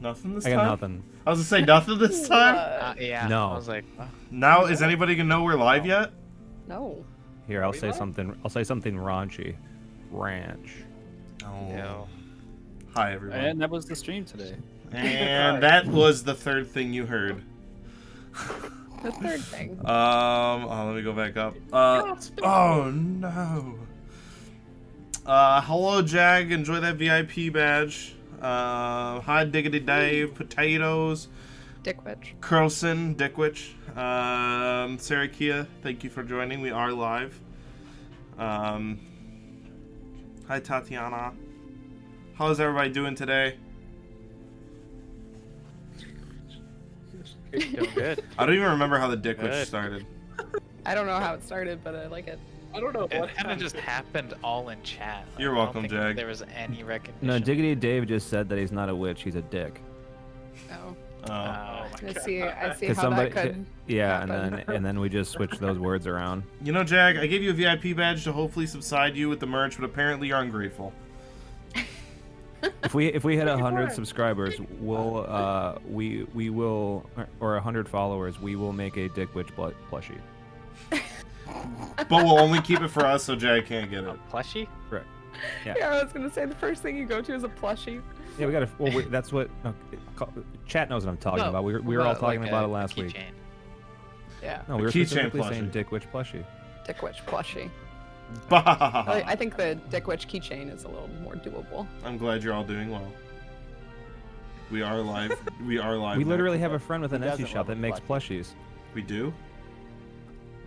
Nothing this I time? got nothing. I was gonna say nothing this time? Yeah. No. I was like, oh. Now, is anybody gonna know we're live yet? No. Here, I'll say something. I'll say something raunchy. Ranch. Oh. Hi, everyone. And that was the stream today. And that was the third thing you heard. The third thing. Let me go back up. Oh no. Hello, Jag. Enjoy that VIP badge. Hi, Diggity Dave. Potatoes. Dickwitch. Curlson. Dickwitch. Sarah Kia, thank you for joining. We are live. Hi, Tatiana. How's everybody doing today? Doing good. I don't even remember how the Dickwitch started. I don't know how it started, but I like it. I don't know It what kind of just happened all in chat. Like, You're I don't welcome, think Jag. There was any recognition. No, Diggity Dave just said that he's not a witch. He's a dick. Oh. Oh. I see how somebody, that could. yeah, happen. and then we just switch those words around. You know, Jag, I gave you a VIP badge to hopefully subside you with the merch, but apparently you're ungrateful. If we hit 100 subscribers, we'll we will, or 100 followers, we will make a Dick Witch plushie. But we'll only keep it for us, so Jag can't get it. Plushie? Correct. Yeah, I was gonna say the first thing you go to is a plushie. Yeah, we gotta. Well, that's what chat knows what I'm talking about. We were all talking about it last week. Keychain. Yeah. No, we were keychain specifically plushie. saying Dick Witch plushie. Dickwitch plushie. Bah! I think the Dickwitch keychain is a little more doable. I'm glad you're all doing well. We are live. We are live. We now. literally have a friend with an Who Etsy doesn't shop love that a makes plushie? plushies. We do?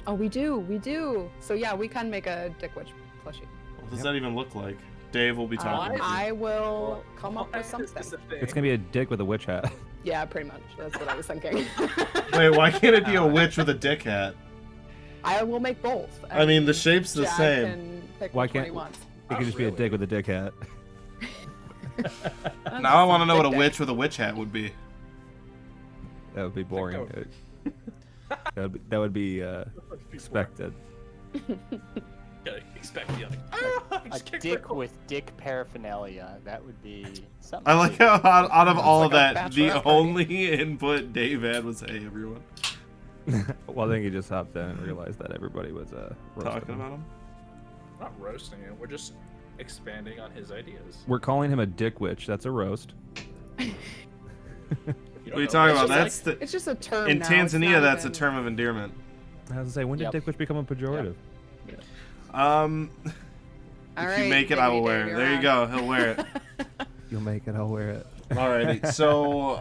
Oh, we do. So yeah, we can make a Dickwitch plushie. What does that even look like? Dave will be talking. to you. I will come up with something. It's gonna be a dick with a witch hat. Yeah, pretty much. That's what I was thinking. Wait, why can't it be a witch with a dick hat? I will make both. I mean, the shape's the Jack same. Can pick Why which one can't- he wants. It could just be a dick with a dick hat. Now I want to know what a Dick witch with a witch hat would be. That would be boring. That would be expected. Gotta expect the other. A dick with dick paraphernalia. That would be something. I like how out of all of like a that, the bachelorette party. only input Dave had was, "Hey, everyone." Well, I think he just hopped in and realized that everybody was roasting Talking him. about him. We're not roasting him. We're just expanding on his ideas. We're calling him a dick witch. That's a roast. What are you talking about? That's the It's just a term in now. Tanzania. It's not That's a even- term of endearment. I was to say, when did Yep. dick witch become a pejorative? If All you right, make it, I will Diggity wear Dave, it. There you you're go. He'll wear it. You'll make it. I'll wear it. Alrighty. So,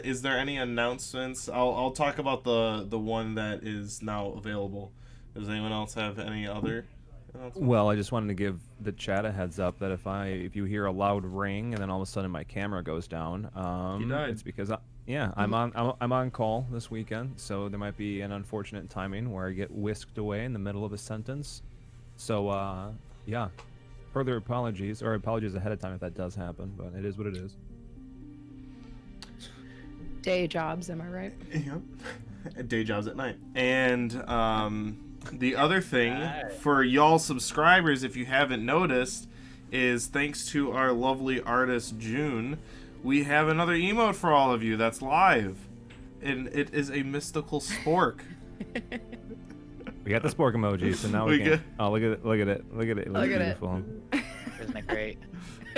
is there any announcements? I'll talk about the one that is now available. Does anyone else have any other announcements? Well, I just wanted to give the chat a heads up that if you hear a loud ring and then all of a sudden my camera goes down, died. it's because I'm on call this weekend, so there might be an unfortunate timing where I get whisked away in the middle of a sentence. So yeah, further apologies ahead of time if that does happen, but it is what it is. Day jobs, am I right? Yep. Day jobs at night. And the other thing for y'all subscribers, if you haven't noticed, is thanks to our lovely artist June, we have another emote for all of you that's live. And it is a mystical spork. We got the spork emoji, so now we can. Oh, look at it! Look at it! Look at it! It looks Look at it. beautiful. Isn't it great?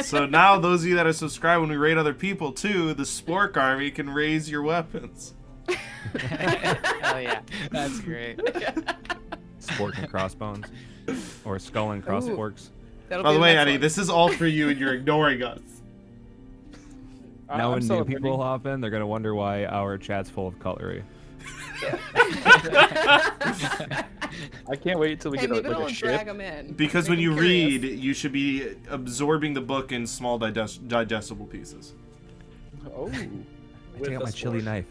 So now those of you that are subscribed, when we raid other people too, the spork army can raise your weapons. Hell yeah. That's great. Spork and crossbones, or skull and cross Ooh. sporks. That'll By be the way, next Eddie, one. this is all for you and you're ignoring us. Now I'm when new celebrating. people hop in, they're gonna wonder why our chat's full of cutlery. I can't wait until we Hey, get maybe like it'll a drag ship. them in. Because Make when you them curious. read, you should be absorbing the book in small digestible pieces. Oh. I take out my chili knife.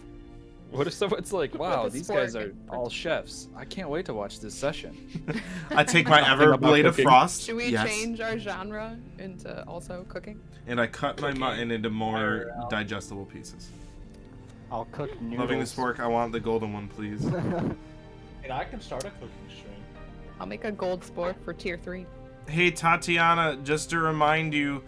What if someone's like, wow, With a these guys spork. are all chefs. I can't wait to watch this session. I take my Nothing ever about blade of cooking. frost. Should we yes, change our genre into also cooking? and I cut my mutton into more digestible pieces. I'll cook noodles. Loving the spork, I want the golden one, please. And I can start a cooking stream. I'll make a gold spork for tier 3. Hey Tatiana, just to remind you,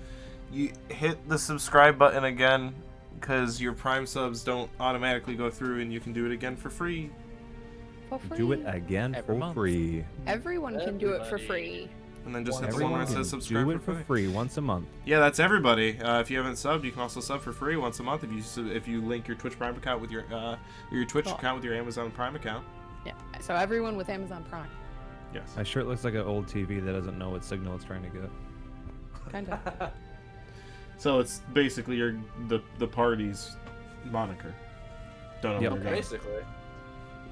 you hit the subscribe button again because your Prime subs don't automatically go through, and you can do it again for free. For free. Do it again Every for month. free. Everyone can do it for Everybody. free. And then just hit the one Everyone where it can says subscribe do it for free once a month. Yeah, that's everybody. If you haven't subbed, you can also sub for free once a month if you link your Twitch Prime account with your Twitch Cool. account with your Amazon Prime account. Yeah. So everyone with Amazon Prime. Yes. My shirt looks like an old TV that doesn't know what signal it's trying to get. Kinda. So it's basically the party's moniker. Don't know Yep. where we're going. Basically.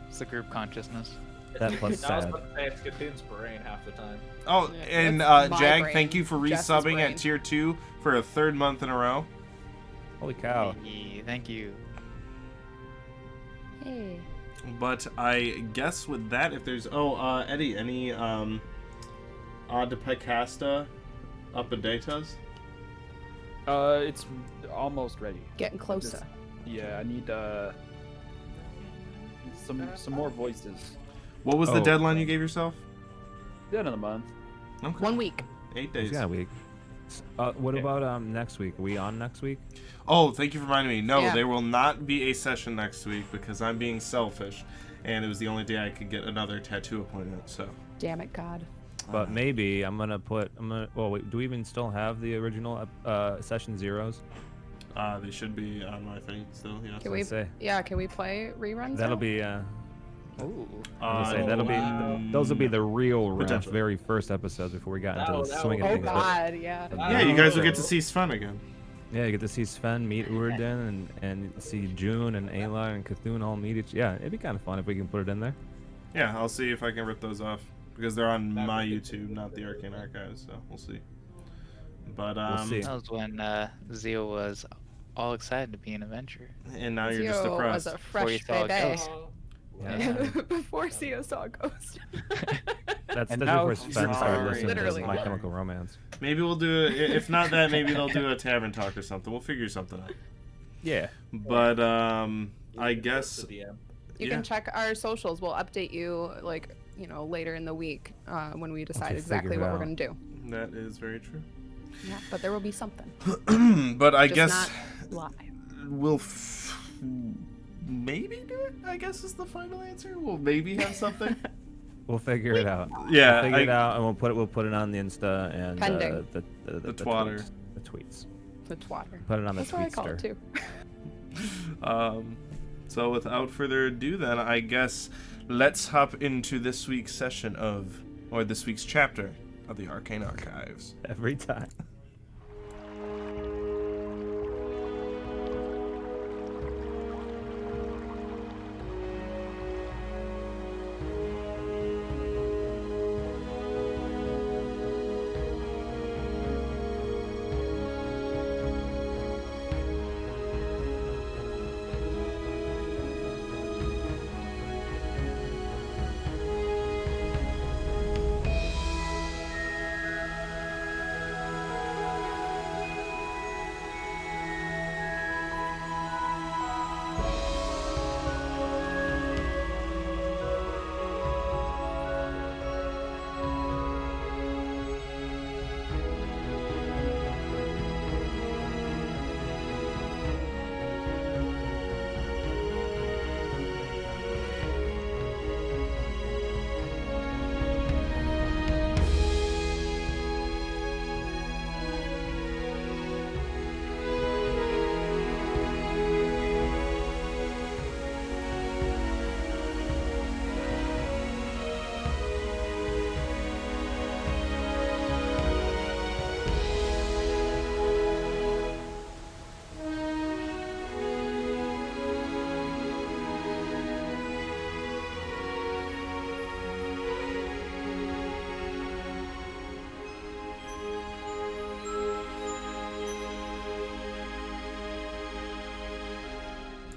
It's the group consciousness. That plus I was sad. about to say it's Cthulhu's brain half the time. Oh, Yeah, and that's my Jag, brain. thank you for Jess's resubbing brain. at tier 2 for a 3rd month in a row. Holy cow. Hey, thank you. Hey. But I guess with that, if there's Eddie, any Ad de Pecasta updates? It's almost ready. Getting closer. Yeah, I need some more voices. What was the Oh. deadline you gave yourself? The end of the month. Okay. 1 week. 8 days. Yeah, week. What Yeah. about next week? Are we on next week? Oh, thank you for reminding me. No, Yeah. there will not be a session next week because I'm being selfish, and it was the only day I could get another tattoo appointment. So. Damn it, God. But maybe well, wait, do we even still have the original session zeros? They should be on my thing still. Yeah. Can we? say. Yeah. Can we play reruns? That'll now? be Ooh. that'll be those will be the real Potentially. very first episodes before we got into the That swing of would- Oh things. But God, yeah. Yeah, you guys will get to see Sven again. yeah, you get to see Sven meet Urden and see June and Ayla and Cthulhu all meet each. Yeah, it'd be kind of fun if we can put it in there. Yeah, I'll see if I can rip those off because they're on That my would be YouTube, not the Arcane Archives. So we'll see. But We'll see. That was when Zeal was all excited to be an adventurer. and now you're just Zio depressed. was a Before you fresh saw a baby. ghost. Yeah. Before Zio saw a ghost. That's And before now Sven he's started sorry. listening Literally. to My Chemical Romance. Maybe we'll do if not that, maybe they'll do a tavern talk or something. We'll figure something out. Yeah. But I guess The DM. You Yeah. can check our socials. We'll update you later in the week when we decide Okay, exactly figure it what we're out. gonna do. that is very true. Yeah, but there will be something. But I Just guess not live. we'll maybe do it. I guess is the final answer. We'll maybe have something. We'll figure it out. Yeah, We'll figure it out, and we'll put it on the Insta and Pending. the twatter. The tweets. The twatter. Put it on the That's what I call it tweetster. too. So without further ado, then I guess let's hop into this week's session or this week's chapter of the Arcane Archives. Every time.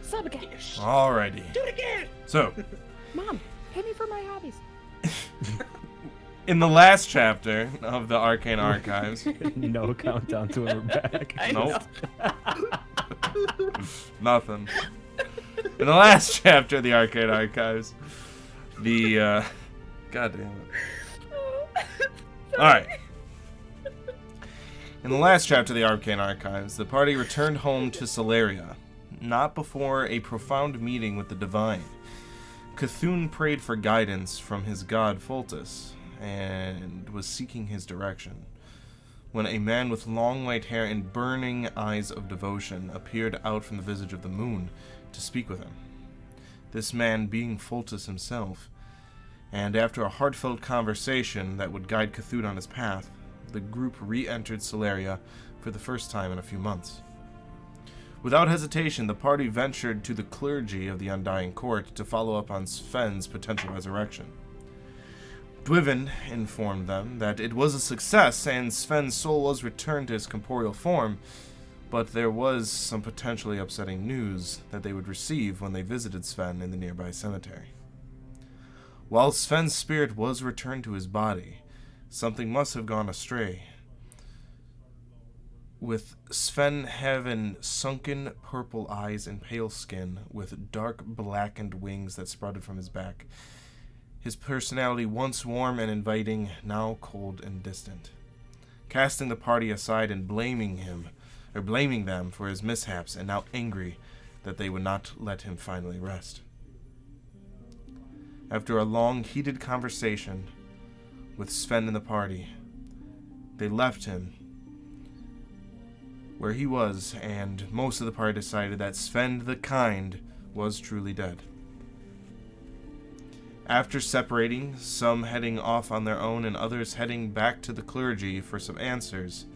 Sub again. Alrighty. Do it again. So, Mom, pay me for my hobbies. in the last chapter of the Arcane Archives, No countdown to when we're back. nope, nothing. In the last chapter of the Arcane Archives, the God damn it. All right. In the last chapter of the Arcane Archives, the party returned home to Celeria, not before a profound meeting with the Divine. Cthulhu prayed for guidance from his god Foltus, and was seeking his direction, when a man with long white hair and burning eyes of devotion appeared out from the visage of the moon to speak with him. This man being Foltus himself, and after a heartfelt conversation that would guide Cthulhu on his path, the group re-entered Celeria for the first time in a few months. Without hesitation, the party ventured to the clergy of the Undying Court to follow up on Sven's potential resurrection. Dwiven informed them that it was a success and Sven's soul was returned to his corporeal form, but there was some potentially upsetting news that they would receive when they visited Sven in the nearby cemetery. While Sven's spirit was returned to his body, something must have gone astray, with Sven having sunken purple eyes and pale skin with dark blackened wings that sprouted from his back. His personality, once warm and inviting, now cold and distant. Casting the party aside and blaming them for his mishaps, and now angry that they would not let him finally rest. After a long, heated conversation with Sven and the party, they left him where he was, and most of the party decided that Sven the Kind was truly dead. After separating, some heading off on their own and others heading back to the clergy for some answers,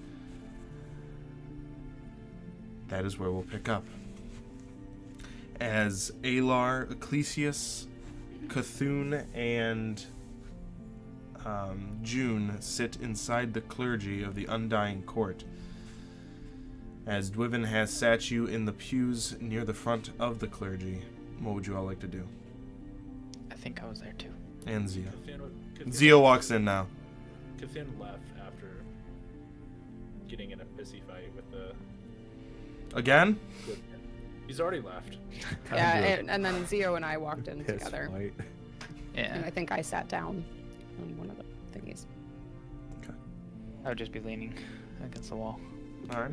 that is where we'll pick up. As Alar, Ecclesius, Cthulhu, and June sit inside the clergy of the Undying Court, as Dwiven has sat you in the pews near the front of the clergy. What would you all like to do? I think I was there too. And Zia. Cthulhu Zia walks in now. Cthulhu left after getting in a pissy fight with the... Again? He's already left. Yeah, and then Zio and I walked in together. Fight. Yeah. And I think I sat down on one of the thingies. I would just be leaning against the wall. Alright.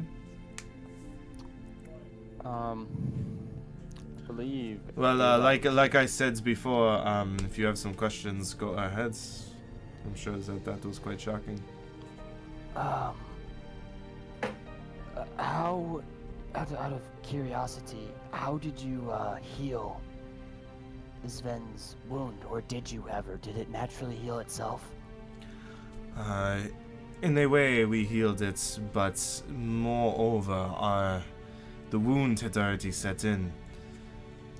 Believe. Well, like I said before, if you have some questions, go ahead. I'm sure that was quite shocking. How, out of curiosity, how did you heal Sven's wound, or did you ever? Did it naturally heal itself? In a way, we healed it, but moreover, the wound had already set in,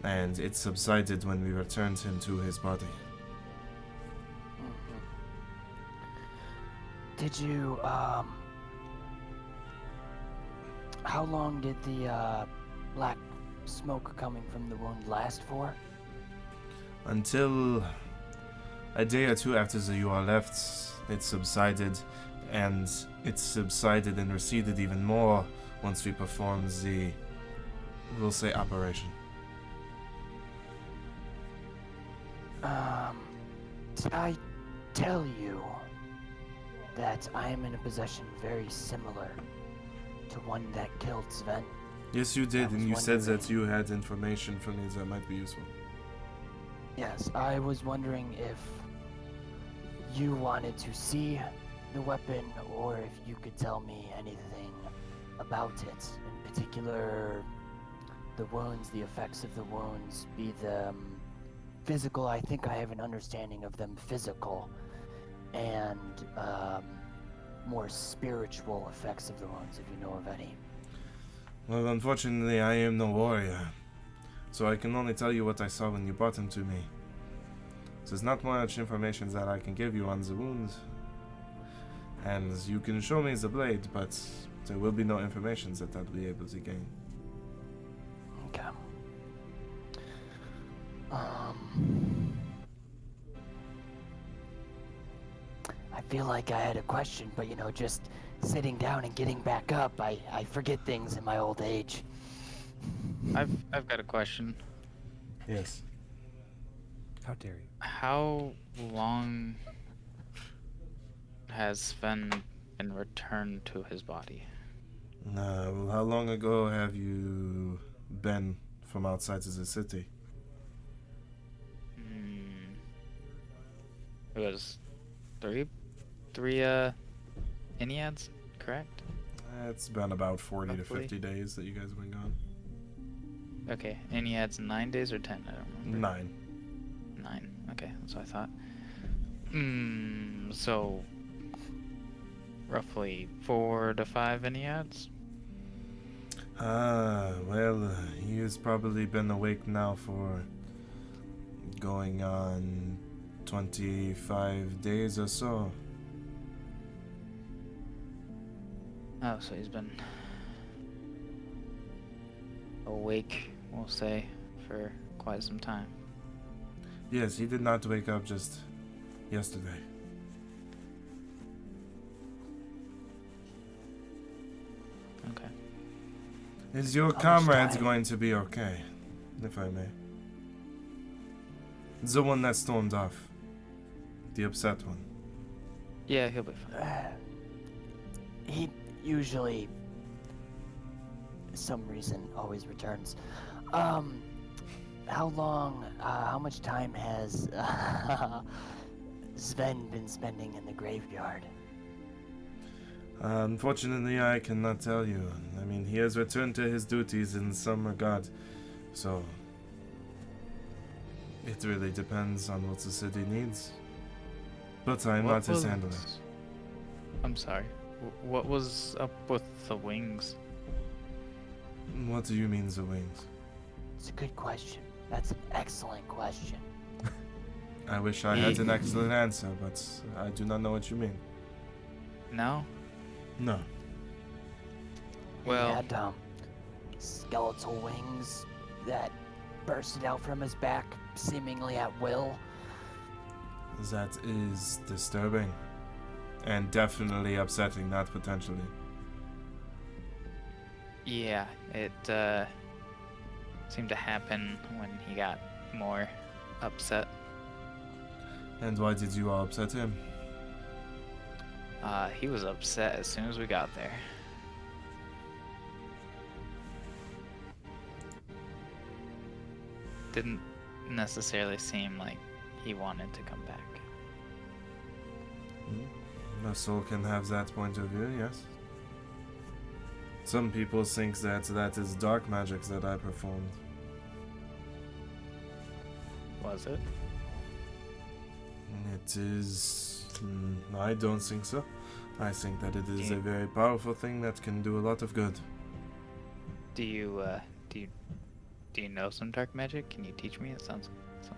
and it subsided when we returned him to his body. Did you, how long did the, black smoke coming from the wound last for? Until a day or two after you all left, it subsided, and it subsided and receded even more once we performed the, we'll say, operation. Did I tell you that I am in a possession very similar to one that killed Sven? Yes, you did, and you said that wondering- you had information for me that might be useful. Yes, I was wondering if you wanted to see the weapon, or if you could tell me anything about it. In particular, the wounds, the effects of the wounds, be them physical. I think I have an understanding of them physical, and more spiritual effects of the wounds, if you know of any. Well, unfortunately, I am no warrior, so I can only tell you what I saw when you brought him to me. There's not much information that I can give you on the wounds, and you can show me the blade, but there will be no information that I'll be able to gain. Okay. I feel like I had a question, but you know, just sitting down and getting back up, I forget things in my old age. I've got a question. Yes. How dare you? How long has Sven and return to his body. Well, how long ago have you been from outside of the city? It was three Enneads, correct? It's been about 40 to Roughly. 50 days that you guys have been gone. Okay, Enneads 9 days or 10? I don't remember. 9. 9. Okay, that's what I thought. So roughly 4 to 5 Enneads? Well, he has probably been awake now for going on 25 days or so. Oh, so he's been awake, we'll say, for quite some time. Yes, he did not wake up just yesterday. Okay. Is your How much comrade time? going to be okay, if I may? The one that stormed off. The upset one. Yeah, he'll be fine. He usually, for some reason, always returns. How long, how much time has Sven been spending in the graveyard? Unfortunately, I cannot tell you. I mean, he has returned to his duties in some regard, so it really depends on what the city needs. But I am not his handler. I'm sorry. What was up with the wings? What do you mean, the wings? It's a good question. That's an excellent question. I wish I had an excellent answer, but I do not know what you mean. No? No. Well- He had skeletal wings that bursted out from his back, seemingly at will. That is disturbing. And definitely upsetting, not potentially. Yeah, it seemed to happen when he got more upset. And why did you all upset him? He was upset as soon as we got there. Didn't necessarily seem like he wanted to come back. A soul can have that point of view, yes. Some people think that that is dark magic that I performed. Was it? It is... I don't think so. I think that it is a very powerful thing that can do a lot of good. Do you know some dark magic? Can you teach me? It sounds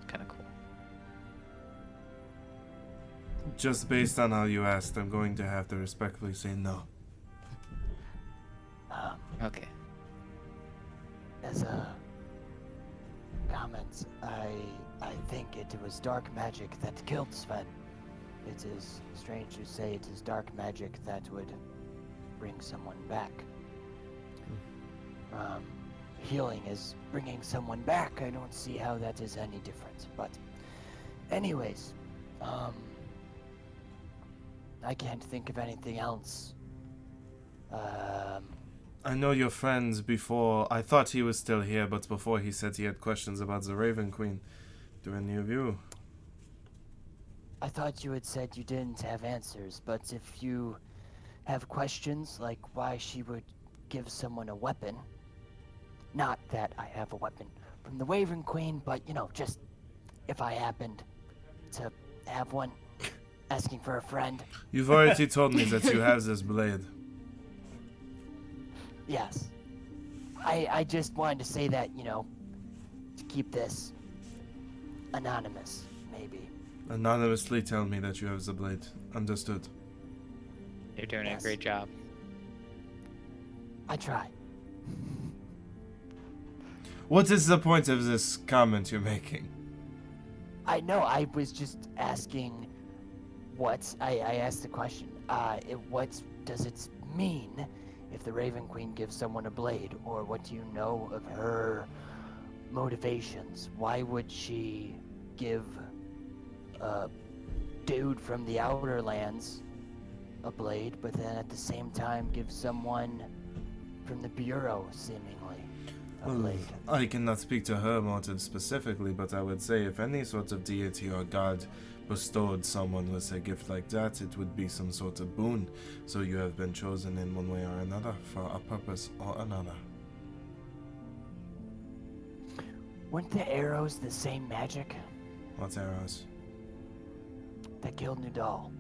kind of cool. Just based on how you asked, I'm going to have to respectfully say no. Okay. As a comment, I think it was dark magic that killed Sven. It is strange to say it is dark magic that would bring someone back. Healing is bringing someone back. I don't see how that is any different. But, anyways, I can't think of anything else. I know your friends before. I thought he was still here, but before he said he had questions about the Raven Queen. Do any of you? I thought you had said you didn't have answers, but if you have questions like why she would give someone a weapon, not that I have a weapon from the Raven Queen, but just if I happened to have one, asking for a friend. You've already told me that you have this blade. Yes. I just wanted to say that, to keep this anonymous, maybe. Anonymously tell me that you have the blade. Understood. You're doing Yes. a great job. I try. What is the point of this comment you're making? I know, I was just asking I asked the question, what does it mean if the Raven Queen gives someone a blade, or what do you know of her motivations? Why would she give a dude from the Outer Lands a blade, but then at the same time give someone from the Bureau, seemingly, a blade. I cannot speak to her motive specifically, but I would say if any sort of deity or god bestowed someone with a gift like that, it would be some sort of boon. So you have been chosen in one way or another for a purpose or another. Weren't the arrows the same magic What arrows? that killed Nudal?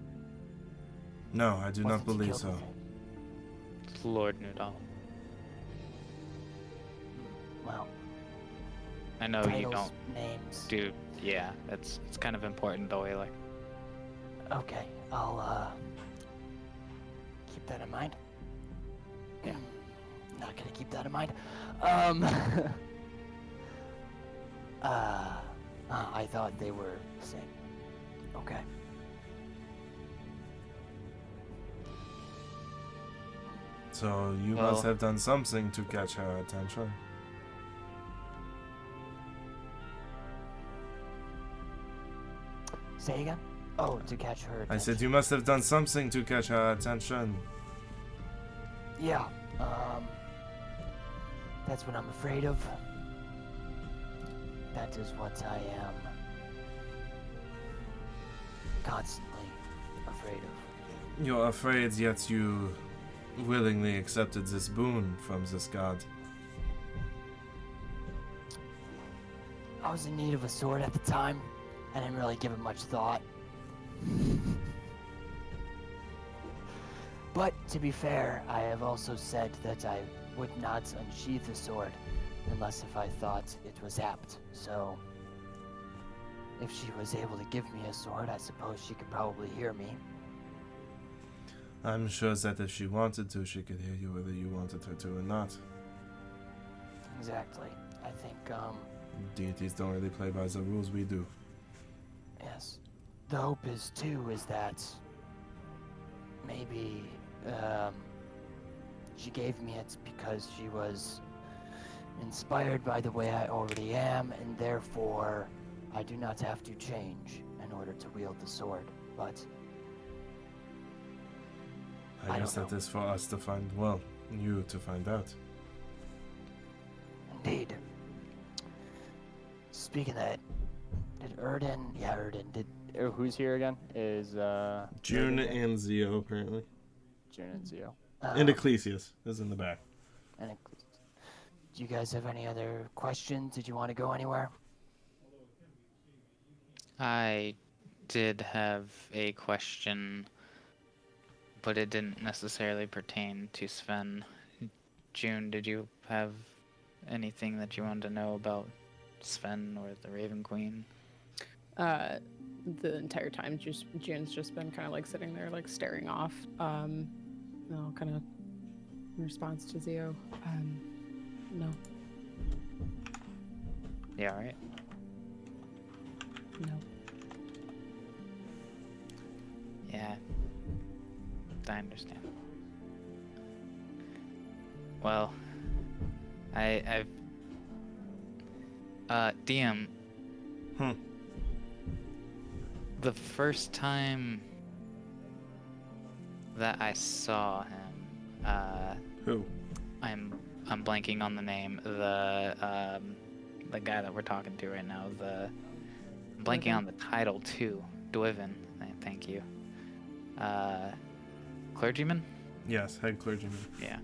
No, I do not Wasn't she believe killed so. with it? It's Lord Nudal. Well, I know you titles, don't names. do. Yeah, it's kind of important though. Like, Okay, I'll keep that in mind. Yeah. Not gonna keep that in mind. I thought they were the same. Okay. So you Well- must have done something to catch her attention. Say again? Oh, to catch her attention. I said you must have done something to catch her attention. Yeah, that's what I'm afraid of. That is what I am constantly afraid of. You're afraid, yet you willingly accepted this boon from this god. I was in need of a sword at the time. I didn't really give it much thought. But to be fair, I have also said that I would not unsheath the sword unless if I thought it was apt. So if she was able to give me a sword, I suppose she could probably hear me. I'm sure that if she wanted to, she could hear you whether you wanted her to or not. Exactly. I think, Deities don't really play by the rules we do. yes. The hope is too is that maybe she gave me it because she was inspired by the way I already am, and therefore I do not have to change in order to wield the sword. But I I guess don't that know. is for us to find, well, you to find out. indeed. Speaking of that, did Erden? Yeah, Erden did. Who's here again? Is June Erden here? and Zio, apparently. June and Zio. And Ecclesius is in the back. and do you guys have any other questions? Did you want to go anywhere? I did have a question, but it didn't necessarily pertain to Sven. June, did you have anything that you wanted to know about Sven or the Raven Queen? The entire time, June's just been kind of like sitting there, like staring off. No, kind of in response to Zio. No, Yeah, all right. no. Yeah, I understand. Well, I've DM. The first time that I saw him, Who? I'm blanking on the name. The guy that we're talking to right now. I'm blanking Dwyvin. on the title too. Dwyvin. Thank you. Clergyman? Yes, head clergyman. Yeah.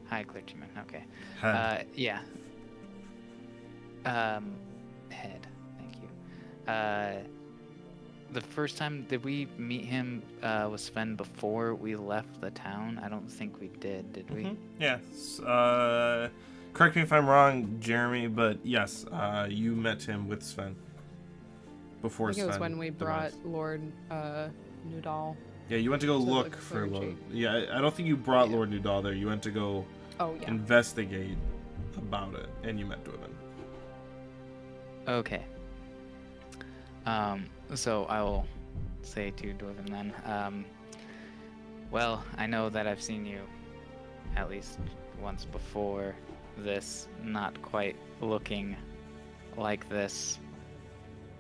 Hi, clergyman. Okay. Head. Yeah. Head. Thank you. The first time, did we meet him with Sven before we left the town? I don't think we did we? Mhm. Yes. Correct me if I'm wrong, Jeremy, but yes, you met him with Sven. Before I think it was Sven when we brought demised. Lord Nudal. Yeah, you went to go to the look for clergy. Lord. Yeah, I don't think you brought Yeah. Lord Nudal there. You went to go Oh yeah. investigate about it, and you met Dwyvin. Okay. So I will say to Dwyvin then, well, I know that I've seen you at least once before this, not quite looking like this,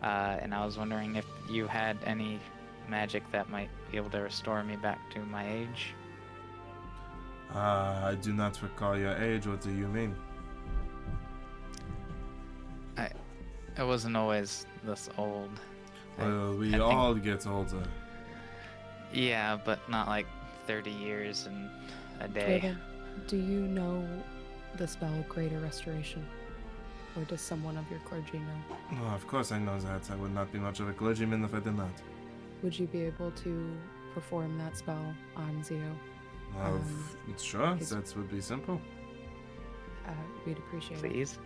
and I was wondering if you had any magic that might be able to restore me back to my age? I do not recall your age. What do you mean? I wasn't always this old. Well, we I think- all get older. Yeah, but not like 30 years and a day. Draven, do you know the spell Greater Restoration? Or does someone of your clergy know? Oh, of course I know that. I would not be much of a clergyman if I did not. Would you be able to perform that spell on Zio? Well, sure, his- that would be simple. We'd appreciate it. Please?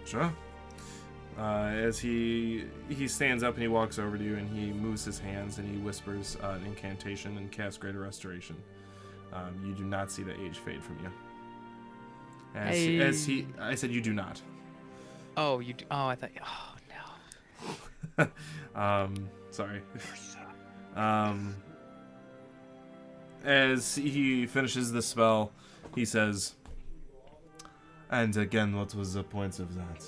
Sure. As he stands up and he walks over to you and he moves his hands and he whispers an incantation and casts Greater Restoration. You do not see the age fade from you. I said you do not. Oh, you do. Oh, I thought. Oh no. Sorry. As he finishes the spell, he says, "And again, what was the point of that?"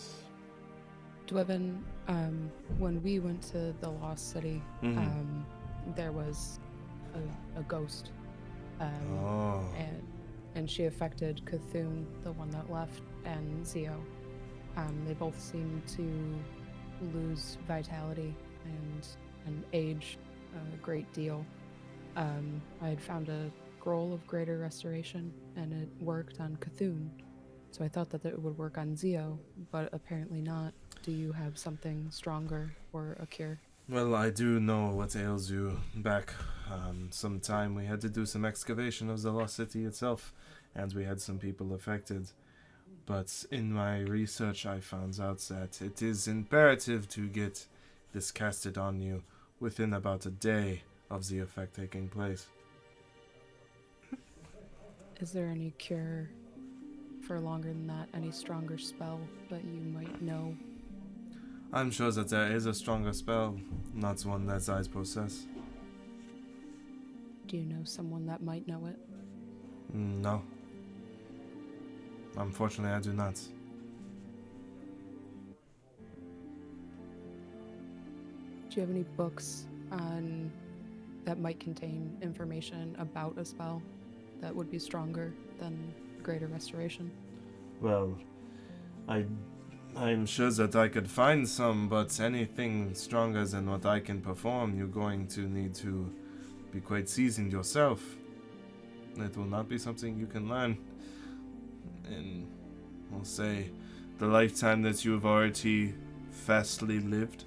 Dweven, when we went to the Lost City, there was a ghost. Oh. And she affected Cthulhu, the one that left, and Zio. They both seem to lose vitality and age a great deal. I had found a scroll of Greater Restoration, and it worked on Cthulhu. So I thought that it would work on Zio, but apparently not. Do you have something stronger or a cure? Well, I do know what ails you. Back some time, we had to do some excavation of the lost city itself, and we had some people affected. But in my research, I found out that it is imperative to get this casted on you within about a day of the effect taking place. Is there any cure for longer than that? Any stronger spell that you might know? I'm sure that there is a stronger spell, not one that I possess. Do you know someone that might know it? No. Unfortunately, I do not. Do you have any books on that might contain information about a spell that would be stronger than Greater Restoration? Well, I'm sure that I could find some, but anything stronger than what I can perform, you're going to need to be quite seasoned yourself. It will not be something you can learn in, we'll say, the lifetime that you have already fastly lived.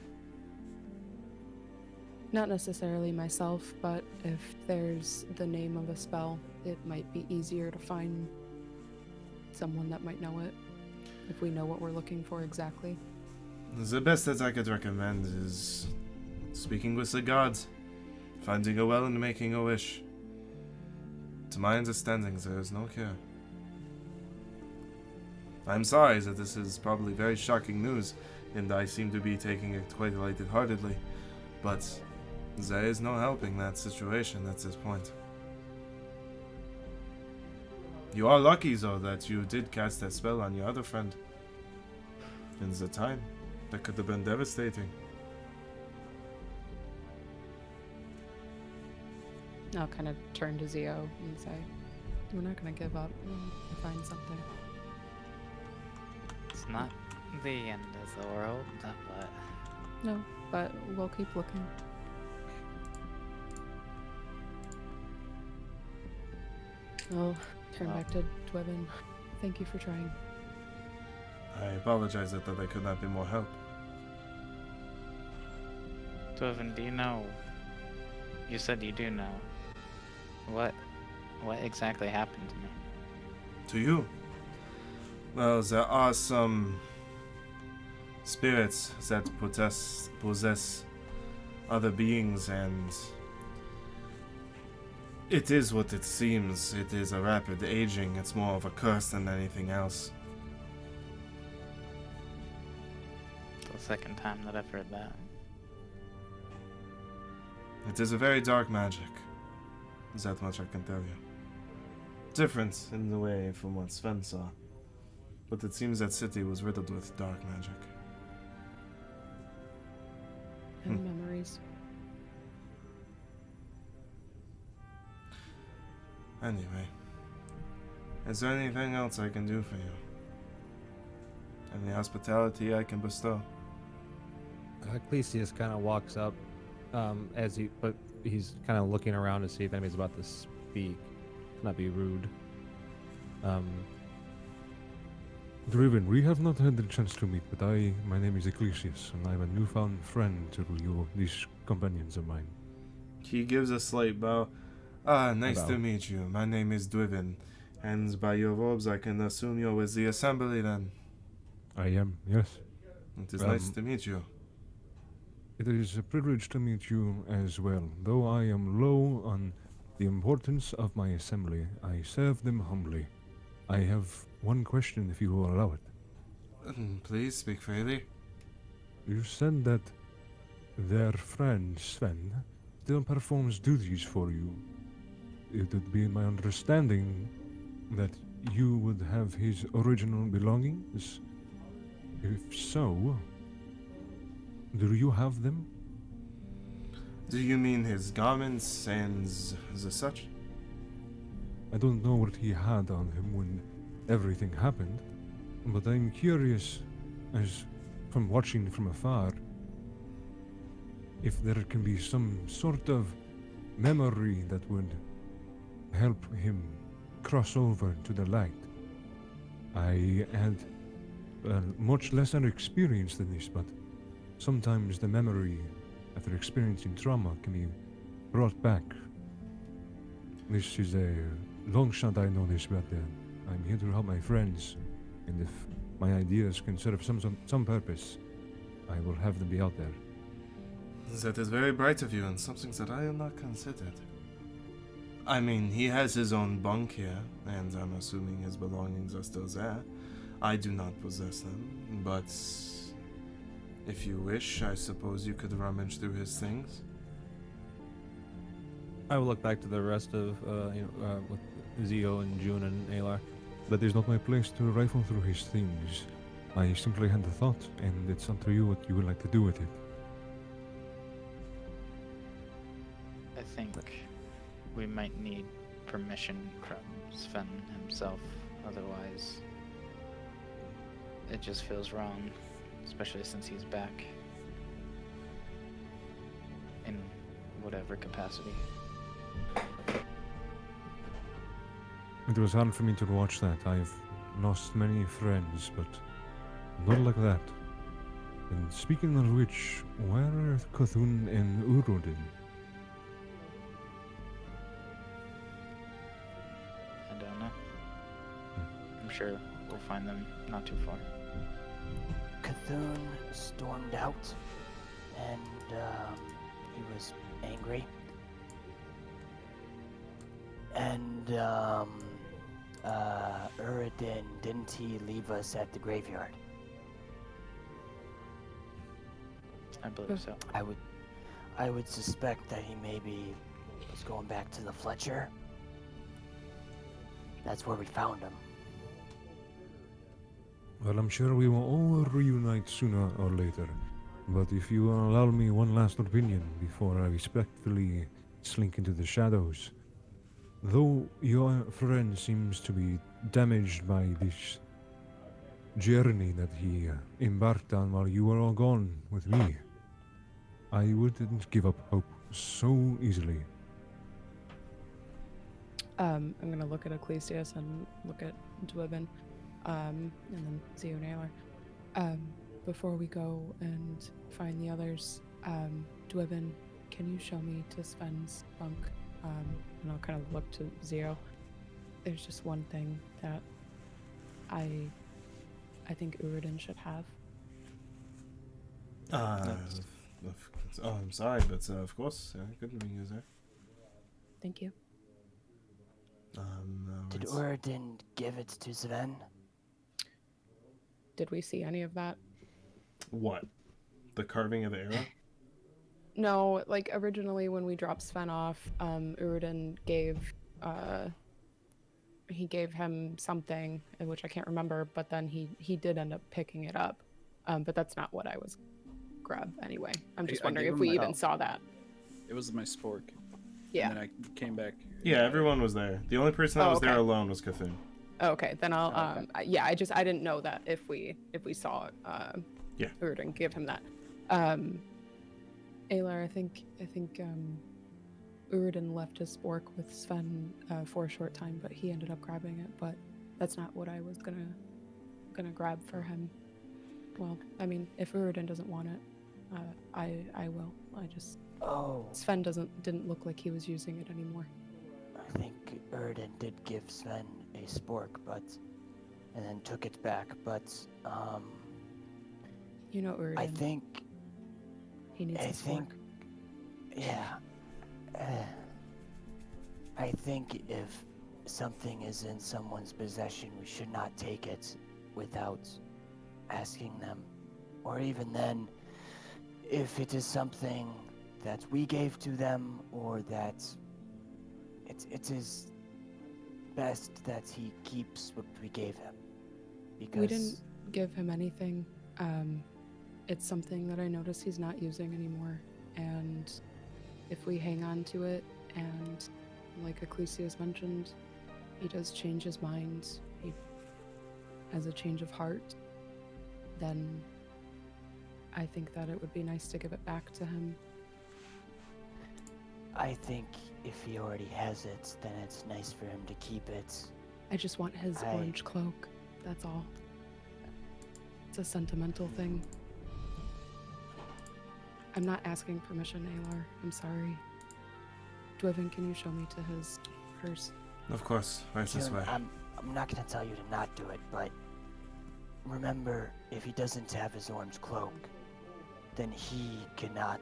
Not necessarily myself, but if there's the name of a spell, it might be easier to find someone that might know it, if we know what we're looking for exactly. The best that I could recommend is speaking with the gods, finding a well and making a wish. To my understanding, there is no cure. I'm sorry that this is probably very shocking news, and I seem to be taking it quite lightheartedly, but there is no helping that situation at this point. You are lucky, though, that you did cast that spell on your other friend. In the time, that could have been devastating. I'll kind of turn to Zio and say, we're not going to give up and find something. It's not the end of the world, but No, but we'll keep looking. I'll turn back to Dweven. Thank you for trying. I apologize that I could not be more help. Dweven, do you know? You said you do know. What exactly happened to me? To you? Well, there are some spirits that possess other beings, and it is what it seems. It is a rapid aging. It's more of a curse than anything else. It's the second time that I've heard that. It is a very dark magic. That much I can tell you. Different in the way from what Sven saw. But it seems that city was riddled with dark magic. worries. Anyway, is there anything else I can do for you? Any hospitality I can bestow? Ecclesius kind of walks up, but he's kind of looking around to see if anybody's about to speak. Not be rude. Driven, we have not had the chance to meet, but my name is Ecclesius, and I'm a newfound friend to these companions of mine. He gives a slight bow. Nice Bow. to meet you. My name is Dwiven, and by your robes I can assume you're with the assembly then. I am, yes. It is nice to meet you. It is a privilege to meet you as well. Though I am low on the importance of my assembly, I serve them humbly. I have one question, if you will allow it. Please speak freely. You said that their friend, Sven, still performs duties for you. It would be my understanding that you would have his original belongings? If so, do you have them? Do you mean his garments and the such? I don't know what he had on him when everything happened, but I'm curious, as from watching from afar, if there can be some sort of memory that would help him cross over to the light. I had much lesser experience than this, but sometimes the memory after experiencing trauma can be brought back. This is a long shot, I know this, but I'm here to help my friends, and if my ideas can serve some purpose, I will have them be out there. That is very bright of you, and something that I have not considered. I mean, he has his own bunk here, and I'm assuming his belongings are still there. I do not possess them, but if you wish, I suppose you could rummage through his things. I will look back to the rest of, with Zio and June and Alar. That is not my place to rifle through his things. I simply had the thought, and it's up to you what you would like to do with it. I think we might need permission from Sven himself, otherwise it just feels wrong, especially since he's back in whatever capacity. It was hard for me to watch that. I've lost many friends, but not like that. And speaking of which, where are Cthulhu and Urodin? I don't know. I'm sure we'll find them not too far. Cthulhu stormed out, and he was angry. And Urodin, didn't he leave us at the graveyard? I believe so. I would suspect that he maybe was going back to the Fletcher. That's where we found him. Well, I'm sure we will all reunite sooner or later. But if you will allow me one last opinion before I respectfully slink into the shadows. Though your friend seems to be damaged by this journey that he embarked on while you were all gone with me, I wouldn't give up hope so easily. I'm gonna look at Ecclesius and look at Dwiven, and then Zio and Aylar. Before we go and find the others, Dwiven, can you show me to Sven's bunk? And I'll kind of look to Zio. There's just one thing that I think Urodin should have. I'm sorry, but of course, couldn't bring you there. Thank you. Did Urodin give it to Sven? Did we see any of that? What? The carving of the arrow? No, like originally when we dropped Sven off, Urodin gave him something, which I can't remember, but then he did end up picking it up. But that's not what I was grab anyway. I'm just I wondering gave if him we my- even saw that. It was my spork. Yeah. And then I came back. Yeah, everyone was there. The only person that Oh, was there okay. alone was Cthulhu. Okay, then I'll Oh, okay. yeah, I didn't know that if we saw Yeah. Urdin give him that. Aylar, I think Urdin left his spork with Sven for a short time, but he ended up grabbing it, but that's not what I was gonna grab for him. Well, I mean, if Urdin doesn't want it, I will. I just Oh, Sven didn't look like he was using it anymore. I think Urdin did give Sven a spork, and then took it back, but, You know Urdin. I think, he needs a spork. yeah. I think if something is in someone's possession, we should not take it without asking them. Or even then, if it is something that we gave to them, or that it is best that he keeps what we gave him. Because We didn't give him anything. It's something that I notice he's not using anymore, and if we hang on to it, and like Ecclesius mentioned, he does change his mind, he has a change of heart, then I think that it would be nice to give it back to him. I think if he already has it, then it's nice for him to keep it. I just want his orange cloak, that's all. It's a sentimental thing. I'm not asking permission, Aylar. I'm sorry. Dwevin, can you show me to his purse? Of course, right this June, way. I'm not gonna tell you to not do it, but remember, if he doesn't have his orange cloak, then he cannot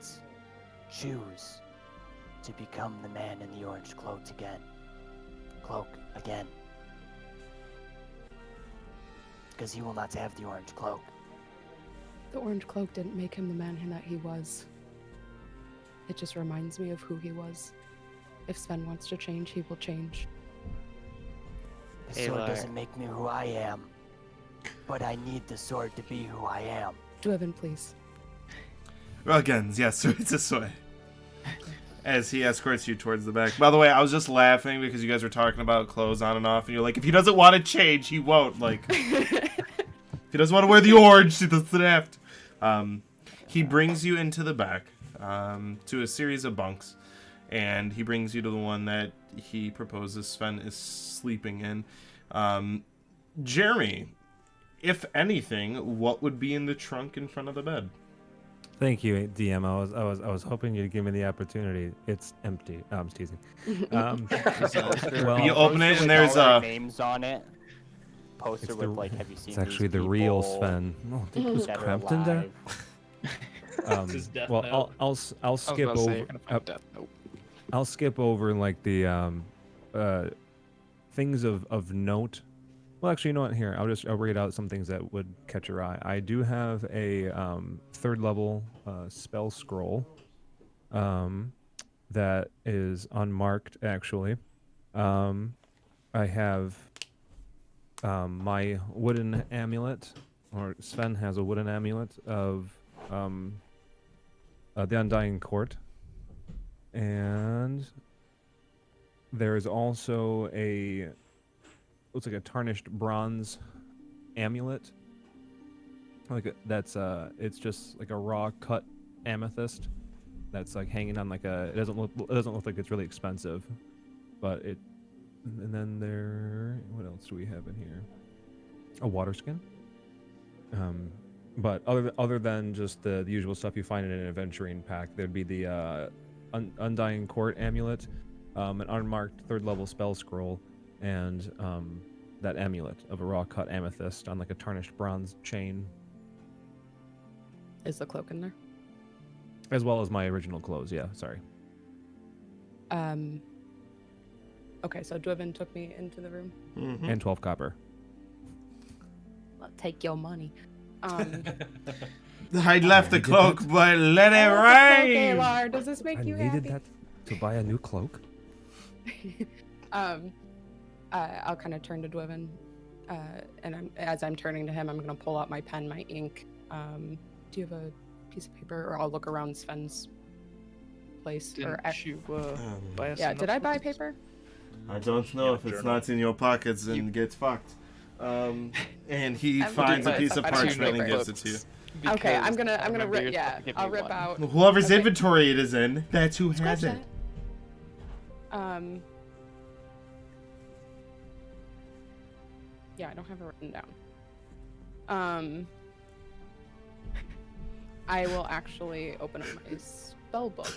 choose to become the man in the orange cloak again. Because he will not have the orange cloak. The orange cloak didn't make him the man that he was. It just reminds me of who he was. If Sven wants to change, he will change. The sword Aylar. doesn't make me who I am, but I need the sword to be who I am. Dwevin, please. Again, yes, right this way. As he escorts you towards the back. By the way, I was just laughing because you guys were talking about clothes on and off, and you're like, if he doesn't want to change, he won't. Like, if he doesn't want to wear the orange, he doesn't have to. He brings you into the back to a series of bunks, and he brings you to the one that he proposes Sven is sleeping in. Jeremy, if anything, what would be in the trunk in front of the bed? Thank you, DM. I was hoping you'd give me the opportunity. It's empty. No, I'm just teasing. Well, You open it and Poster with there's all our a. names on it. Poster It's with the- like, have you seen it's actually these the real people Sven. Oh, I think it was that are cramped in there. alive? His death Well, note. I'll I skip was about to say, over. you're gonna find death note. I'll skip over like the things of note. Well, actually, you know what? Here, I'll read out some things that would catch your eye. I do have a third level spell scroll that is unmarked. Actually, I have my wooden amulet, or Sven has a wooden amulet of the Undying Court. And there is also looks like a tarnished bronze amulet. It's just like a raw cut amethyst that's like hanging on like it doesn't look like it's really expensive, but it. And then what else do we have in here? A water skin. But other than just the usual stuff you find in an adventuring pack, there'd be the Undying Court amulet, an unmarked third level spell scroll, and that amulet of a raw cut amethyst on like a tarnished bronze chain, Is the cloak in there? as well as my original clothes. Yeah, sorry. Okay, so Dwevin took me into the room. Mhm. And 12 copper. I'll take your money. I left the did cloak, that. but let it Okay, rain. Lar, does this make I you needed happy? that to buy a new cloak. I'll kind of turn to Dwevin, and as I'm turning to him, I'm gonna pull out my pen, my ink. Do you have piece of paper, or I'll look around Sven's place. Didn't you buy us Yeah, enough did I buy books? paper? I don't know if it's not in your pockets and get fucked. And he finds a piece of parchment and gives it to you. Okay, I'm gonna rip. Yeah, I'll rip out. Whoever's inventory it is in, that's who has it. Yeah, I don't have it written down. I will actually open up my spell book.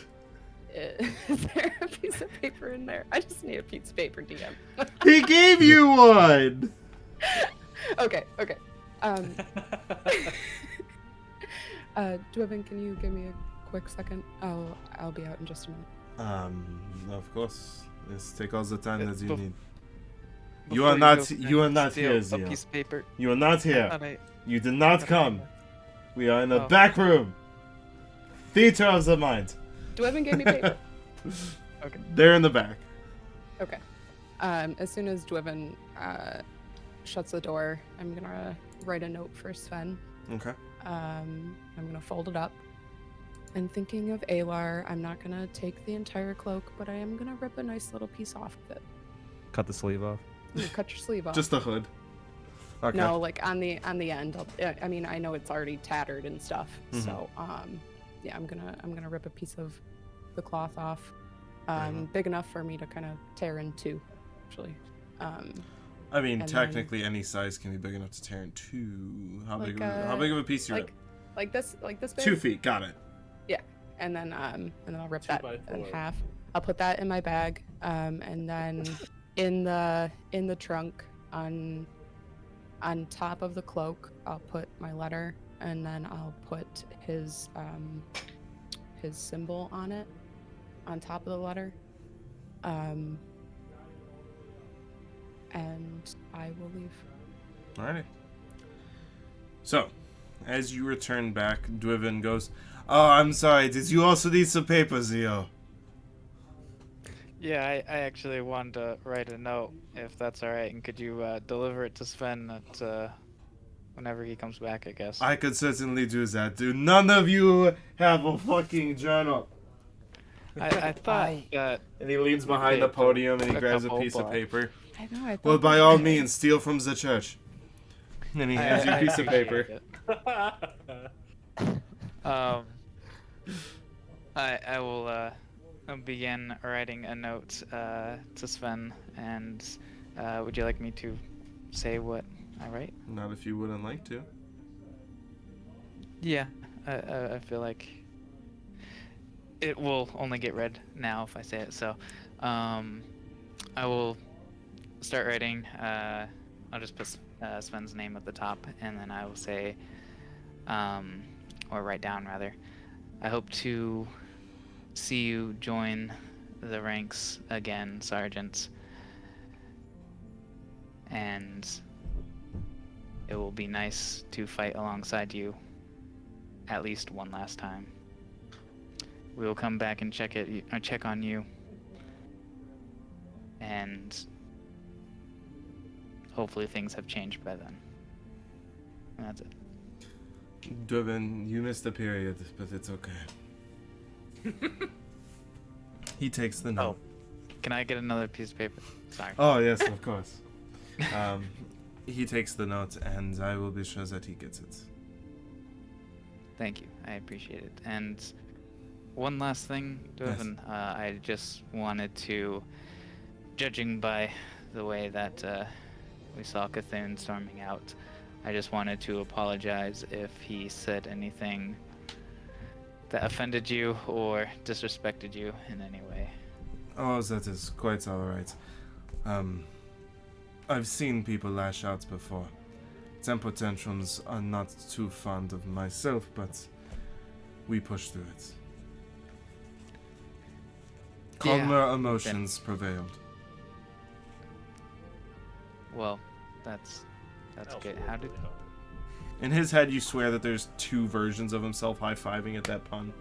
Is there a piece of paper in there? I just need a piece of paper, DM. He gave you one! Okay. Dwevin, can you give me a quick second? I'll be out in just a minute. Of course. Just take all the time that you need. Before You are not steal here, a Zio. piece of paper. You are not here. thought I- You did not come. We are in the Oh. back room. Theater of the mind. Dwevin gave me paper. Okay. They're in the back. Okay. As soon as Dwevin shuts the door, I'm gonna write a note for Sven. Okay. I'm gonna fold it up. And thinking of Alar, I'm not gonna take the entire cloak, but I am gonna rip a nice little piece off of it. Cut the sleeve off. You cut your sleeve off. Just the hood. Okay. No, like on the end. I mean, I know it's already tattered and stuff. Mhm. So, yeah, I'm gonna rip a piece of the cloth off, big enough for me to kind of tear in two, actually. I mean, and technically, any size can be big enough to tear in two. How Like, big of a piece you rip? like this big. 2 feet. Got it. Yeah, and then I'll rip 2 that by in 4. half. I'll put that in my bag, and then in the trunk on top of the cloak, I'll put my letter, and then I'll put his symbol on it, on top of the letter. And I will leave. Alrighty. So, as you return back, Dwevin goes, "Oh, I'm sorry. Did you also need some paper, Zio?" Yeah, I actually wanted to write a note, if that's alright, and could you deliver it to Sven at, whenever he comes back, I guess? I could certainly do that. Do none of you have a fucking journal? I thought that... And he leans behind the podium and he grabs a piece of paper. I know. I Well, thought by that all was- means, steal from the church. And he hands you a piece of paper. I will begin writing a note to Sven, and would you like me to say what I write? Not if you wouldn't like to. Yeah, I feel like it will only get read now if I say it. So, I will start writing. I'll just put Sven's name at the top, and then I will say, or write down rather. I hope to see you join the ranks again, Sergeant. And it will be nice to fight alongside you at least one last time. We will come back and check on you, and hopefully things have changed by then. And that's it. Dwevin, you missed a period, but it's okay. He takes the note. Can I get another piece of paper? Sorry. Oh, yes, of course. He takes the note, and I will be sure that he gets it. Thank you. I appreciate it. And one last thing, Dwevin. Yes. I just wanted to, judging by the way that we saw Cthulhu storming out, I just wanted to apologize if he said anything that offended you or disrespected you in any way. Oh, that is quite alright. I've seen people lash out before. Temper tantrums are not too fond of myself, but we push through it. Calmer emotions prevailed. Well, that's good. How did... In his head, you swear that there's 2 versions of himself high-fiving at that pun.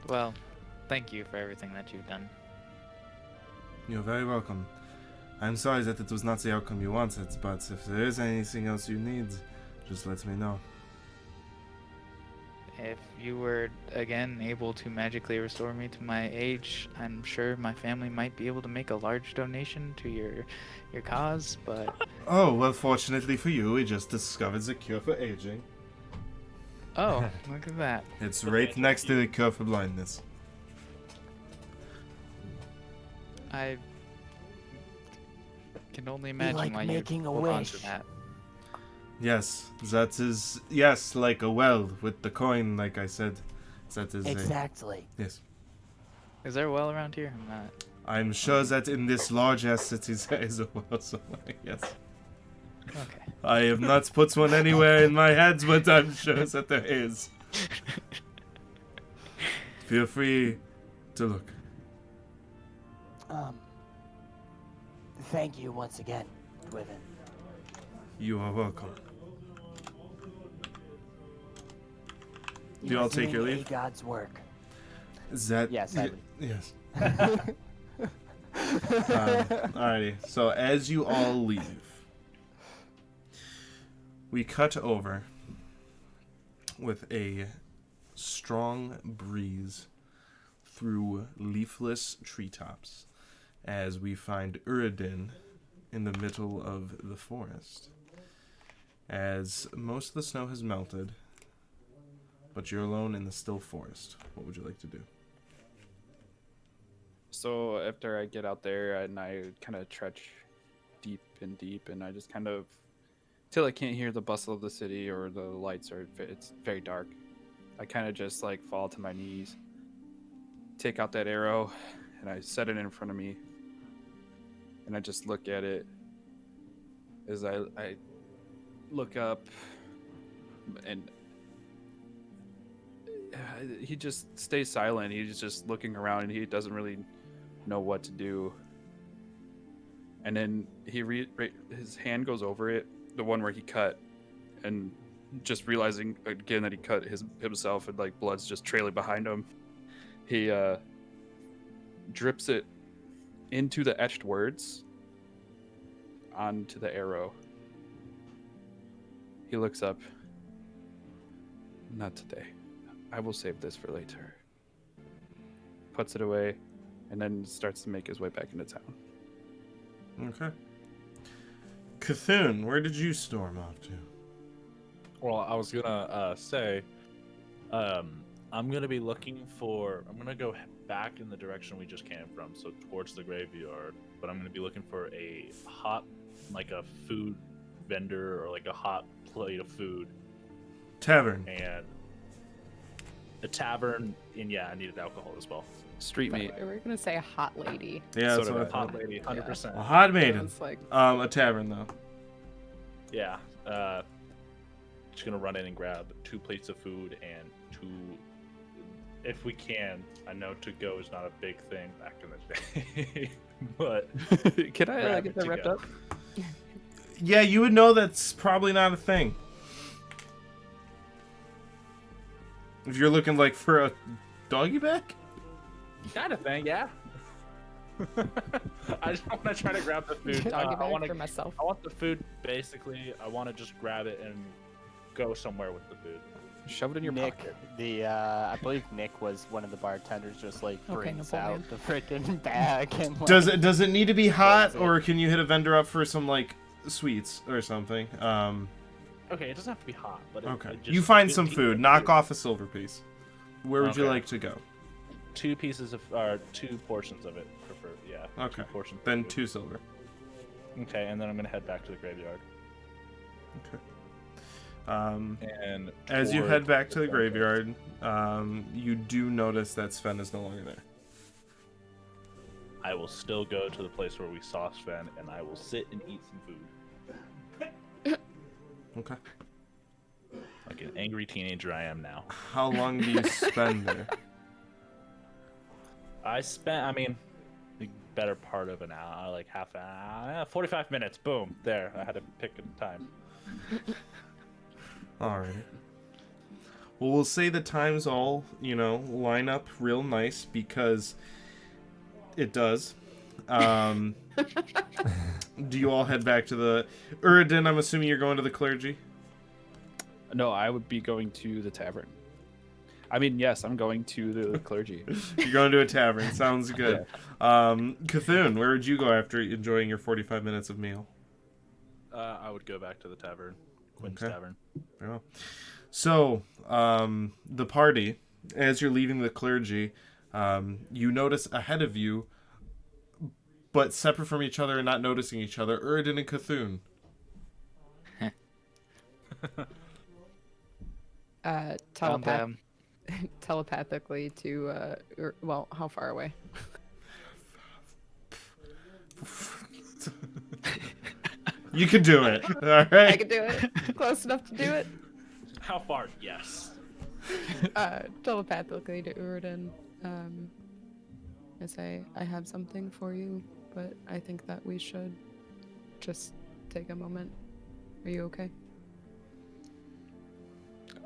Well, thank you for everything that you've done. You're very welcome. I'm sorry that it was not the outcome you wanted, but if there is anything else you need, just let me know. If you were again able to magically restore me to my age, I'm sure my family might be able to make a large donation to your cause, but Oh, well, fortunately for you, we just discovered the cure for aging. oh, look at that. It's right next to the cure for blindness. I can only Be imagine like why making you a hold on wish. to that. Yes, that is, yes, like a well with the coin, like I said. That is Exactly. yes. Is there a well around here? I'm not. I'm sure that in this large ass city there is a well somewhere, yes. Okay. I have not put one anywhere in my head, but I'm sure that there is. Feel free to look. Thank you once again, Twivin. You are welcome. Do you You're all take your doing leave? a God's work. Is that... Yes, I would. Yes. Alrighty, so as you all leave, we cut over with a strong breeze through leafless treetops as we find Uridin in the middle of the forest. As most of the snow has melted, but you're alone in the still forest. What would you like to do? So after I get out there and I kind of trudge deep, and I just kind of, till I can't hear the bustle of the city or the lights, or it's very dark, I kind of just like fall to my knees, take out that arrow, and I set it in front of me, and I just look at it as I look up, and he just stays silent. He's just looking around, and he doesn't really know what to do. And then his hand goes over it, the one where he cut, and just realizing again that he cut himself, and like blood's just trailing behind him, he drips it into the etched words onto the arrow. He looks up. Not today. I will save this for later. Puts it away, and then starts to make his way back into town. Okay. Cthulhu, where did you storm off to? Well, I was gonna say, I'm gonna be looking for. I'm gonna go back in the direction we just came from, so towards the graveyard. But I'm gonna be looking for a hot, like a food vendor or like a hot plate of food. Tavern. And a tavern, and yeah, I needed alcohol as well. Street meat. We were gonna say a hot lady. Yeah, So that's did what I a thought. hot lady, 100%. A hot maiden. It's like A tavern, though. Yeah. Just gonna run in and grab 2 plates of food and 2, if we can. I know to go is not a big thing back in the day, but Can I grab get it that to wrapped go. up? Yeah, you would know that's probably not a thing. If you're looking like for a doggy bag? Kind of thing, yeah. I just want to try to grab the food. doggy I bag want for myself. I want the food. Basically, I want to just grab it and go somewhere with the food. Shove it in your Nick, pocket. I believe Nick was one of the bartenders. Just like Okay, brings Napoleon. out the freaking bag and like, Does it need to be hot, That's it. or can you hit a vendor up for some like sweets or something? Okay, it doesn't have to be hot, but Okay. it just, You find it some needs food. to Knock be off a silver piece. Where would you Okay. like to go? 2 pieces of, or 2 portions of it, prefer. Yeah. Okay. 2 portions. of Then food. 2 silver. Okay, and then I'm gonna head back to the graveyard. Okay. And As you toward head back to the cemetery. graveyard, you do notice that Sven is no longer there. I will still go to the place where we saw Sven, and I will sit and eat some food. Okay. Like an angry teenager I am now. How long do you spend there? I spent, the better part of an hour, like half an hour, 45 minutes. Boom, there. I had to pick a time. Alright. Well, we'll say the times all, line up real nice because it does. Do you all head back to the... Uridin, I'm assuming you're going to the clergy? No, I would be going to the tavern. I mean, yes, I'm going to the clergy. You're going to a tavern. Sounds good. Cthulhu, where would you go after enjoying your 45 minutes of meal? I would go back to the tavern, Quinn's Tavern. Very well. So, the party, as you're leaving the clergy, you notice ahead of you, but separate from each other and not noticing each other, Uridan and Cthulhu. Telepathically to, well, how far away? You can do it. All right. I can do it. Close enough to do it. How far? Yes. Telepathically to Uridan. I say, I have something for you, but I think that we should just take a moment. Are you okay?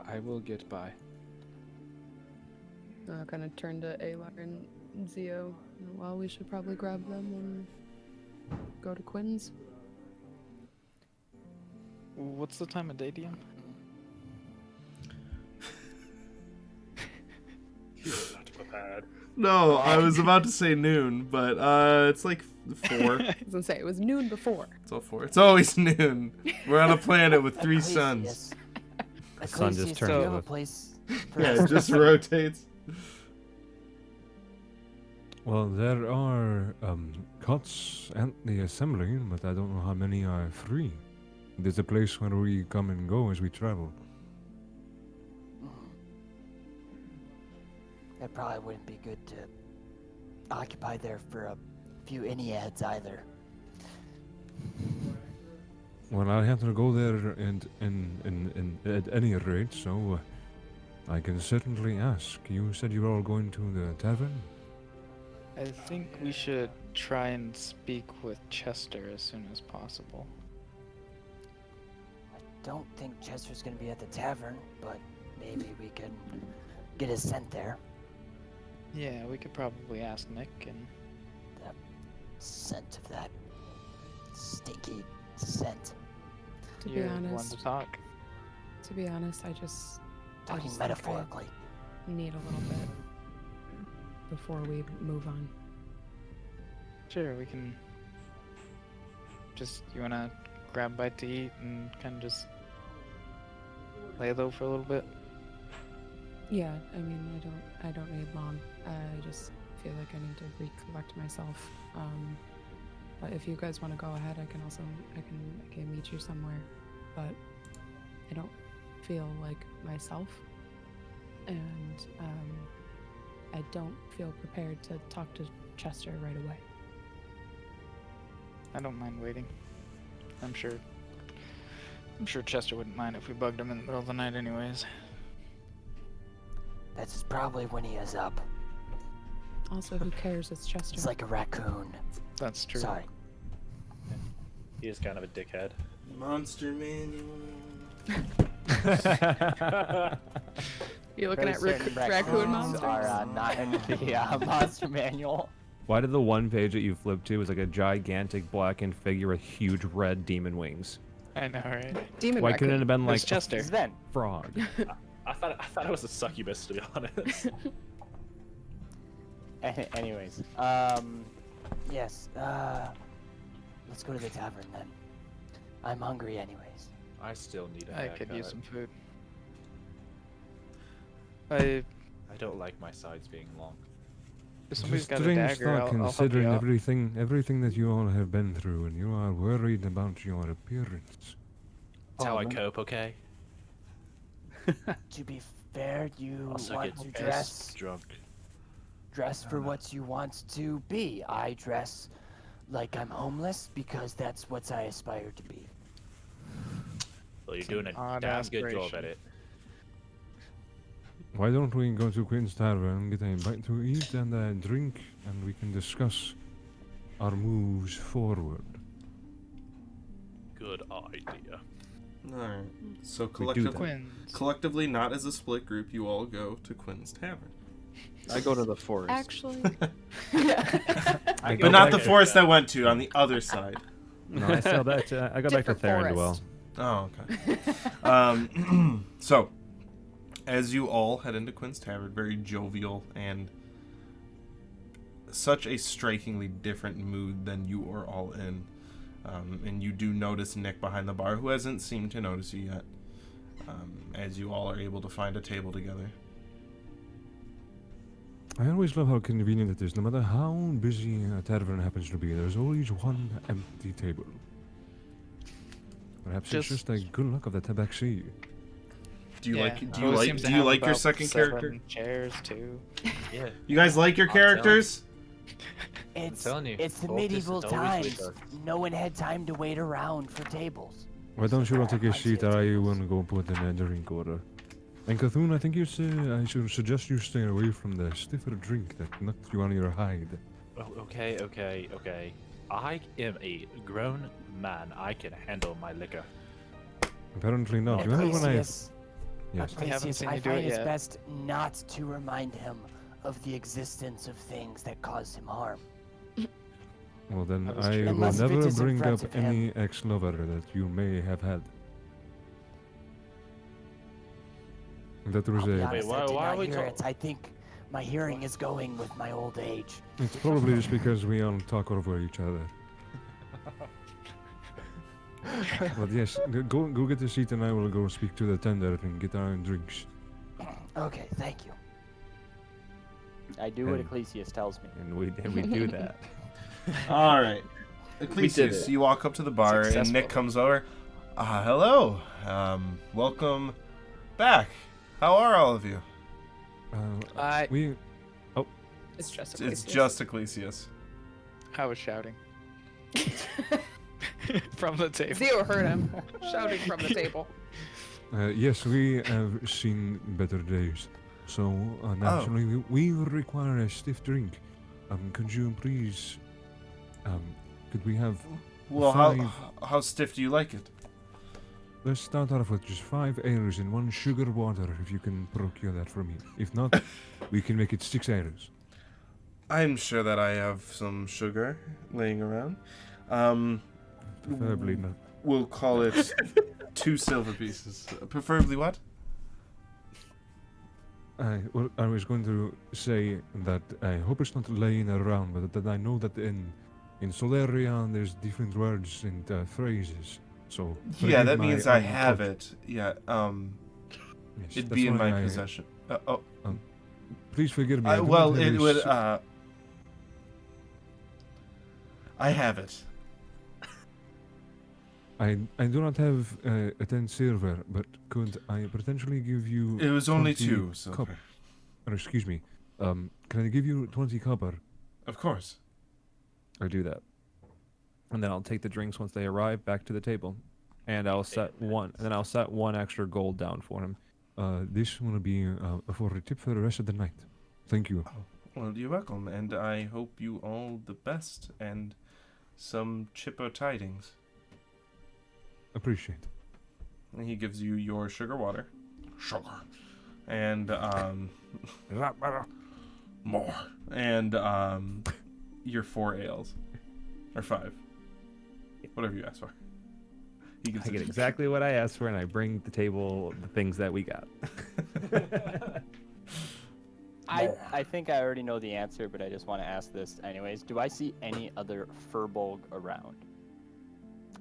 I will get by. I'll kind of turn to Alar and Zio. Well, we should probably grab them and go to Quinn's. What's the time of day, DM? He's not prepared. No, I was about to say noon, but it's like 4. I was gonna say, it was noon before. It's all 4. It's always noon. We're on a planet with 3 suns. The sun just Do you turns have a over. place for Yeah, us? it just rotates. Well, there are cots at the assembly, but I don't know how many are free. There's a place where we come and go as we travel. It probably wouldn't be good to occupy there for a few Enneads either. Well, I have to go there and at any rate, so I can certainly ask. You said you were all going to the tavern? I think we should try and speak with Chester as soon as possible. I don't think Chester's gonna be at the tavern, but maybe we can get his scent there. Yeah, we could probably ask Nick and... The scent of that stinky scent. To be You're the one honest, to talk. I just Talking think I metaphorically. need a little bit before we move on. Sure, we can... Just, you wanna grab a bite to eat and kind of just lay low for a little bit? Yeah, I mean, I don't need long. I just feel like I need to recollect myself. But if you guys want to go ahead, I can meet you somewhere. But I don't feel like myself, and I don't feel prepared to talk to Chester right away. I don't mind waiting. I'm sure Chester wouldn't mind if we bugged him in the middle of the night anyways. That's probably when he is up. Also, who cares? It's Chester. He's like a raccoon. That's true. Sorry. He is kind of a dickhead. Monster manual. You're looking at Certain raccoon raccoons monsters? are not in the monster manual. Why did the one page that you flipped to was like a gigantic blackened figure with huge red demon wings? I know, right? Demon Why raccoon. couldn't it have been like It's Chester. It's Ven. a frog? I thought it was a succubus, to be honest. Anyways, yes, let's go to the tavern then. I'm hungry anyways. I still need a I haircut. could use some food. I I don't like my sides being long. if It's a somebody's got a strange dagger, thought I'll help you considering out. everything that you all have been through, and you are worried about your appearance. That's how I Problem. cope, okay? To be fair, you Also want get to pissed, drunk. dress for what you want to be. I dress like I'm homeless because that's what I aspire to be. Well, you're It's doing an a odd damn good job aspiration. at it. Why don't we go to Quinn's Tavern, get a bite to eat and a drink, and we can discuss our moves forward. Good idea. Alright. So We do that. Quinn's. collectively, not as a split group, you all go to Quinn's Tavern. I go to the forest. Actually, I go But not back the to- forest I went to, on the other side. No, I still back to I go back to Different Thorndwell. forest. Oh, okay. So, as you all head into Quinn's Tavern, very jovial and such a strikingly different mood than you are all in. And you do notice Nick behind the bar, who hasn't seemed to notice you yet, as you all are able to find a table together. I always love how convenient it is. No matter how busy a tavern happens to be, there's always one empty table. Perhaps it's just a good luck of the tabaxi. Do you Yeah, like? Do always you seems like? to Do you have like your about second 7 character? chairs too. Yeah. You guys like your characters? It's telling you, it's the focus is medieval always times. with us. No one had time to wait around for tables. Why don't you all take a I see seat? the I tables. will go put in a drink order. And Cthulhu, I think I should suggest you stay away from the stiffer drink that knocked you on your hide. Oh, okay. I am a grown man. I can handle my liquor. Apparently not. Remember when I... Ecclesius, Yes. I haven't Ecclesius, seen I you do find it it's yet. best not to remind him of the existence of things that caused him harm. Well then, That is I true. will Unless if it never is in bring front up of him. any ex-lover that you may have had. That was I'll be a... honest, why- I did why not are we hear talk- it. I think my hearing is going with my old age. It's probably just because we all talk over each other. But yes, go get a seat and I will go speak to the tender and get our drinks. Okay, thank you. I do what And- Ecclesius tells me. And we do that. All right. did Ecclesius, it. you walk up to the bar and Successful. Nick comes over. Hello. Welcome back. How are all of you? We... It's just It's just Ecclesius. I was shouting from the table. Zio heard him shouting from the table. Yes, we have seen better days. So, naturally, we require a stiff drink. Could you please... could we have... Well, five- how stiff do you like it? Let's start off with just 5 ales and 1 sugar water, if you can procure that for me. If not, we can make it 6 ales. I'm sure that I have some sugar laying around. Preferably not. We'll call it 2 silver pieces. Preferably what? Well, I was going to say that I hope it's not laying around, but that I know that in Solarian there's different words and phrases. So Yeah, forgive that my means I have uncultured- it. Yeah. Yes, It'd that's be in why my I- possession. Please forgive me. I do Well, not have it a would. s- I have it. I do not have a 10 silver, but could I potentially give you? It was only 20 2 silver. copper? Or excuse me. Can I give you 20 copper? Of course. I do that. And then I'll take the drinks once they arrive back to the table. And I'll set one extra gold down for him. This will be for a tip for the rest of the night. Thank you. Well, you're welcome, and I hope you all the best and some chippo tidings. Appreciate. And he gives you your sugar water. Sugar. And, more. And, your 4 ales. Or 5. Whatever you ask for. He gives I it get to you. exactly what I asked for, and I bring the table the things that we got. I think I already know the answer, but I just want to ask this anyways. Do I see any other furbolg around?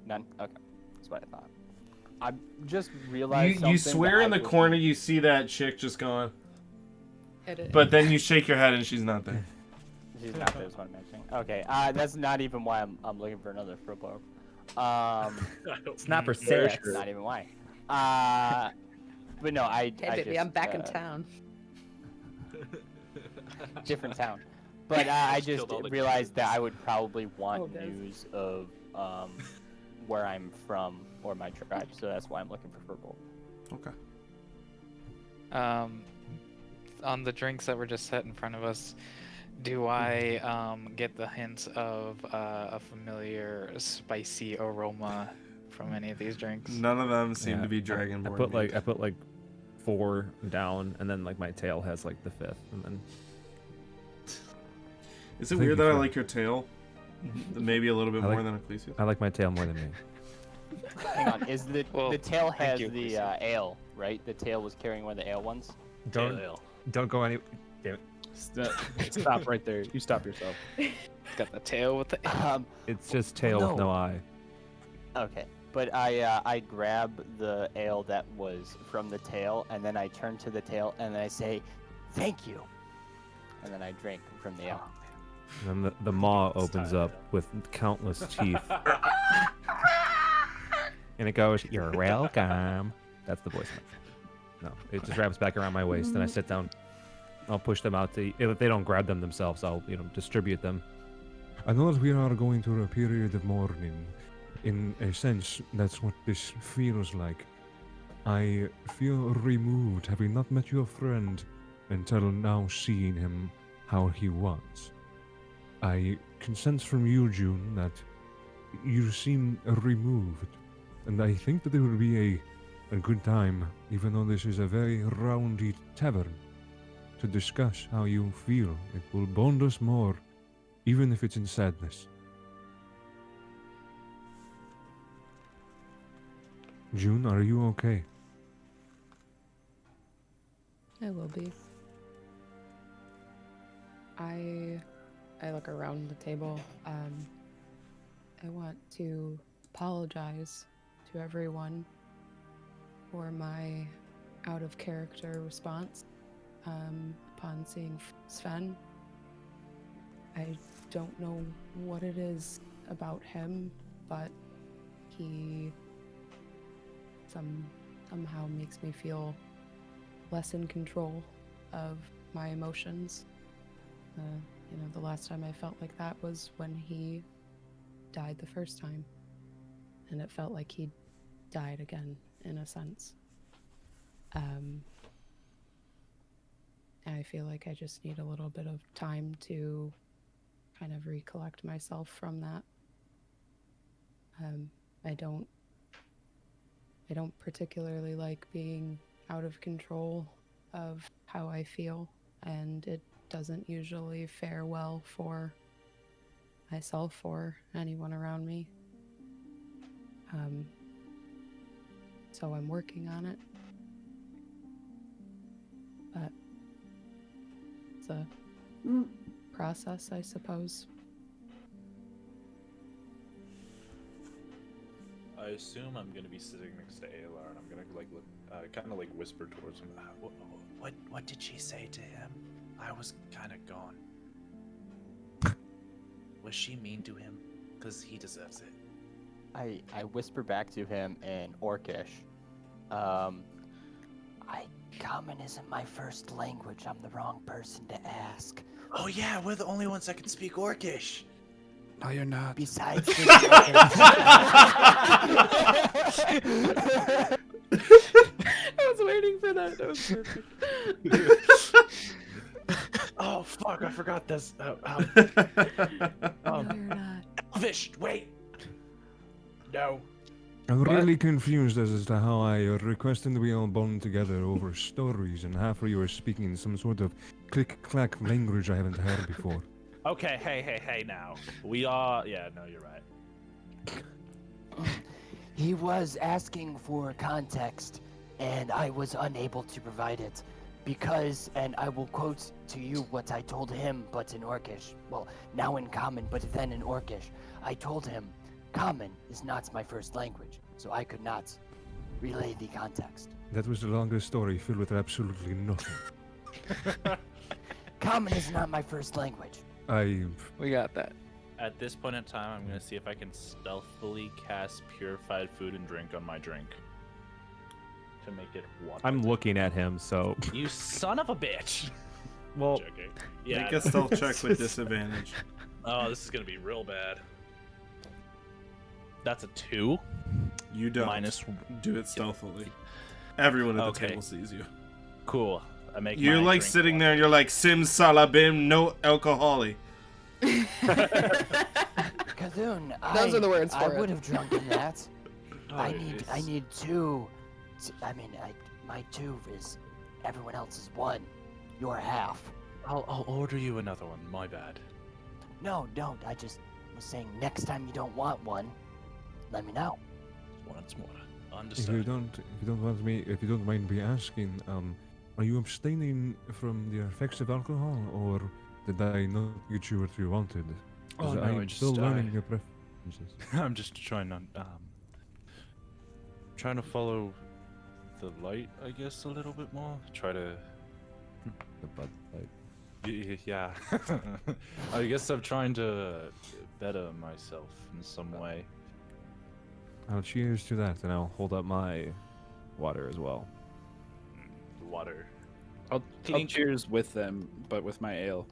None? Okay. That's what I thought. I just realized You something swear that in I the was- corner you see that chick just going, Edit. but then you shake your head and she's not there. She's not there, is what I'm mentioning. Okay, that's not even why I'm looking for another furbolg. It's not for That's sex. not even why. But no, Hey, baby, I'm just, back in town. different town. But I just Killed all the realized that I would probably want Oh, guys. news of where I'm from or my tribe, so that's why I'm looking for furbolg. Okay. On the drinks that were just set in front of us, do I get the hints of a familiar spicy aroma from any of these drinks? None of them seem Yeah, to be I dragonborn. put like 4 down, and then like my tail has like the 5th, and then Is it Thank weird you that I for- like your tail? Maybe a little bit I more like- than Ecclesius. I like my tail more than me. Hang on, is the Well, the tail thank has you, the Chrissy. ale, right? The tail was carrying one of the ale ones. Don't don't go any. Damn it. Stop right there. You stop yourself. It's got the tail with the. It's just tail with no eye. Okay, but I grab the ale that was from the tail, and then I turn to the tail, and I say, "Thank you," and then I drink from the ale. And then the maw opens up with countless teeth. And it goes, "You're welcome." That's the voice. No, it just wraps back around my waist, and I sit down. I'll push them out to. If they don't grab them themselves, I'll distribute them. I know that we are going through a period of mourning. In a sense, that's what this feels like. I feel removed, having not met your friend until now seeing him how he was. I can sense from you, June, that you seem removed, and I think that it would be a good time, even though this is a very roundy tavern, to discuss how you feel. It will bond us more, even if it's in sadness. June, are you okay? I will be. I look around the table. I want to apologize to everyone for my out of character response upon seeing Sven. I don't know what it is about him, but he somehow makes me feel less in control of my emotions. The last time I felt like that was when he died the first time, and it felt like he died again in a sense. And I feel like I just need a little bit of time to kind of recollect myself from that. I don't particularly like being out of control of how I feel, and it doesn't usually fare well for myself or anyone around me. So I'm working on it, but it's a process, I suppose. I assume I'm gonna be sitting next to ALR, and I'm gonna look, kind of whisper towards him. What did she say to him? I was kind of gone. Was she mean to him? Cause he deserves it. I whisper back to him in Orcish. Common isn't my first language. I'm the wrong person to ask. Oh yeah, we're the only ones that can speak Orcish. No, you're not. Besides I was waiting for that. That was perfect. Oh fuck, I forgot this. No, you're not. Elvish, wait. No. I'm really confused as to how I requested we all bond together over stories, and half of you are speaking some sort of click-clack language I haven't heard before. Okay, hey now. We are, yeah, no, you're right. he was asking for context, and I was unable to provide it. Because, and I will quote to you what I told him, but in Orcish. Well, now in Common, but then in Orcish. I told him, Common is not my first language, so I could not relay the context. That was the longest story filled with absolutely nothing. Common is not my first language. We got that. At this point in time, I'm gonna see if I can stealthily cast Purified Food and Drink on my drink. To make it one. I'm looking at him, so. You son of a bitch! Well, Joking. Yeah. Make a stealth check with disadvantage. Oh, this is gonna be real bad. That's a 2. You don't. Minus. Do it stealthily. Everyone at the Okay. table sees you. Cool. I make. You're my like drink sitting one. there and you're like, Sim salabim, no alcoholi. Cthulhu, Those are the words I for it. would have drunken that. Oh, I it's- need 2. I mean, my 2 is everyone else's 1. Your half. I'll order you another one. My bad. No, don't. I just was saying next time you don't want one, let me know. once more. If you Understood. if you don't mind me asking, are you abstaining from the effects of alcohol, or did I not get you what you wanted? 'Cause Oh, no, I'm I just, still learning your preferences. I'm just trying to follow the light, I guess, a little bit more. Try to, The Bud Light. yeah. I guess I'm trying to better myself in some way. I'll cheers to that, and I'll hold up my water as well. Water. I'll Clink. cheers with them, but with my ale.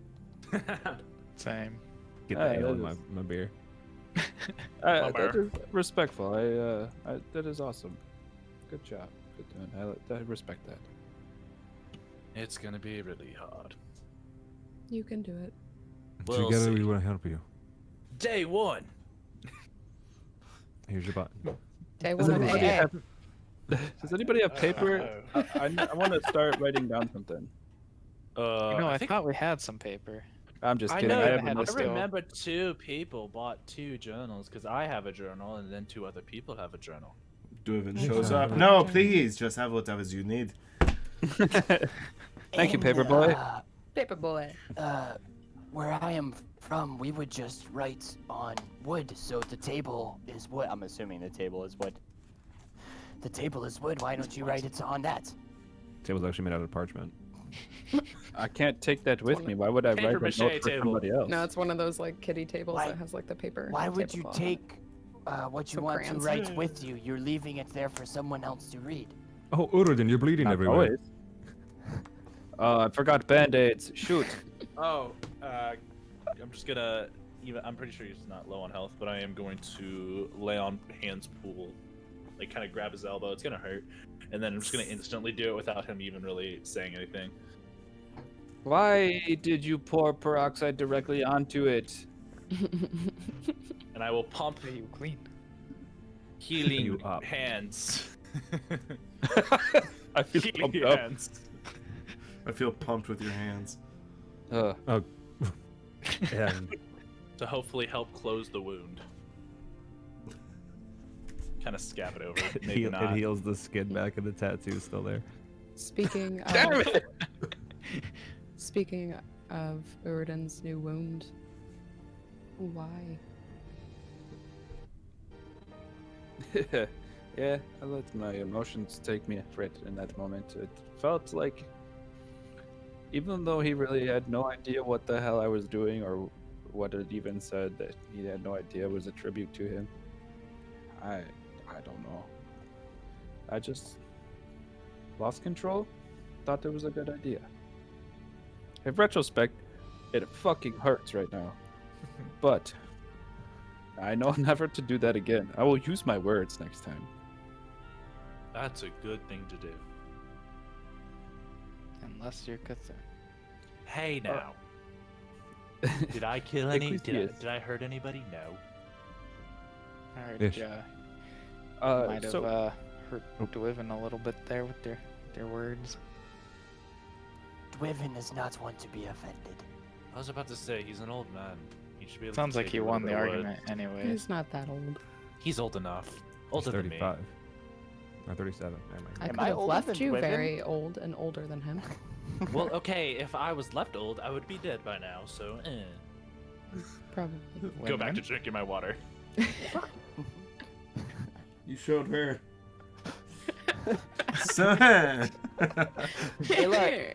Same. Get Ah, the ale that in my beer. That is respectful. That is awesome. Good job. Good doing. I respect that. It's gonna be really hard. You can do it. We'll Together we see. will help you. Day one. Here's your button. Day Does one of anybody AA. have, does anybody have paper? I want to start writing down something. I think thought we had some paper. I'm just I kidding. know. I I, have enough still. remember 2 people bought 2 journals because I have a journal and then 2 other people have a journal. Duivin Yeah. shows Yeah. up. No, please, just have whatever you need. Thank you, And, Paperboy. Paperboy. Where I am from, we would just write on wood, so the table is wood. I'm assuming the table is wood. The table is wood. Why don't you write it on that? Table's actually made out of parchment. I can't take that with me. Why would I write a Papier-mâché note for table. somebody else? No, it's one of those like kitty tables Why- that has like the paper. Why would you tablecloth on it. take what you Some want crayons. to write with you? You're leaving it there for someone else to read. Oh, Urodin, you're bleeding Not everywhere. always. I forgot band-aids. Shoot. Oh, I'm just gonna. I'm pretty sure he's not low on health, but I am going to lay on Hand's pool, like kind of grab his elbow. It's gonna hurt, and then I'm just gonna instantly do it without him even really saying anything. Why did you pour peroxide directly onto it? And I will pump You clean. healing You up. hands. I feel Healing pumped up. hands. I feel pumped with your hands. And To hopefully help close the wound. Kind of scab it over. Maybe it not. heals the skin back and the tattoo's still there. Speaking of, Damn it! speaking of Uridin's new wound, why? Yeah, I let my emotions take me for it in that moment. It felt like, even though he really had no idea what the hell I was doing or what it even said, that he had no idea was a tribute to him. I don't know. I just lost control. Thought it was a good idea. In retrospect, it fucking hurts right now. But I know never to do that again. I will use my words next time. That's a good thing to do. Unless you're Cthulhu. Hey now. Did I kill any? Ecclesius. Did I hurt anybody? No. I heard Yes. might have So hurt Dwiven a little bit there with their words. Dwiven is not one to be offended. I was about to say he's an old man. He should be able Sounds to like take he a won little the bit of wood. argument anyways. He's not that old. He's old enough. Older He's than me. 35. Or 37. Never mind. I Am could I have older left than you Dwiven? very old and older than him. Well, okay, if I was left old, I would be dead by now, so Probably. Go back to Win-win. drinking my water. You showed her. So,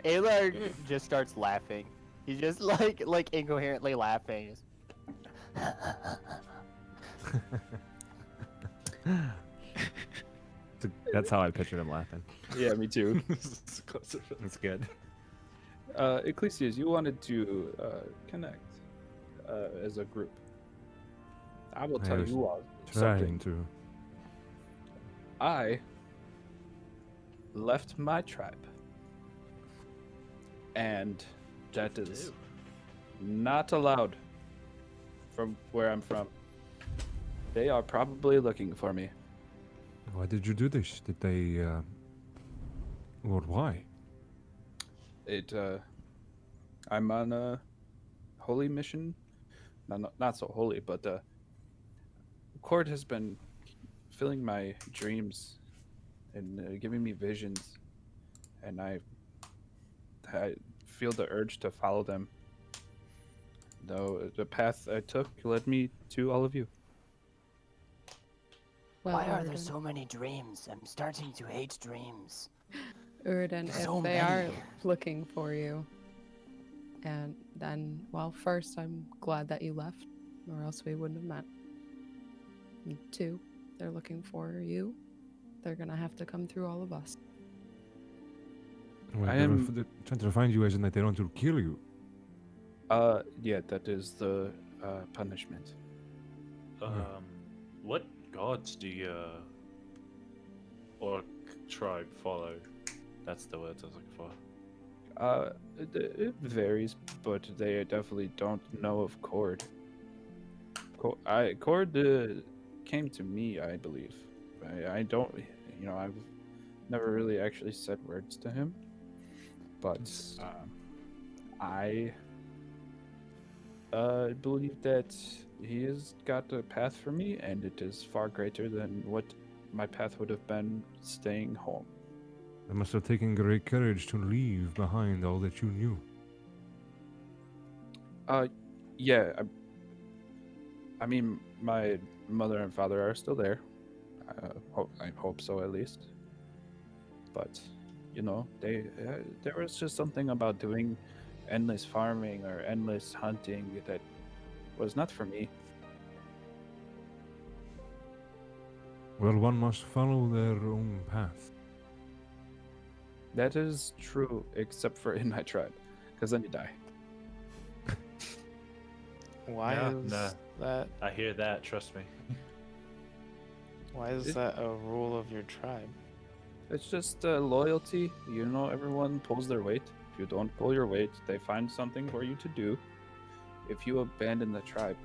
Aylar just starts laughing. He's just like incoherently laughing. That's how I pictured him laughing. yeah, me too. That's good. Ecclesius, you wanted to connect as a group. I will I tell was you all Trying something. to. I left my tribe, and that is not allowed from where I'm from. They are probably looking for me. Why did you do this? Did they, or why? I'm on a holy mission. Not so holy, but court has been filling my dreams and giving me visions, and I feel the urge to follow them. Though the path I took led me to all of you. Well, Why are there Uridan, so many dreams? I'm starting to hate dreams. Uridan, So if they many. are looking for you, and then, well, first, I'm glad that you left, or else we wouldn't have met. And two, they're looking for you. They're gonna have to come through all of us. Well, I they're am- they're trying to find you as in that they want to kill you. Yeah, that is the punishment. What gods do your orc tribe follow? That's the word I was looking for. It varies, but they definitely don't know of Cord. Cord came to me, I believe. I don't, I've never really actually said words to him, but I believe that he has got a path for me, and it is far greater than what my path would have been staying home. It must have taken great courage to leave behind all that you knew. Yeah, I mean, my mother and father are still there. I hope so, at least. But, there was just something about doing endless farming or endless hunting that was not for me. Well, one must follow their own path. That is true, except for in my tribe, because then you die. Why Yeah, is no. that? I hear that. Trust me. Why is that a rule of your tribe? It's just loyalty. Everyone pulls their weight. If you don't pull your weight, they find something for you to do. If you abandon the tribe,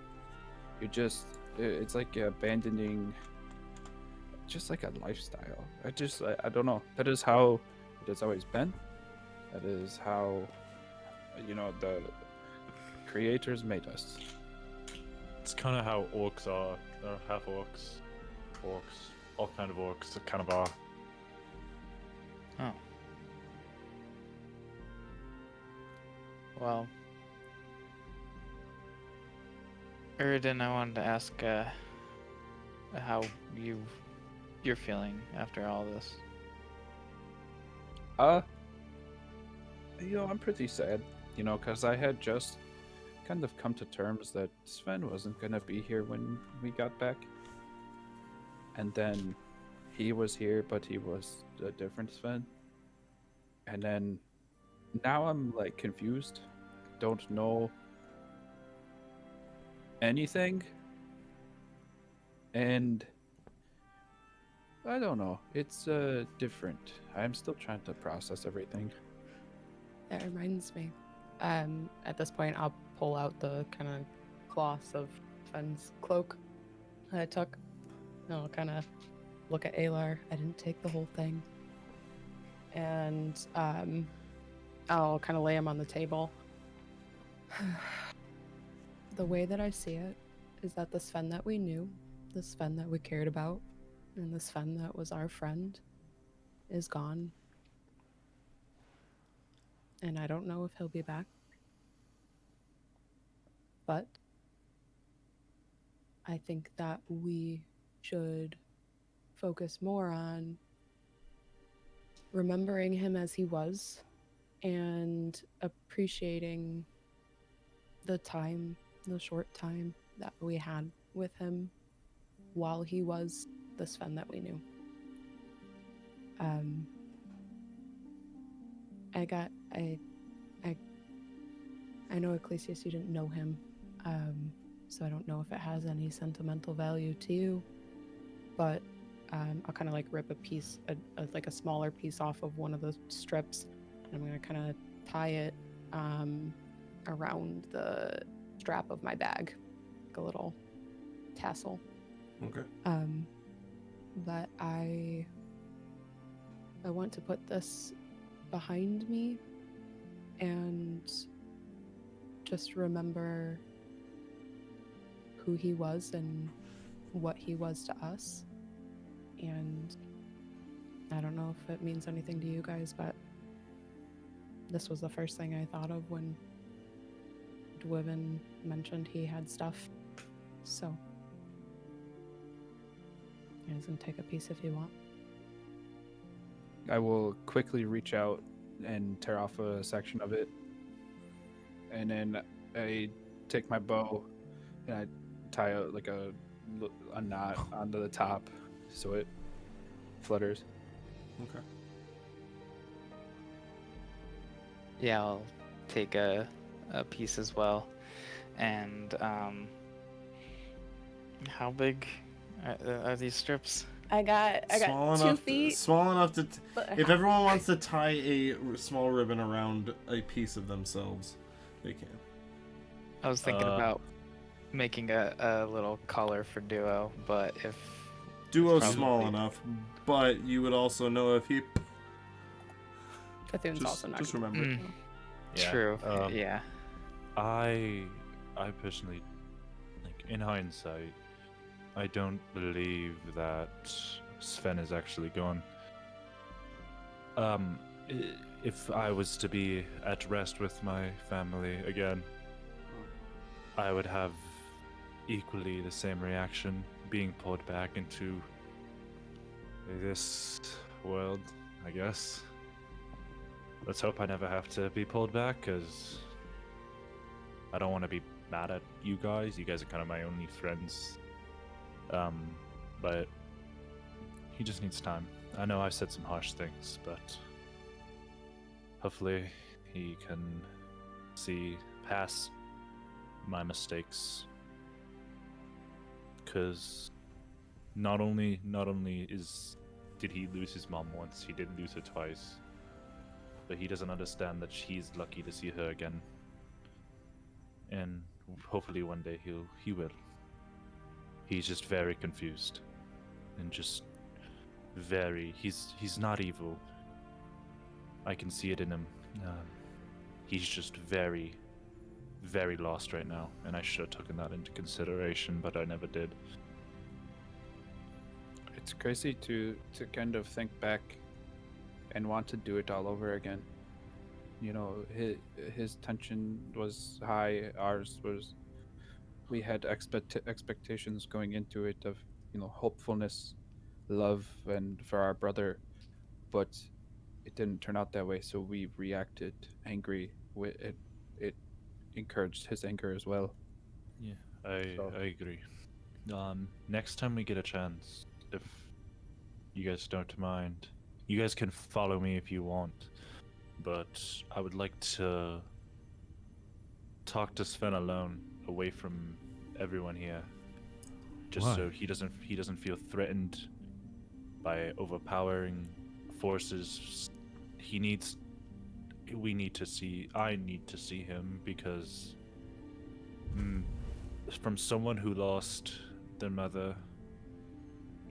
it's like abandoning just like a lifestyle. I don't know. That is how it has always been. That is how, the creators made us. It's kind of how orcs are. They're half orcs, all kind of orcs kind of are. Oh. Well, Uridan, I wanted to ask how you're feeling after all this. I'm pretty sad, because I had just kind of come to terms that Sven wasn't gonna be here when we got back. And then he was here, but he was a different Sven. And then now I'm like confused, don't know anything, and I don't know. It's different. I'm still trying to process everything. That reminds me. At this point, I'll pull out the kind of cloth of Fenn's cloak that I took. And I'll kind of look at Alar. I didn't take the whole thing. And I'll kind of lay him on the table. The way that I see it is that the Sven that we knew, the Sven that we cared about, and the Sven that was our friend is gone. And I don't know if he'll be back. But I think that we should focus more on remembering him as he was and appreciating the short time that we had with him while he was the Sven that we knew. I know Ecclesius, you didn't know him, so I don't know if it has any sentimental value to you, but I'll kind of like rip a piece, like a smaller piece off of one of the strips, and I'm gonna kind of tie it around the strap of my bag, like a little tassel. Okay. But I want to put this behind me and just remember who he was and what he was to us, and I don't know if it means anything to you guys, but this was the first thing I thought of when Dwiven mentioned he had stuff. So, you guys can take a piece if you want. I will quickly reach out and tear off a section of it. And then I take my bow and I tie out like a knot onto the top so it flutters. Okay. Yeah, I'll take a piece as well. And how big are these strips? I got Small 2 enough, feet. Small enough to. If everyone wants to tie a small ribbon around a piece of themselves, they can. I was thinking about making a little collar for Duo, but if Duo's probably- small enough, but you would also know if he. Cthulhu's also not. Just remember. Yeah, True. Yeah. I personally, like, in hindsight, I don't believe that Sven is actually gone. If I was to be at rest with my family again, I would have equally the same reaction, being pulled back into this world, I guess. Let's hope I never have to be pulled back, because I don't want to be mad at you guys. You guys are kind of my only friends. But he just needs time. I know I've said some harsh things, but hopefully he can see past my mistakes. Because not only did he lose his mom once, he did lose her twice. But he doesn't understand that she's lucky to see her again. And hopefully one day he will. He's just very confused. And just very... He's not evil. I can see it in him. He's just very, very lost right now. And I should have taken that into consideration, but I never did. It's crazy to kind of think back and want to do it all over again. You know, his tension was high, ours was... We had expectations going into it of, you know, hopefulness, love, and for our brother, but it didn't turn out that way, so we reacted angry. It encouraged his anger as well. Yeah, I agree. Next time we get a chance, if you guys don't mind, you guys can follow me if you want, but I would like to talk to Sven alone, away from everyone here, just Why? so he doesn't feel threatened by overpowering forces. I need to see him, because from someone who lost their mother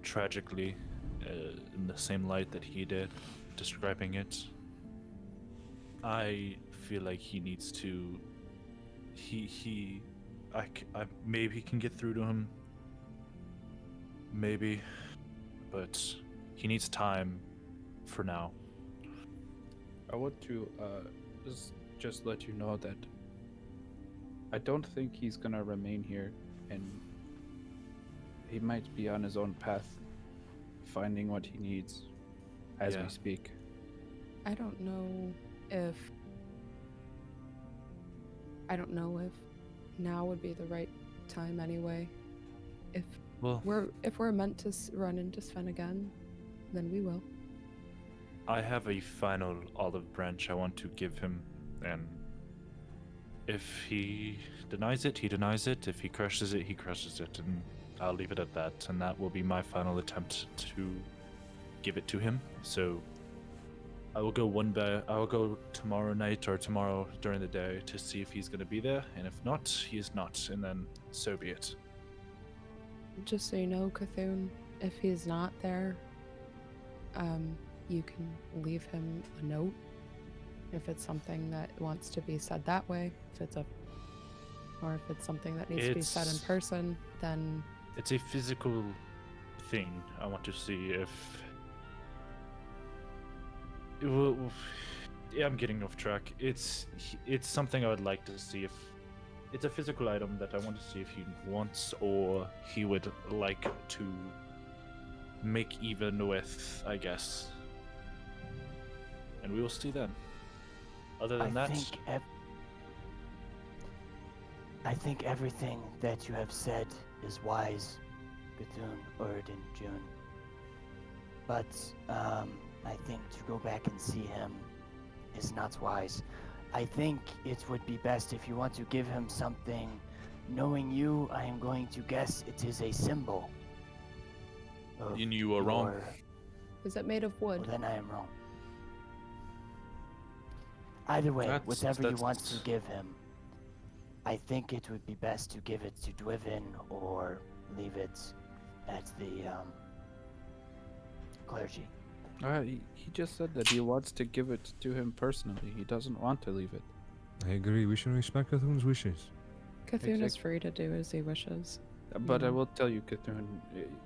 tragically, in the same light that he did, describing it, I feel like he needs to... I maybe can get through to him. Maybe. But he needs time for now. I want to just let you know that I don't think he's gonna remain here, and he might be on his own path, finding what he needs as we speak. I don't know if now would be the right time anyway. If we're meant to run into Sven again, then we will. I have a final olive branch I want to give him, and if he denies it, he denies it. If he crushes it, he crushes it, and I'll leave it at that. And that will be my final attempt to give it to him. So I will go tomorrow night or tomorrow during the day to see if he's going to be there, and if not, he is not, and then so be it. Just so you know, Cthulhu, if he's not there, you can leave him a note if it's something that wants to be said that way. Or if it's something that needs to be said in person, then it's a physical thing. I want to see if. Yeah, I'm getting off track. It's something I would like to see if it's a physical item that I want to see if he wants or he would like to make even with, I guess. And we will see then. Other than that, I think everything that you have said is wise, Bethune, Erd, and June. But I think to go back and see him is not wise. I think it would be best if you want to give him something. Knowing you, I am going to guess it is a symbol. and you are wrong. Is it made of wood? Well, then I am wrong. Either way, whatever you want to give him, I think it would be best to give it to Dwiven or leave it at the clergy. He just said that he wants to give it to him personally. He doesn't want to leave it. I agree. We should respect Cthulhu's wishes. Cthulhu is free to do as he wishes. But I will tell you, Cthulhu,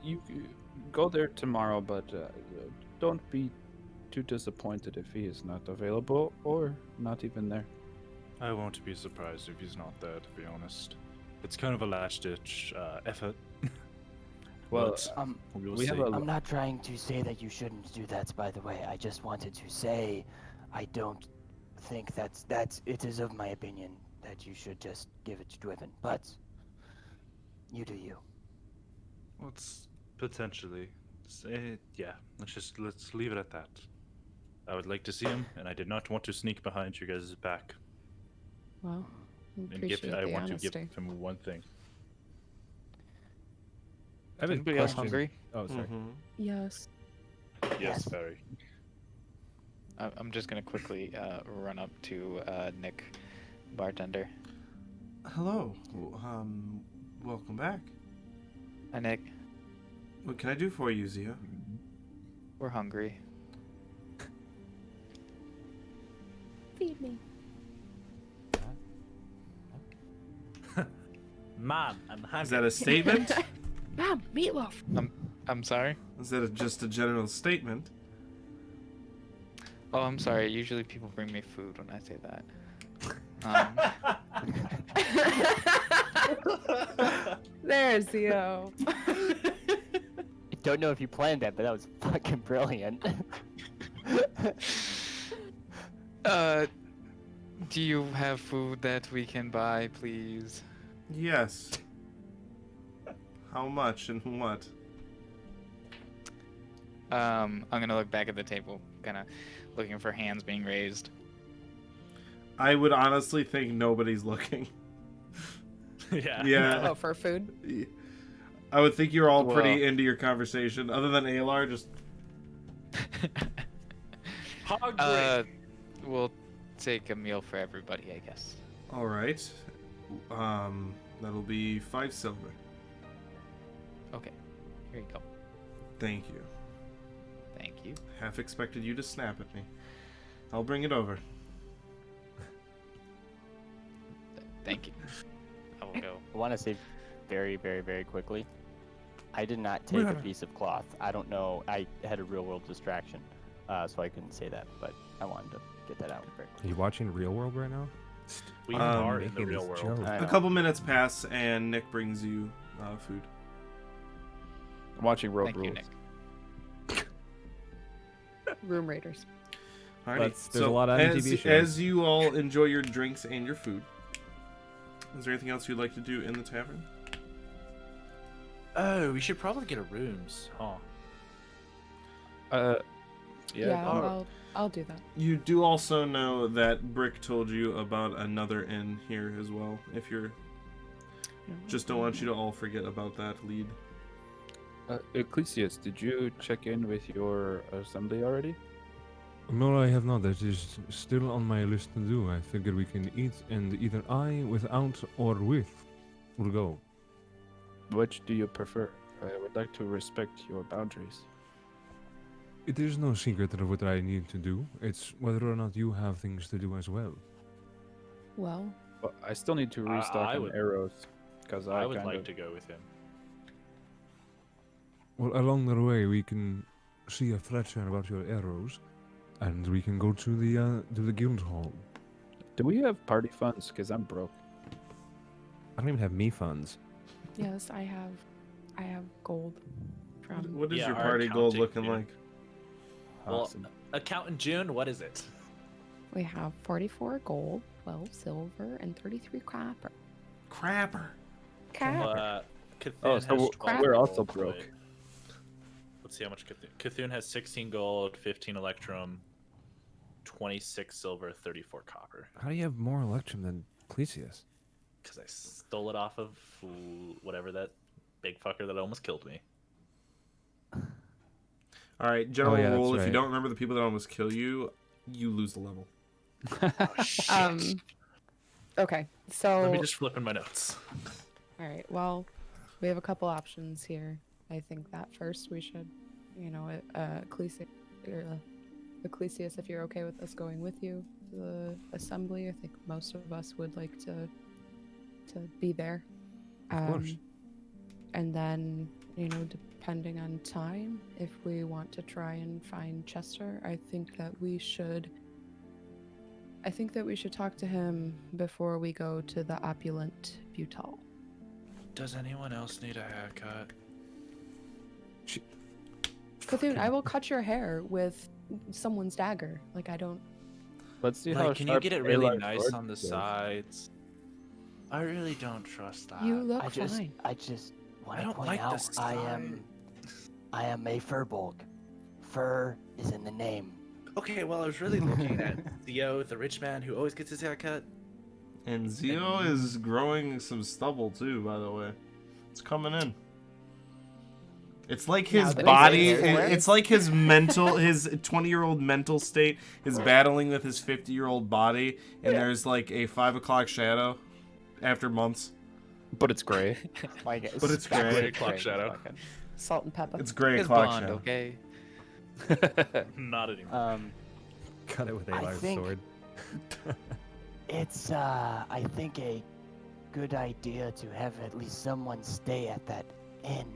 you go there tomorrow, but don't be too disappointed if he is not available or not even there. I won't be surprised if he's not there, to be honest. It's kind of a last-ditch effort. Well, we have I'm not trying to say that you shouldn't do that, by the way. I just wanted to say I don't think that's it is of my opinion that you should just give it to Dwiven. But you do you. Let's potentially say, yeah, let's leave it at that. I would like to see him, and I did not want to sneak behind you guys' back. Well, I want to give him one thing. I have a Anybody else question. hungry? Oh, sorry. Yes. Yes, very. I'm just gonna quickly run up to Nick, bartender. Hello. Welcome back. Hi, Nick. What can I do for you, Zia? We're hungry. Feed me. Mom, I'm hungry. Is that a statement? Mom, meatloaf. I'm sorry. Is that just a general statement? Oh, I'm sorry. Usually people bring me food when I say that. There's Theo. I don't know if you planned that, but that was fucking brilliant. Do you have food that we can buy, please? Yes. How much and what? I'm gonna look back at the table, kind of looking for hands being raised. I would honestly think nobody's looking. Yeah. Yeah. Oh, for food? I would think you're all pretty into your conversation, other than Alar, just... Hungry. We'll take a meal for everybody, I guess. Alright. That'll be 5 silver. Okay, here you go. Thank you. Thank you. Half expected you to snap at me. I'll bring it over. Thank you. I will go. I want to say very, very, very quickly. I did not take a piece of cloth. I don't know. I had a real world distraction, so I couldn't say that. But I wanted to get that out very Are quickly. you watching Real World right now? We are in the making real this world. joke. I A know. couple minutes pass, and Nick brings you food. I'm watching Road Thank you, Rules. Nick. Room raiders. Alrighty. There's a lot of as, MTV shows. as you all enjoy your drinks and your food, is there anything else you'd like to do in the tavern? Oh, we should probably get a rooms, huh? Yeah, I'll do that. You do also know that Brick told you about another inn here as well. If you're... Just don't want you to all forget about that lead. Ecclesius, did you check in with your assembly already? No, I have not. That is still on my list to do. I figure we can eat, and either I, without, or with, will go. Which do you prefer? I would like to respect your boundaries. It is no secret of what I need to do. It's whether or not you have things to do as well. Well, Well, I still need to restock I on would- arrows, because I I would kind like of... to go with him. Well, along the way, we can see a Fletcher about your arrows, and we can go to the guild hall. Do we have party funds? Because I'm broke. I don't even have me funds. Yes, I have gold from. What is Yeah, your our party gold accounting looking dude. like? Well, Awesome. Accountant June, what is it? We have 44 gold, 12 silver, and 33 copper. Crapper. Copper. Cthulhu Oh, has so 12 we're gold. also broke. Wait. Let's see how much Cthulhu has 16 gold, 15 electrum, 26 silver, 34 copper. How do you have more electrum than Ecclesius? Because I stole it off of whatever that big fucker that almost killed me. All right, general yeah, that's rule: if you right. don't remember the people that almost kill you, you lose the level. Oh, shit. Okay, so. Let me just flip in my notes. All right. Well, we have a couple options here. I think that first we should, Ecclesius, if you're okay with us going with you to the assembly, I think most of us would like to be there. Of course. And then, depending on time, if we want to try and find Chester, I think that we should talk to him before we go to the opulent Butal. Does anyone else need a haircut? Cthulhu, I will cut your hair with someone's dagger. Like, I don't. Let's see how Like, can you sharp get it really Alar's nice sword on the is. sides? I really don't trust that. You look I just fine. want I to don't point like the out I am a Furbolg. Fur is in the name. Okay, well, I was really looking at Theo, the rich man who always gets his haircut. And Zio is growing some stubble too, by the way. It's coming in. It's like his Now, body. this is- It's like his mental, his 20-year-old mental state is battling with his 50-year-old body, and there's like a 5 o'clock shadow after months. But it's gray. Like, But it's backwards gray. Clock shadow. fucking- Salt and pepper. It's gray It's clock blonde, shadow. okay? Not anymore. Cut it with I Alar's think- sword. It's I think a good idea to have at least someone stay at that inn,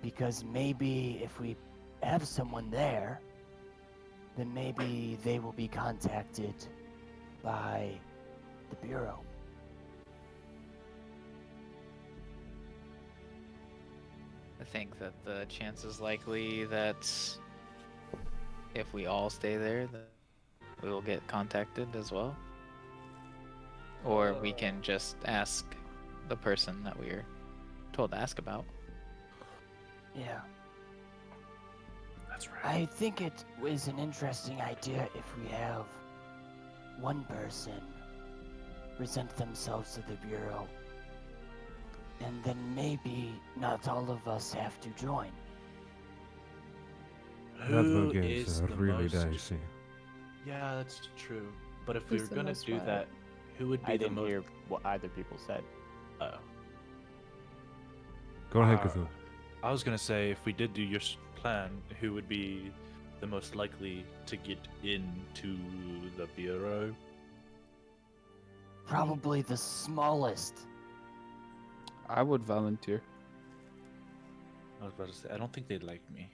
because maybe if we have someone there, then maybe they will be contacted by the Bureau. I think that the chances likely that if we all stay there, that we will get contacted as well. Or we can just ask the person that we were told to ask about. Yeah. That's right. I think it is an interesting idea if we have one person present themselves to the Bureau, and then maybe not all of us have to join. That will Who get is the really most... dicey. Yeah, that's true. But if Who's we the were gonna most do what? that, who would be I the didn't most? hear what either people said. Oh. Go ahead, Uh, Cthulhu. I was gonna say, if we did do your plan, who would be the most likely to get into the Bureau? Probably the smallest. I would volunteer. I was about to say, I don't think they'd like me.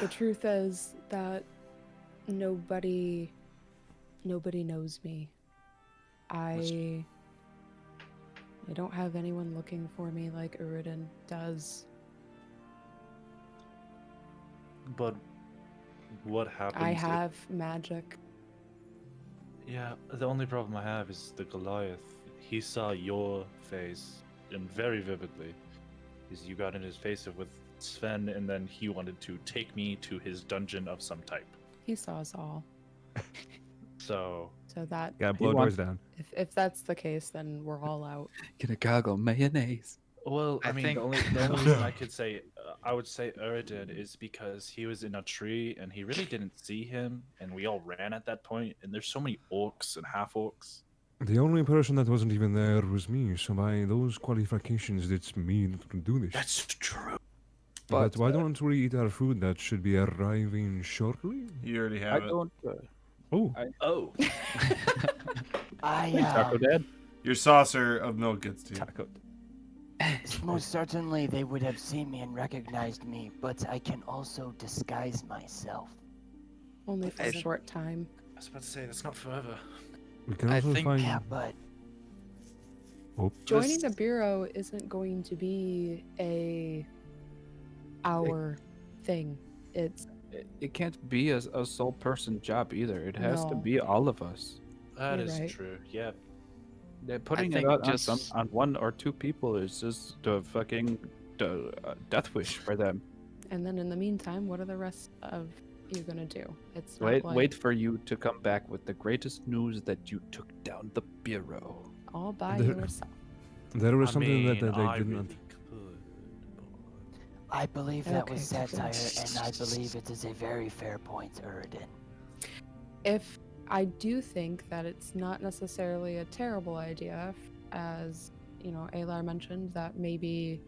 The truth is that nobody knows me. I don't have anyone looking for me like Uridin does. But what happens? I if- have magic. Yeah, the only problem I have is the Goliath. He saw your face, and very vividly, is you got in his face with Sven, and then he wanted to take me to his dungeon of some type. He saw us all. So So that Gotta blow doors down. if that's the case, then we're all out. Get a goggle mayonnaise. well, I I mean, think- the only reason I could say I would say Uridin is because he was in a tree and he really didn't see him, and we all ran at that point. And there's so many orcs and half orcs. The only person that wasn't even there was me, so by those qualifications, it's me that can do this. That's true. But why don't we eat our food that should be arriving shortly? You already I have it. don't. Oh, Oh, I Taco Dad. Your saucer of milk gets to you. Taco. Most certainly they would have seen me and recognized me, but I can also disguise myself. Only for a short time. I was about to say that's not forever. We can I also think- find. Yeah, but Oh, Joining the bureau isn't going to be our thing. It's It can't be a sole person job either. It has to No. be all of us. That You're is right. true. Yeah. They're putting it think out just- on one or two people is just a fucking death wish for them. and then in the meantime, what are the rest of you gonna do? It's not like Wait for you to come back with the greatest news that you took down the bureau. all by There- yourself. there was I something mean, that I they didn't. really could, I believe that was Okay. satire, and I believe it is a very fair point, Uridin. If I do think that it's not necessarily a terrible idea, as you know, Alar mentioned that maybe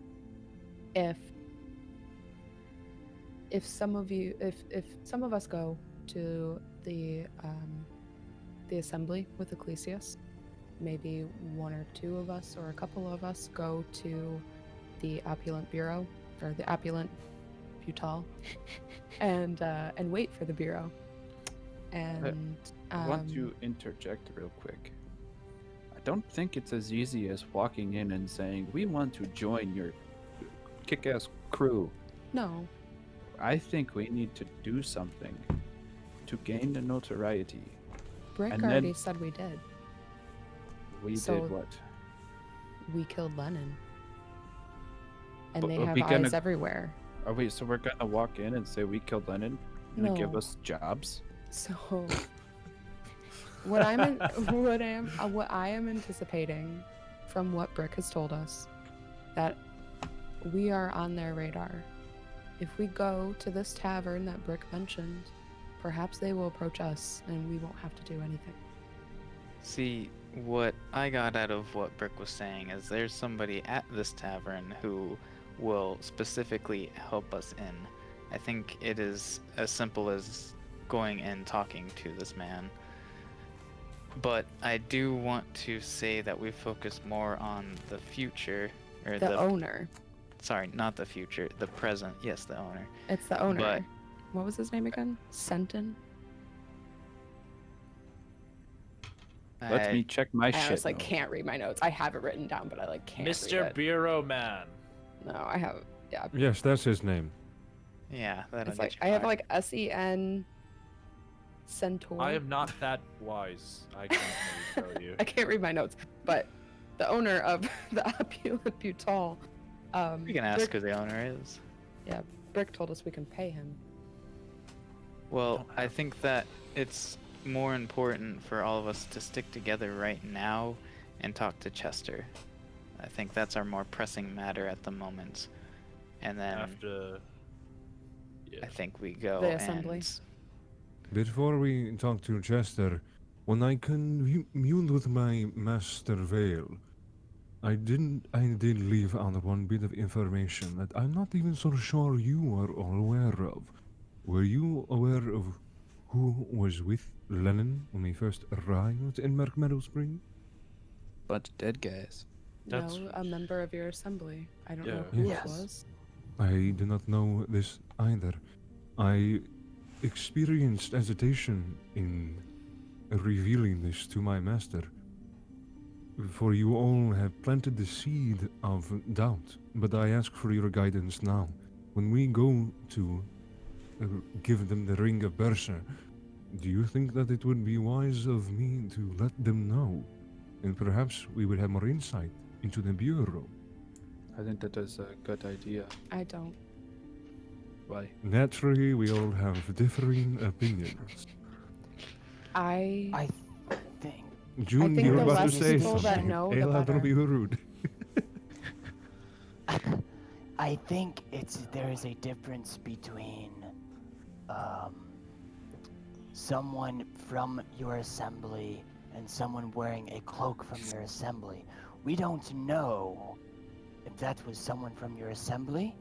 if some of you, if some of us go to the assembly with Ecclesius, maybe one or two of us or a couple of us go to the opulent bureau or the opulent butal and wait for the bureau. And I want to interject real quick. I don't think it's as easy as walking in and saying, "We want to join your kick-ass crew." no, I think we need to do something to gain the notoriety. Brick And already then- said we did. We So- did what? We killed Lennon. And But they are have we gonna- eyes everywhere. Are we? So we're gonna walk in and say we killed Lennon? Gonna give No. us jobs? So what I am anticipating from what Brick has told us, that we are on their radar. If we go to this tavern that Brick mentioned, perhaps they will approach us and we won't have to do anything. See, what I got out of what Brick was saying is there's somebody at this tavern who will specifically help us in. I think it is as simple as going and talking to this man. But I do want to say that we focus more on the future, or The owner. Sorry, not the future, the present. Yes, the owner. It's the owner. But- What was his name again? Senton? Let me check my I shit. honestly note. can't read my notes. I have it written down, but I can't read Mr. it. Bureau Man. No, I have. Yeah, Yes, that's his name. Yeah, that'll it's get like you I have far. like SEN Centaur. I am not that wise. I can't really tell you. I can't read my notes, but the owner of the opulent butal. We can ask Brick, who the owner is. Brick told us we can pay him. Well, I think that it's more important for all of us to stick together right now and talk to Chester. I think that's our more pressing matter at the moment. And then After. Yeah. I think we go The assembly. and Before we talk to Chester, when I communed with my master Vale, I did leave out one bit of information that I'm not even so sure you are all aware of. Were you aware of who was with Lennon when he first arrived in Meadow Spring? Bunch of dead guys. That's- No, a member of your assembly. I don't know Yeah. who Yes. it was. I do not know this either. I experienced hesitation in revealing this to my master, for you all have planted the seed of doubt, but I ask for your guidance now. When we go to give them the Ring of Berser, do you think that it would be wise of me to let them know? And perhaps we would have more insight into the Bureau. I think that is a good idea. I don't. Why? Naturally, we all have differing opinions. I Think June, think you were the about to less say people that something. know, the Ayla, better. don't be rude. I think there is a difference between someone from your assembly and someone wearing a cloak from your assembly. We don't know if that was someone from your assembly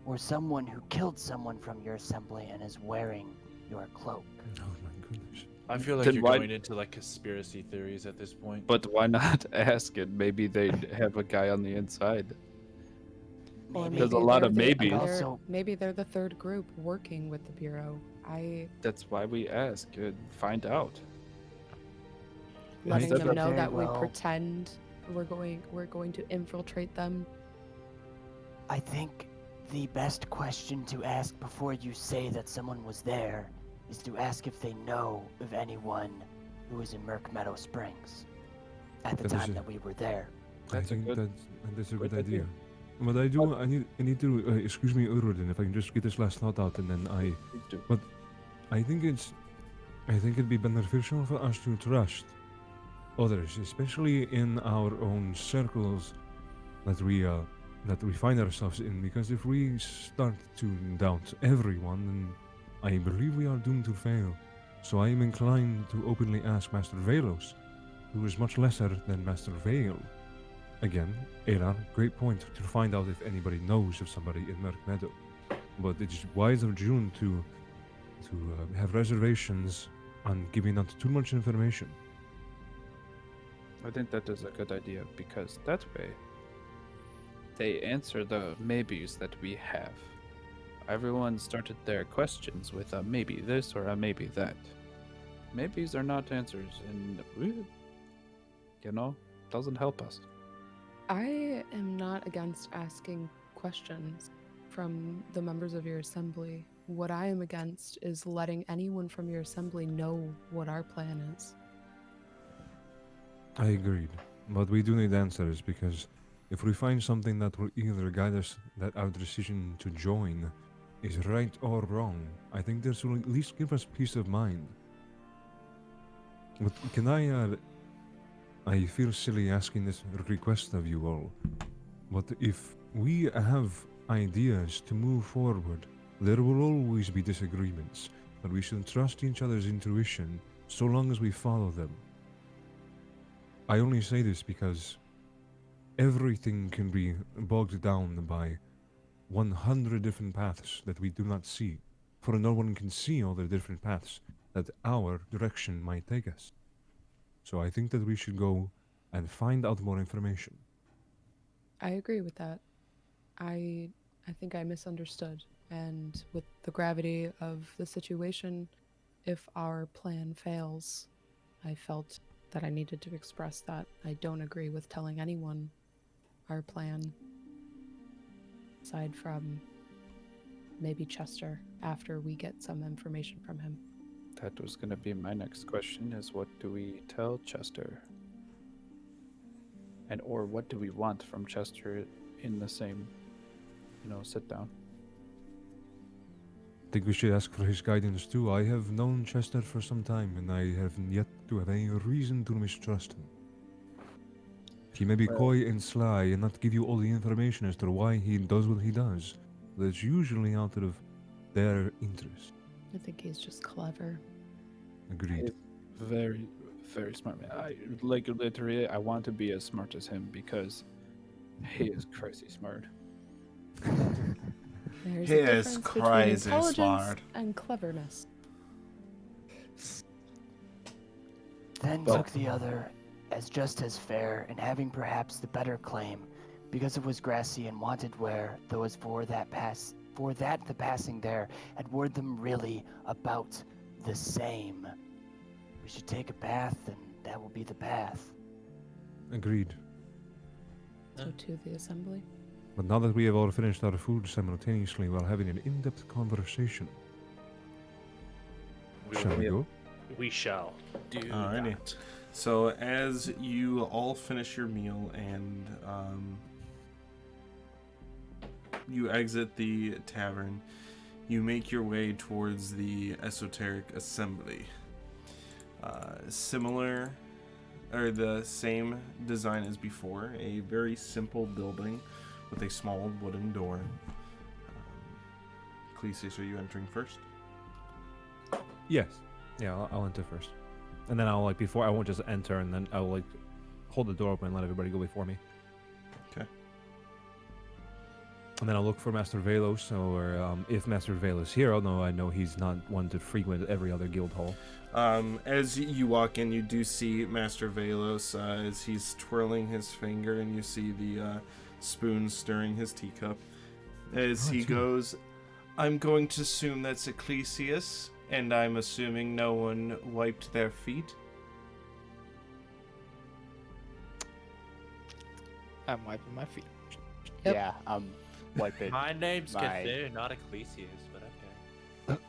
or someone who killed someone from your assembly and is wearing your cloak. Oh my goodness. I feel like Then you're why- going into like conspiracy theories at this point. But why not ask it? Maybe they'd have a guy on the inside. Or Maybe There's a maybe lot they're of the- maybes. they're- Also- Maybe they're the third group working with the Bureau. That's why we ask. Find out. Letting said them that know very that well. we pretend we're going to infiltrate them. I think the best question to ask before you say that someone was there is to ask if they know of anyone who was in Merc Meadow Springs at the That is time a- that we were there. That's a I think good- that's a good good idea. idea. But I need to excuse me, Urudin, if I can just get this last thought out, and then I think it'd be beneficial for us to trust others, especially in our own circles that we find ourselves in. Because if we start to doubt everyone, then I believe we are doomed to fail. So I am inclined to openly ask Master Velos, who is much lesser than Master Vale. Again, Elar, great point, to find out if anybody knows of somebody in Merc Meadow. But it is wise of June to have reservations on giving out too much information. I think that is a good idea because that way they answer the maybes that we have. Everyone started their questions with a maybe this or a maybe that. Maybes are not answers, and doesn't help us. I am not against asking questions from the members of your assembly. What I am against is letting anyone from your assembly know what our plan is. I agreed, but we do need answers because if we find something that will either guide us that our decision to join is right or wrong, I think this will at least give us peace of mind. But can I feel silly asking this request of you all, but if we have ideas to move forward, there will always be disagreements, but we should trust each other's intuition so long as we follow them. I only say this because everything can be bogged down by 100 different paths that we do not see, for no one can see all the different paths that our direction might take us. So I think that we should go and find out more information. I agree with that. I think I misunderstood, and with the gravity of the situation, if our plan fails, I felt that I needed to express that I don't agree with telling anyone our plan, aside from maybe Chester after we get some information from him. That was going to be my next question is what do we tell Chester? And or what do we want from Chester in the same, sit down? I think we should ask for his guidance too. I have known Chester for some time, and I have yet to have any reason to mistrust him. He may be coy and sly and not give you all the information as to why he does what he does. That's usually out of their interest. I think he's just clever. Agreed. Very, very smart man. Literally, I want to be as smart as him because he is crazy smart. There's He a is difference between crazy intelligence smart. and cleverness. Then took the other as just as fair and having perhaps the better claim, because it was grassy and wanted where those the passing there had word them really about the same. We should take a path, and that will be the path. Agreed. So to the assembly. But now that we have all finished our food simultaneously while having an in-depth conversation, shall we go? We shall do Alrighty. that. So as you all finish your meal and you exit the tavern, you make your way towards the esoteric assembly. Similar, or the same design as before, a very simple building with a small wooden door. Ecclesius, are you entering first? Yes. Yeah, I'll enter first. And then I'll, I won't just enter and then I'll, hold the door open and let everybody go before me. Okay. And then I'll look for Master Velos, or if Master Velos is here, although I know he's not one to frequent every other guild hall. As you walk in, you do see Master Velos as he's twirling his finger, and you see the spoon stirring his teacup. As he goes, I'm going to assume that's Ecclesius, and I'm assuming no one wiped their feet. I'm wiping my feet. Yep. Yeah, wiping. My name's My- Cthulhu, not Ecclesius, but okay.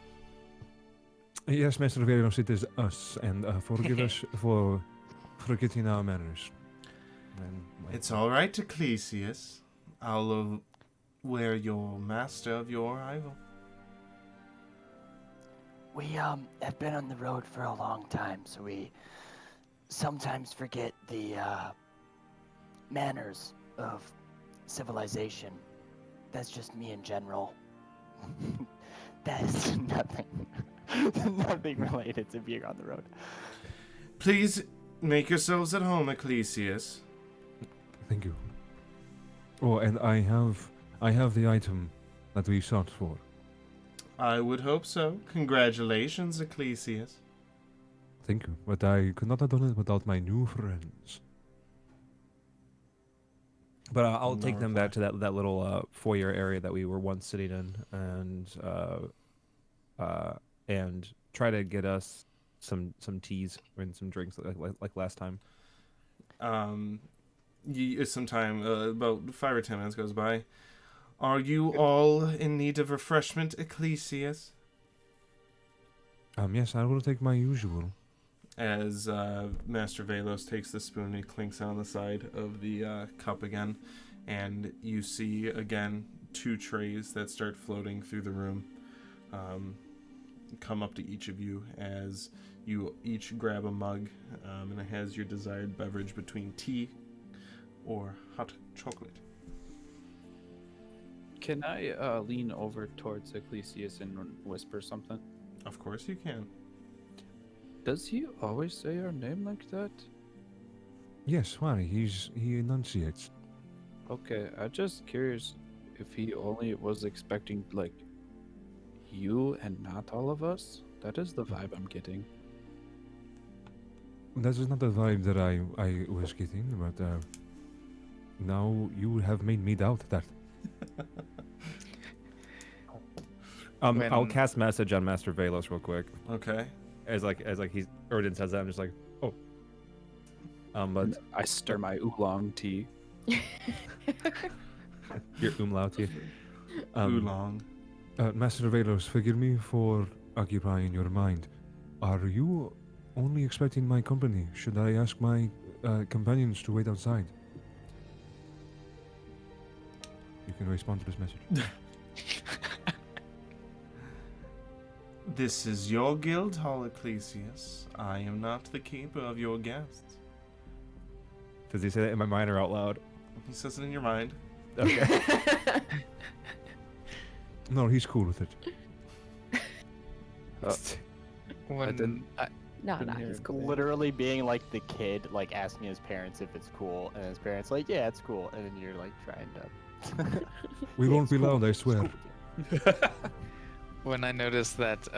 Yes, Master Velos, it is us, and forgive us for forgetting our manners. And, It's all right, Ecclesius. I'll wear your master of your arrival. We have been on the road for a long time, so we sometimes forget the manners of civilization. That's just me in general. That is nothing related to being on the road. Please make yourselves at home, Ecclesius. Thank you. Oh, and I have the item that we sought for. I would hope so. Congratulations, Ecclesius. Thank you, but I could not have done it without my new friends. But I'll No take them reply. back to that little foyer area that we were once sitting in, and try to get us some teas and some drinks like last time. Some time, about 5 or 10 minutes goes by. Are you all in need of refreshment, Ecclesius? Yes, I will take my usual. As Master Velos takes the spoon, he clinks on the side of the cup again, and you see again 2 trays that start floating through the room, come up to each of you as you each grab a mug, and it has your desired beverage between tea or hot chocolate. Can I lean over towards Ecclesius and whisper something? Of course you can. Does he always say our name like that? Yes, why? He enunciates. Okay, I'm just curious if he only was expecting, like, you and not all of us? That is the vibe I'm getting. That is not the vibe that I was getting, but now you have made me doubt that. I'll cast message on Master Velos real quick. Okay. As he's Odin says that, I'm just like, oh. But I stir my oolong tea. your umlaut tea. Oolong. Master Velos, forgive me for occupying your mind. Are you only expecting my company? Should I ask my companions to wait outside? You can respond to this message. This is your guild hall, Ecclesius. I am not the keeper of your guests. Does he say that in my mind or out loud? He says it in your mind. Okay. No, he's cool with it. No, he's cool. Literally being like the kid, like asking his parents if it's cool, and his parents like, yeah, it's cool, and then you're like trying to. We won't be loud, I swear. When I notice that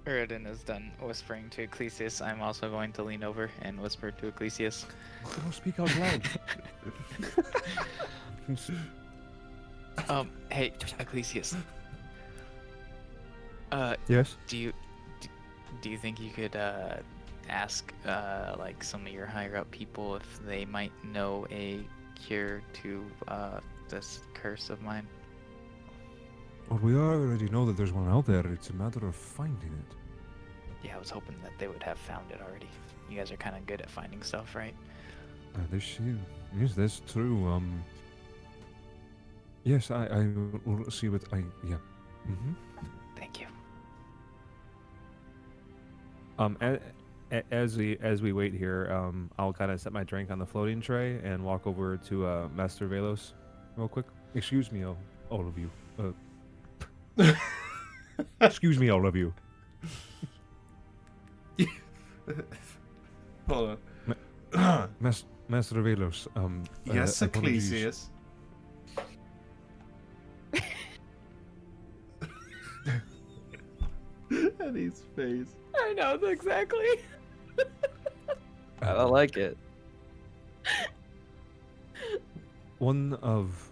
Uridin is done whispering to Ecclesius, I'm also going to lean over and whisper to Ecclesius. Don't speak out loud. Hey, Ecclesius. Yes? Do you think you could ask like some of your higher up people if they might know a cure to this curse of mine? Well, we already know that there's one out there. It's a matter of finding it. Yeah, I was hoping that they would have found it already. You guys are kind of good at finding stuff, right? Yes, that's true. Yes, I will see what I. Yeah. Mm-hmm. Thank you. As we wait here, I'll kind of set my drink on the floating tray and walk over to Master Velos, real quick. Excuse me, all of you. Excuse me, all of you. Hold on. Master Velos. Yes, apologies. Ecclesius. Eddie's face. I know exactly. I like it. One of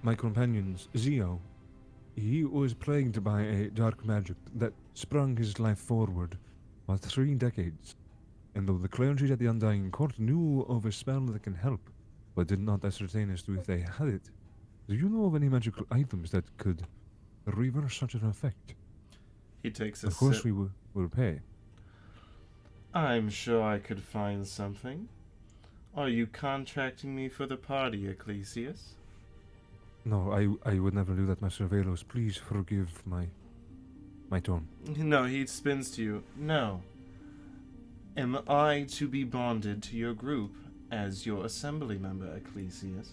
my companions, Zio, he was plagued by a dark magic that sprung his life forward for 3 decades. And though the clergy at the Undying Court knew of a spell that can help, but did not ascertain as to if they had it, do you know of any magical items that could reverse such an effect? He takes a Of course sip. we will pay. I'm sure I could find something. Are you contracting me for the party, Ecclesius? No, I would never do that, Master Velos. Please forgive my tone. No, he spins to you. No. Am I to be bonded to your group as your assembly member, Ecclesius?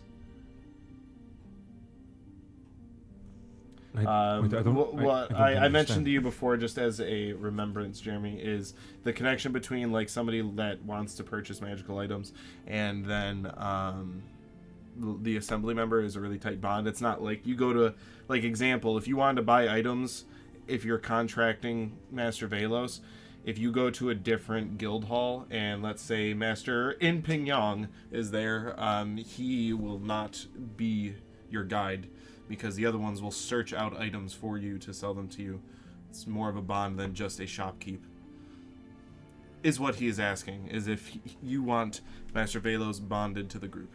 I mentioned to you before, just as a remembrance, Jeremy, is the connection between like somebody that wants to purchase magical items and then the assembly member is a really tight bond. It's not like you go to, like, example, if you wanted to buy items, if you're contracting Master Velos, if you go to a different guild hall and let's say Master In Pingyong is there, he will not be your guide, because the other ones will search out items for you to sell them to you. It's more of a bond than just a shopkeep. Is what he is asking, is if you want Master Velos bonded to the group.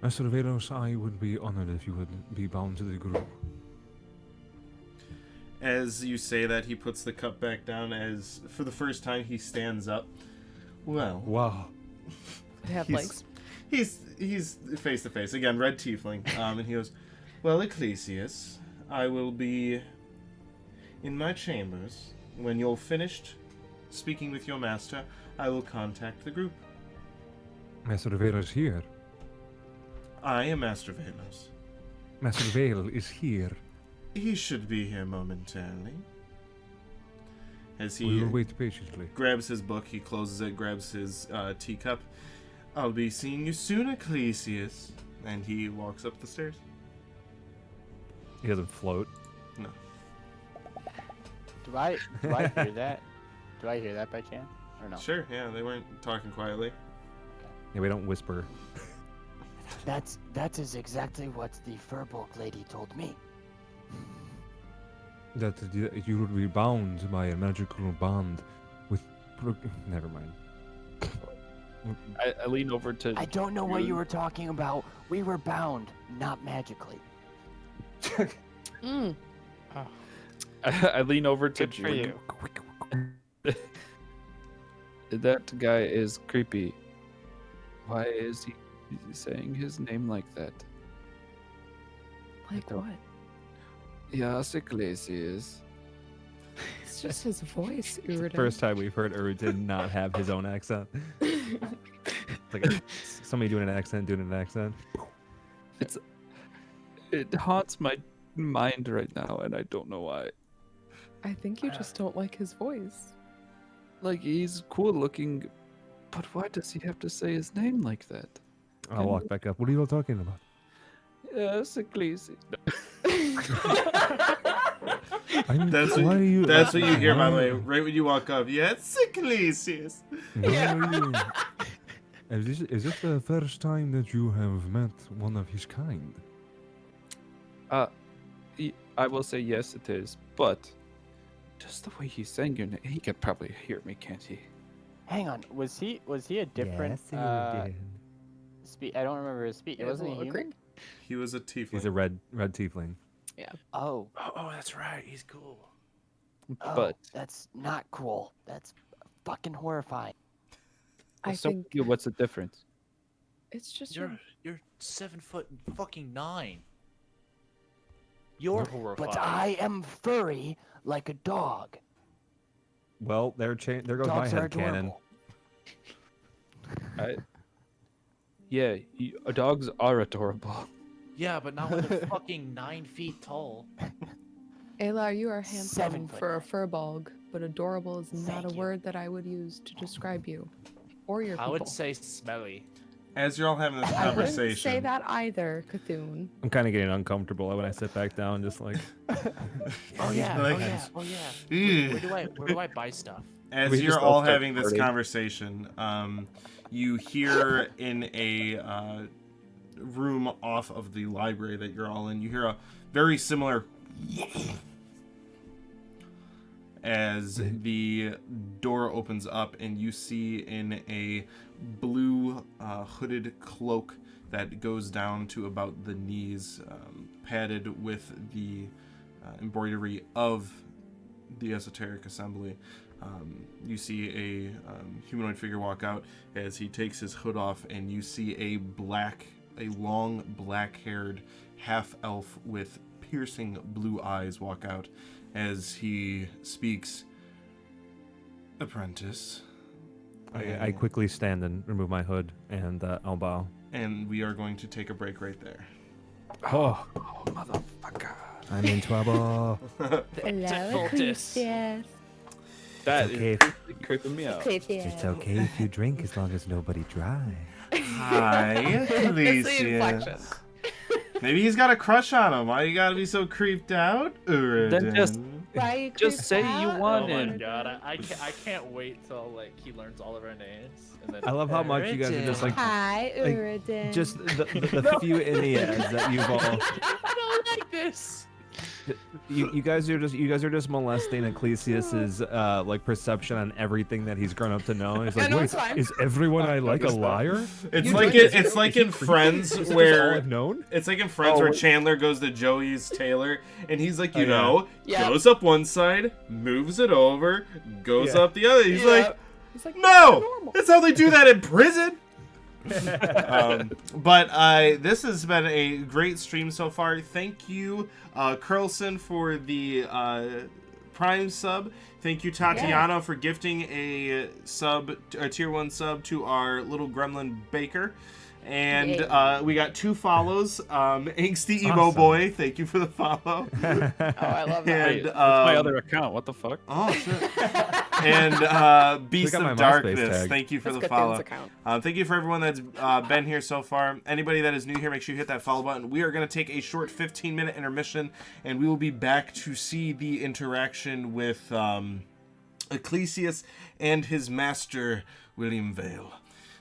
Master Velos, I would be honored if you would be bound to the group. As you say that, he puts the cup back down as, for the first time, he stands up. Well. Wow. I have legs. He's face to face. Again, red tiefling. And he goes, well, Ecclesius, I will be in my chambers. When you're finished speaking with your master, I will contact the group. Master Velos here. I am Master Velos. Master Vale is here. He should be here momentarily. As he We will wait patiently. grabs his book, he closes it, grabs his teacup. I'll be seeing you soon, Ecclesius. And he walks up the stairs. He doesn't float. No. Do I hear that? Do I hear that by chance? Or no? Sure, yeah, they weren't talking quietly. Yeah, we don't whisper. That is exactly what the Furbolg lady told me. That you would be bound by a magical bond with... Never mind. I lean over to. I don't know what you were talking about. We were bound, not magically. I lean over to. Good for you. That guy is creepy. Why is he saying his name like that? Like what? Yes, Ecclesius. It's just his voice, Uridan. First time we've heard Uridan not have his own accent. Like somebody doing an accent. It haunts my mind right now, and I don't know why. I think you just don't like his voice. Like, he's cool looking, but why does he have to say his name like that? I'll walk back up. What are you all talking about? Yes, Ecclesius. That's what you hear, by the way, right when you walk up. Yeah, it's Ecclesius. Is this the first time that you have met one of his kind? I will say yes, it is, but just the way he's saying your name, he can probably hear me, can't he? Hang on, was he a different? I don't remember his speech. Wasn't he human? He was a tiefling. He's a red tiefling. Yeah. Oh, that's right. He's cool. But That's not cool. That's fucking horrifying. I so think what's the difference? it's just You're 7'9". You're horrified. But I am furry like a dog. Well, there goes my Dogs are head cannon. adorable. Yeah, dogs are adorable. Yeah, but not when they're fucking 9 feet tall. Ayla, you are handsome 7 for a foot. furbog, but adorable is not Thank a you. word that I would use to describe you or your people. I would say smelly. As you're all having this I wouldn't conversation, say that either, Cthulhu. I'm kind of getting uncomfortable when I sit back down, just like. Oh yeah, Like- oh yeah. Ugh. Where do I buy stuff? As We you're just all all start having this farting. conversation, you hear in a room off of the library that you're all in, you hear a very similar as the door opens up and you see in a blue hooded cloak that goes down to about the knees, padded with the embroidery of the Esoteric Assembly. You see a humanoid figure walk out as he takes his hood off, and you see a long black-haired half-elf with piercing blue eyes walk out as he speaks. Apprentice. I quickly stand and remove my hood, and I'll bow. And we are going to take a break right there. Oh, motherfucker. I'm in trouble. Hello, Defaultus. Ecclesius. That okay. is creeping me out. It's okay if you drink as long as nobody drives. Hi, Ecclesius. Maybe he's got a crush on him. Why you gotta be so creeped out? Then just- Why you Just creeped say you out? want Oh my him. god, I can't wait till like he learns all of our names. And then I love how much you guys are just like, Hi, like, Uridin. just the few Enneads that you've all. I don't like this. You guys are just molesting Ecclesius's like perception on everything that he's grown up to know. He's like, no, wait, it's fine. is everyone I like a liar? It's You like drink- it's like is he in creepy? Friends Is this all where I've known? it's like in Friends where Chandler goes to Joey's tailor and he's like, Oh, yeah. Yeah. goes up one side, moves it over, goes Yeah. up the other. He's Yeah. like, like, no, normal. that's how they do that in prison. But this has been a great stream so far. Thank you, Curlson, for the Prime sub. Thank you, Tatiana, for gifting a tier 1 sub to our little gremlin Baker. And we got 2 follows. Angsty Emo Awesome. Boy, thank you for the follow. Oh, I love that. And, Wait, that's my other account. What the fuck? Oh, shit. And Beast Click on of my MySpace Darkness, tag. thank you for That's the Cthulhu's follow. account. Thank you for everyone that's been here so far. Anybody that is new here, make sure you hit that follow button. We are going to take a short 15-minute intermission, and we will be back to see the interaction with Ecclesius and his master, William Vale.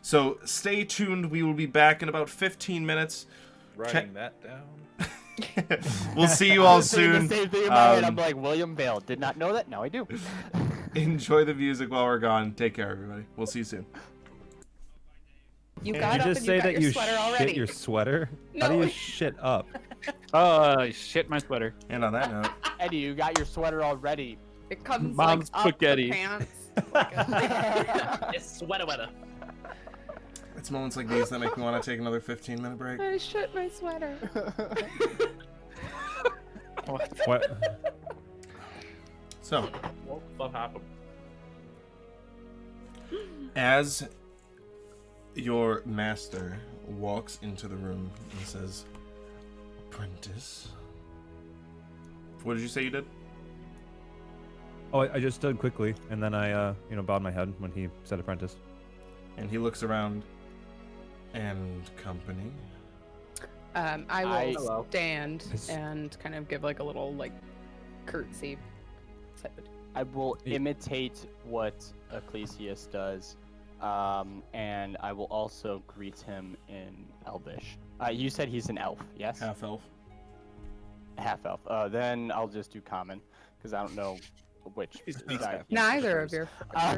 So stay tuned. We will be back in about 15 minutes. Writing that down. We'll see you all I was saying soon. The same thing in my head. I'm like, William Vale. Did not know that. Now I do. Enjoy the music while we're gone. Take care, everybody. We'll see you soon. You Did got you up just and say you got that your you sweater shit already. your sweater? How do No. you shit up? Shit my sweater. And on that note, Eddie, you got your sweater already. It comes Mom's like up spaghetti. the pants. It's sweater weather. it's moments like these that make me want to take another 15-minute break. I shit my sweater. What? So, What the fuck happened? as your master walks into the room and says, Apprentice. What did you say you did? Oh, I just stood quickly, and then I, bowed my head when he said apprentice. And he looks around. And company. I will Hello. stand Is- and kind of give like a little like curtsy. type of- I will Yeah. imitate what Ecclesius does, and I will also greet him in Elvish. You said he's an elf, yes? Half elf. Half elf. Then I'll just do common, because I don't know which side. he Neither of prefers. your. I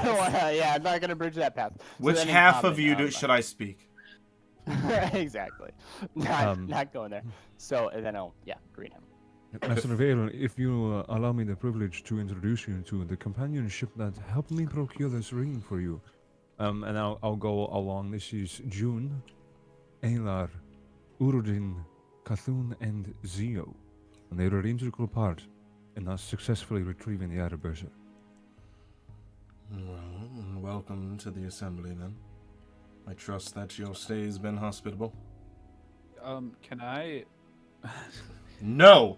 don't wanna- yeah, I'm not gonna bridge that path. So Which then in half common, of you should I speak? exactly. Not going there. So and then I'll greet him. Master Vale, if you allow me the privilege to introduce you to the companionship that helped me procure this ring for you. And I'll go along. This is June, Alar, Urudin, Cthulhu, and Zio. And they were an integral part in us successfully retrieving the Araberser. Well, welcome to the assembly then. I trust that your stay has been hospitable. Can I? No!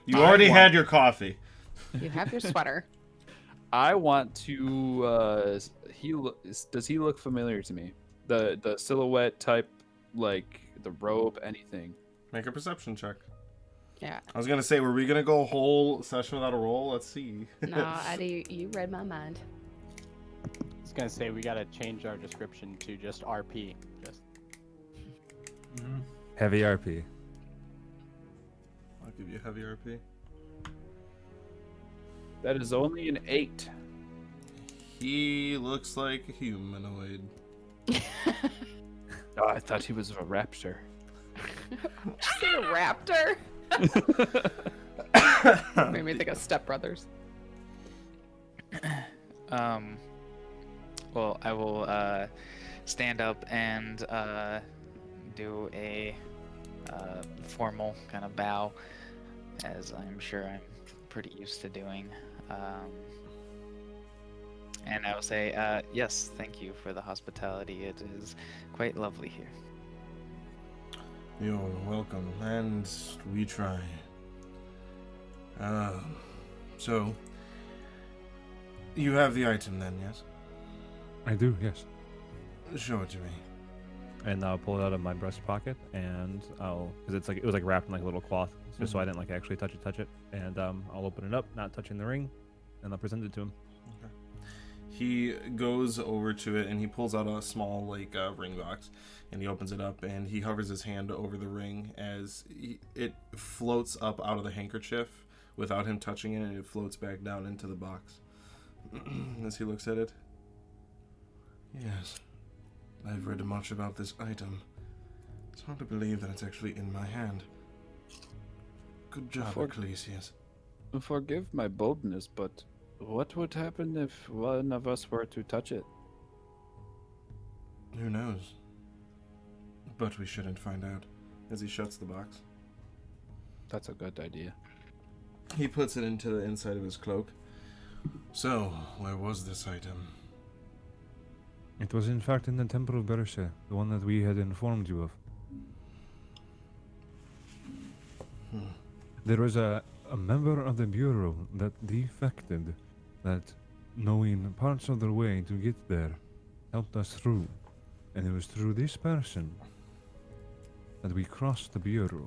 You I already want- had your coffee. You have your sweater. I want to. Does he look familiar to me? The silhouette type, like the robe, anything. Make a perception check. Yeah. I was gonna say, were we gonna go a whole session without a roll? Let's see. No, Eddie, you read my mind. I was gonna say we gotta change our description to just RP. Just Heavy RP. I'll give you a heavy RP. That is only an 8. He looks like a humanoid. Oh, I thought he was a raptor. Say a raptor? Made me think of Step Brothers. Well, I will stand up and do a formal kind of bow, as I'm sure I'm pretty used to doing. And I will say, yes, thank you for the hospitality. It is quite lovely here. You're welcome, and we try. So, you have the item then, yes? I do, yes. Show it to me. And I'll pull it out of my breast pocket, and because it was like wrapped in like a little cloth, just so I didn't like actually touch it, and I'll open it up, not touching the ring, and I'll present it to him. Okay. He goes over to it and he pulls out a small ring box, and he opens it up and he hovers his hand over the ring as it floats up out of the handkerchief without him touching it, and it floats back down into the box. As he looks at it. Yes, I've read much about this item. It's hard to believe that it's actually in my hand. Good job, Ecclesius. Forgive my boldness, but what would happen if one of us were to touch it? Who knows? But we shouldn't find out. As he shuts the box. That's a good idea. He puts it into the inside of his cloak. So, where was this item? It was in fact in the Temple of Berse, the one that we had informed you of. There was a member of the Bureau that defected, that knowing parts of the way to get there, helped us through. And it was through this person that we crossed the Bureau.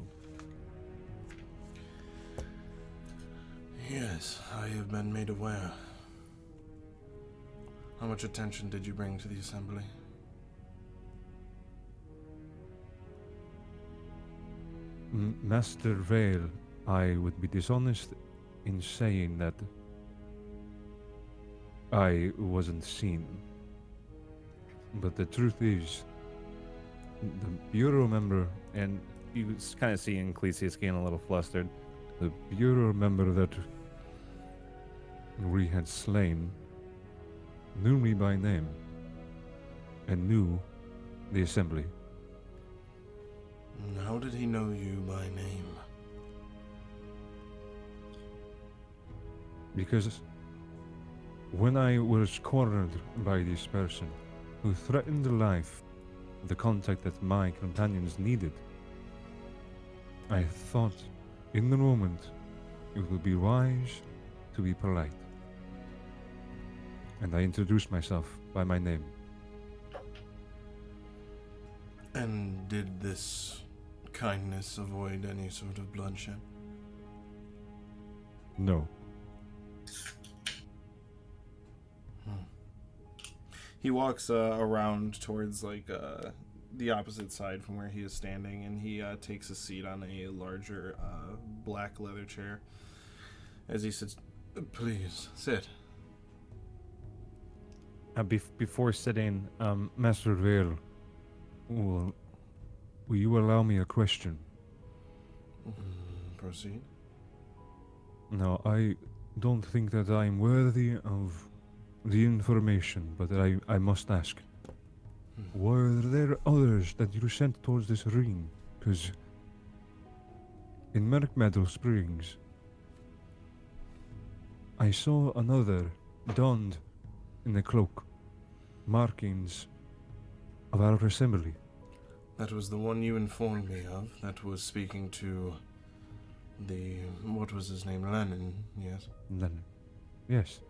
Yes, I have been made aware. How much attention did you bring to the assembly? Master Vale, I would be dishonest in saying that I wasn't seen. But the truth is, the Bureau member, and You kind of see Ecclesius getting a little flustered. the Bureau member that we had slain knew me by name and knew the assembly. How did he know you by name? Because when I was cornered by this person who threatened the life of the contact that my companions needed, I thought in the moment it would be wise to be polite. And I introduced myself by my name. And did this kindness avoid any sort of bloodshed? No. He walks around towards the opposite side from where he is standing, and he takes a seat on a larger black leather chair. As he says, "Please sit." Before sitting, Master Vale, will you allow me a question? Proceed. No, I don't think that I'm worthy of the information, but I must ask. Were there others that you sent towards this ring? Because in Merk Meadow Springs, I saw another donned in a cloak, markings of our assembly. That was the one you informed me of. That was speaking to what was his name? Lennon, yes? Then, yes.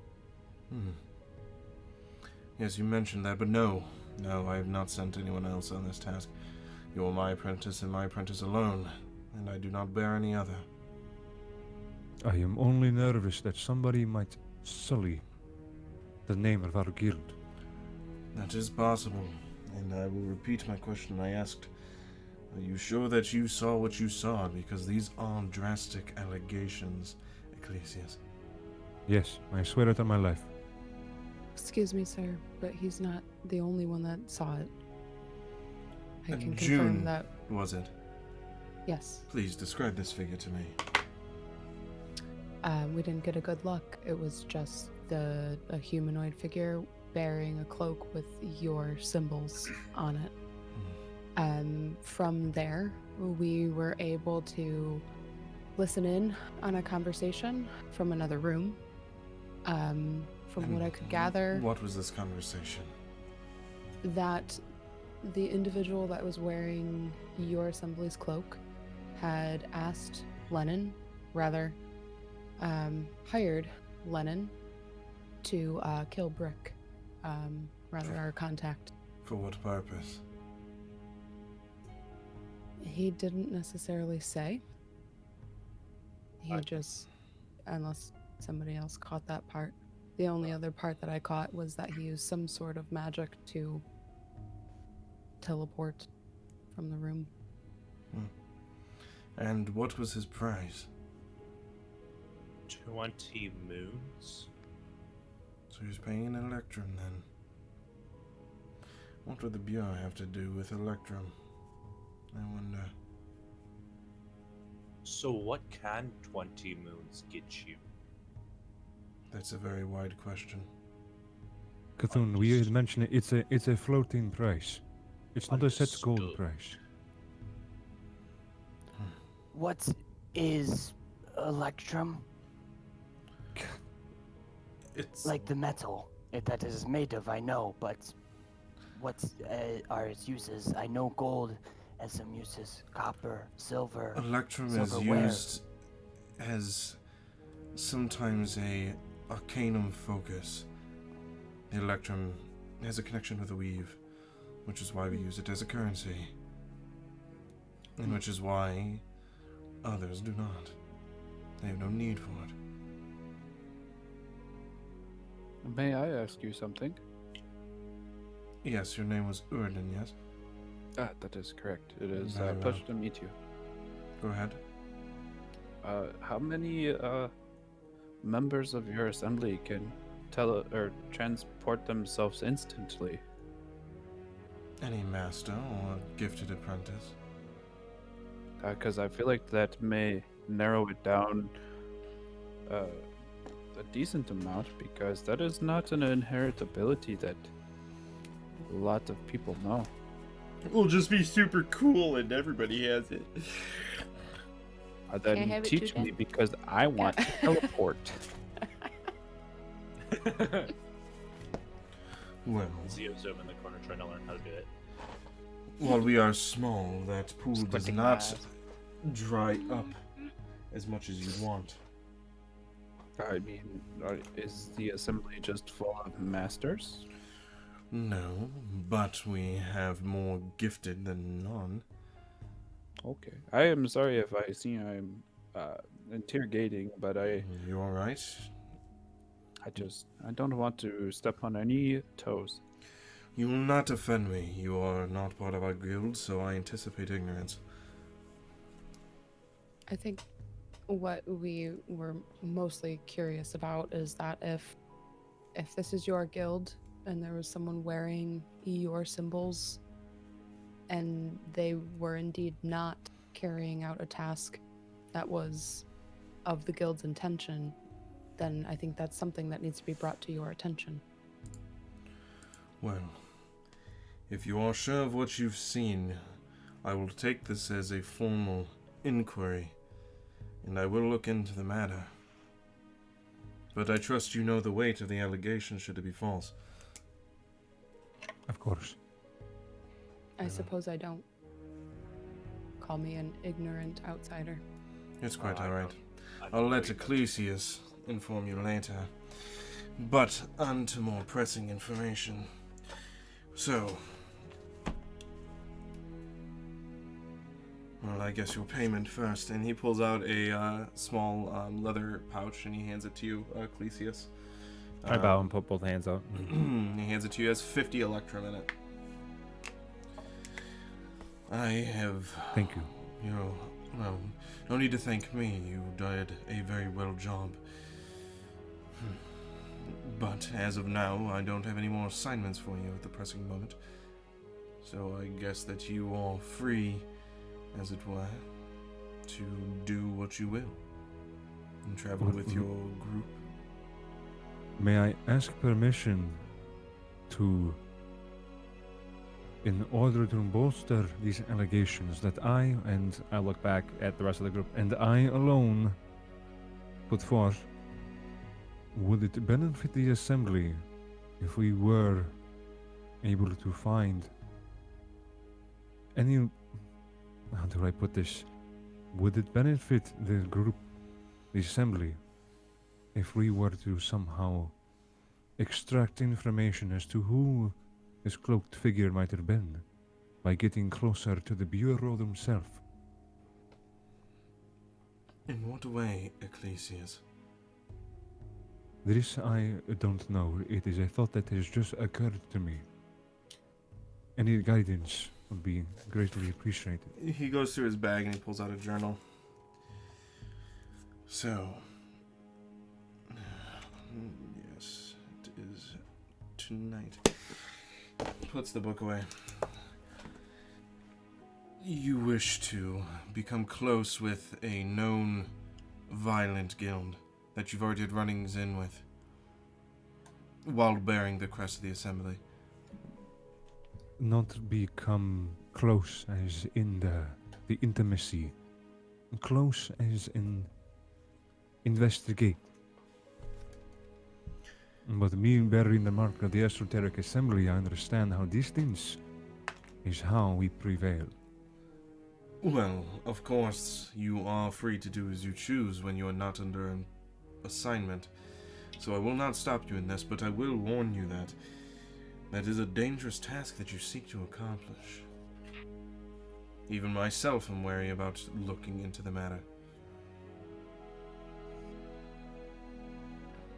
Yes, you mentioned that, but no. No, I have not sent anyone else on this task. You are my apprentice and my apprentice alone, and I do not bear any other. I am only nervous that somebody might sully the name of our guild. That is possible, and I will repeat my question I asked. Are you sure that you saw what you saw? Because these are drastic allegations, Ecclesius. Yes, I swear it on my life. Excuse me, sir, but he's not the only one that saw it. I can June, confirm that. was it? Yes. Please describe this figure to me. We didn't get a good look. It was just a humanoid figure bearing a cloak with your symbols on it. From there, we were able to listen in on a conversation from another room. From what I could gather, What was this conversation? that the individual that was wearing your assembly's cloak had asked Lennon, hired Lennon to kill Brick, our contact. For what purpose? He didn't necessarily say. He just, unless somebody else caught that part. The only other part that I caught was that he used some sort of magic to teleport from the room. And what was his price? 20 moons? So he's paying an Electrum then. What would the Bureau have to do with Electrum? I wonder. So what can 20 moons get you? That's a very wide question. Cthulhu, we had mentioned it's a floating price. It's not a set gold Understood. price. What is Electrum? It's Like the metal that is made of, I know, but what are its uses? I know gold has some uses, copper, silver. Electrum is silverware. used as sometimes a arcanum focus. The Electrum has a connection with the weave, which is why we use it as a currency. And which is why others do not. They have no need for it. May I ask you something? Yes, your name was Urden, yes? That is correct. It is Very a well. pleasure to meet you. Go ahead. How many members of your assembly can transport themselves instantly? Any master or gifted apprentice? Because I feel like that may narrow it down a decent amount, because that is not an inherent ability that a lot of people know. We'll just be super cool and everybody has it. Then Can I have it teach too, me, Dan? because I want to teleport. Well, Zio's over in the corner trying to learn how to do it. while we are small, that pool does Squinting my not eyes. dry up as much as you'd want. I mean, is the assembly just full of masters? No, but we have more gifted than none. Okay. I am sorry if I see I'm interrogating, but You alright? I don't want to step on any toes. You will not offend me. You are not part of our guild, so I anticipate ignorance. I think what we were mostly curious about is that if this is your guild and there was someone wearing your symbols and they were indeed not carrying out a task that was of the guild's intention, then I think that's something that needs to be brought to your attention. Well, if you are sure of what you've seen, I will take this as a formal inquiry, and I will look into the matter. But I trust you know the weight of the allegation should it be false. Of course. I suppose I don't. Call me an ignorant outsider. It's quite alright. I'll let Ecclesius inform you later. But on to more pressing information. So, well, I guess your payment first. And he pulls out a small leather pouch and he hands it to you, Ecclesius. I bow and put both hands out. He hands it to you. It has 50 electrum in it. I have... Thank you. You know, well, no need to thank me. You did a very well job. But as of now, I don't have any more assignments for you at the pressing moment. So I guess that you are free, as it were, to do what you will and travel with your group. May I ask permission to, in order to bolster these allegations that I, and I look back at the rest of the group. and I alone put forth, would it benefit the assembly if we were able to find any, how do I put this? Would it benefit the group, the assembly, if we were to somehow extract information as to who this cloaked figure might have been by getting closer to the Bureau themselves? In what way, Ecclesius? This I don't know. It is a thought that has just occurred to me. Any guidance would be greatly appreciated. He goes through his bag and he pulls out a journal. So, yes, it is tonight. Puts the book away. You wish to become close with a known violent guild that you've already had runnings in with while bearing the crest of the assembly. Not become close as in the intimacy. Close as in investigate. But me bearing the mark of the esoteric assembly, I understand how distance is how we prevail. Well, of course, you are free to do as you choose when you are not under an assignment. So I will not stop you in this, but I will warn you that that is a dangerous task that you seek to accomplish. Even myself am wary about looking into the matter.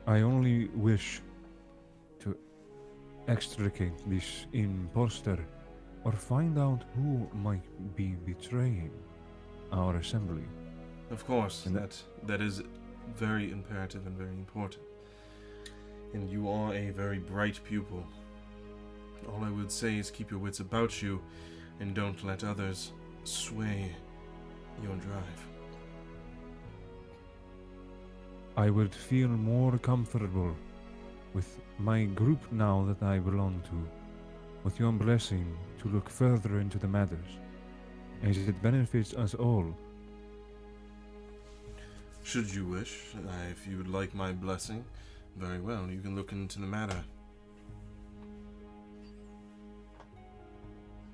I only wish to extricate this imposter or find out who might be betraying our assembly. Of course, And that is very imperative and very important. And you are a very bright pupil. All I would say is keep your wits about you and don't let others sway your drive. I would feel more comfortable with my group now that I belong to, with your blessing to look further into the matters, as it benefits us all. Should you wish, if you would like my blessing, very well, you can look into the matter.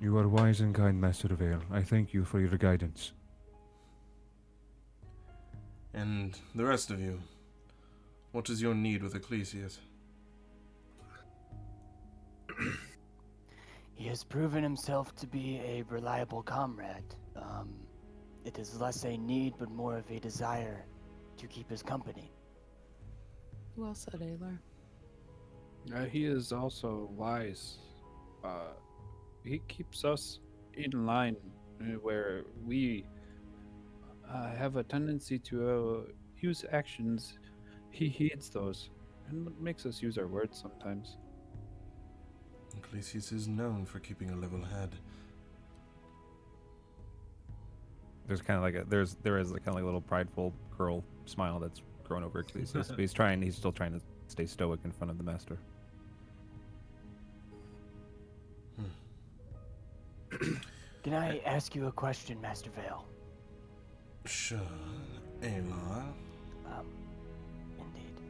You are wise and kind, Master Vale. I thank you for your guidance. And the rest of you, what is your need with Ecclesius? He has proven himself to be a reliable comrade. It is less a need, but more of a desire to keep his company. Well said, Aylar. He is also wise. He keeps us in line where we have a tendency to use actions. He heeds those and makes us use our words sometimes. Ecclesius is known for keeping a level head. There's kind of like there is a kind of like a little prideful curl smile that's grown over Ecclesius. But he's still trying to stay stoic in front of the master. Can I ask you a question, Master Vale? Sure, Aylar. Indeed.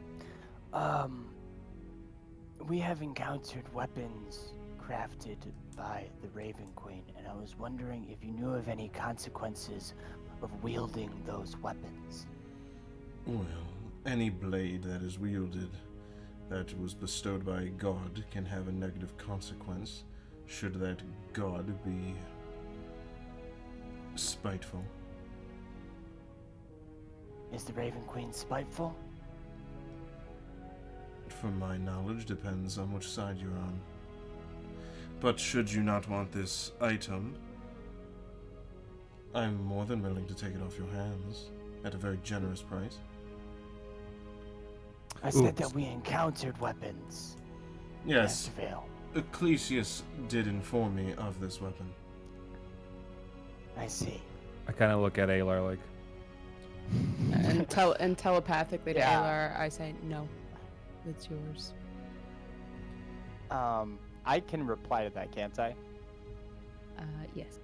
We have encountered weapons crafted by the Raven Queen, and I was wondering if you knew of any consequences of wielding those weapons. Well, any blade that is wielded that was bestowed by a god can have a negative consequence Should that god be spiteful? Is the Raven Queen spiteful? From my knowledge, depends on which side you're on. But should you not want this item, I'm more than willing to take it off your hands at a very generous price. I said that we encountered weapons. Yes, Master Vale. Ecclesius did inform me of this weapon. I see. I kind of look at Alar like, And telepathically to Yeah. Alar, I say, no, it's yours. I can reply to that, can't I? Yes.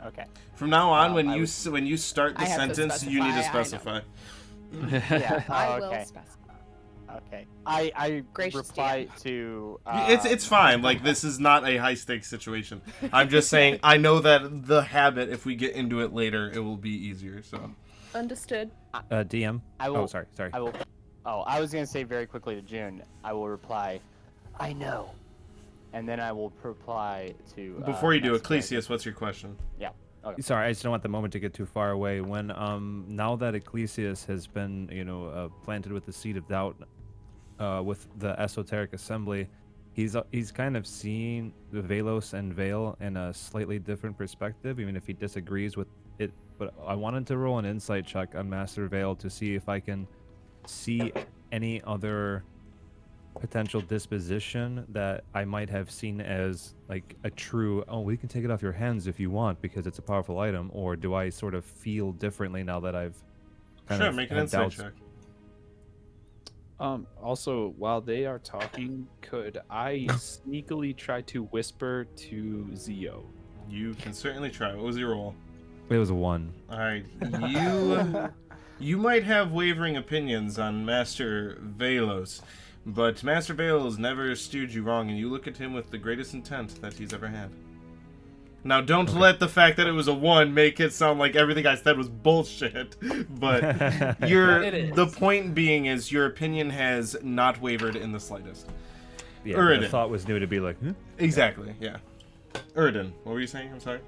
Okay. From now on, when I you would- when you start the I have to sentence, you need to specify, specify. Yeah. I oh, will okay. specify. Okay. I Gracious reply to. It's fine. Like, this is not a high stakes situation. I'm just saying, I know that the habit, if we get into it later, it will be easier. So Understood. DM. I will, Oh, sorry. I will. Oh, I was gonna say very quickly to June. I will reply, I know, and then I will reply to. before you do, Master Vale. Ecclesius, what's your question? Yeah. Okay. Sorry, I just don't want the moment to get too far away. When now that Ecclesius has been planted with the seed of doubt, with the esoteric assembly, he's kind of seeing the Velos and Vale in a slightly different perspective, even if he disagrees with it. But I wanted to roll an insight check on Master Vale to see if I can see any other potential disposition that I might have seen as like a true, oh, we can take it off your hands if you want because it's a powerful item, or do I sort of feel differently now that I've kind Sure, of make an had insight doubts? check. Also, while they are talking, could I sneakily try to whisper to Zio? You can certainly try. What was your roll? It was a 1. All right, you might have wavering opinions on Master Velos, but Master Velos never steered you wrong, and you look at him with the greatest intent that he's ever had. Now, don't let the fact that it was a 1 make it sound like everything I said was bullshit. But the point being is your opinion has not wavered in the slightest. Yeah, Uridan. the thought was new to be like, Exactly, yeah. Uridan, what were you saying? I'm sorry.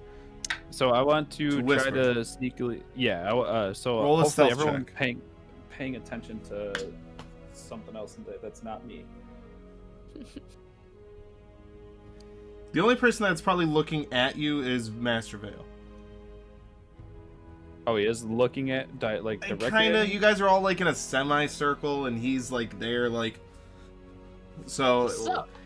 So I want to try whisper. to sneakily, yeah. So Roll a hopefully stealth everyone check. paying attention to something else that's not me. The only person that's probably looking at you is Master Vale. Oh, he is looking at like directly. Kind at of. me? You guys are all like in a semicircle, and he's like there, like. So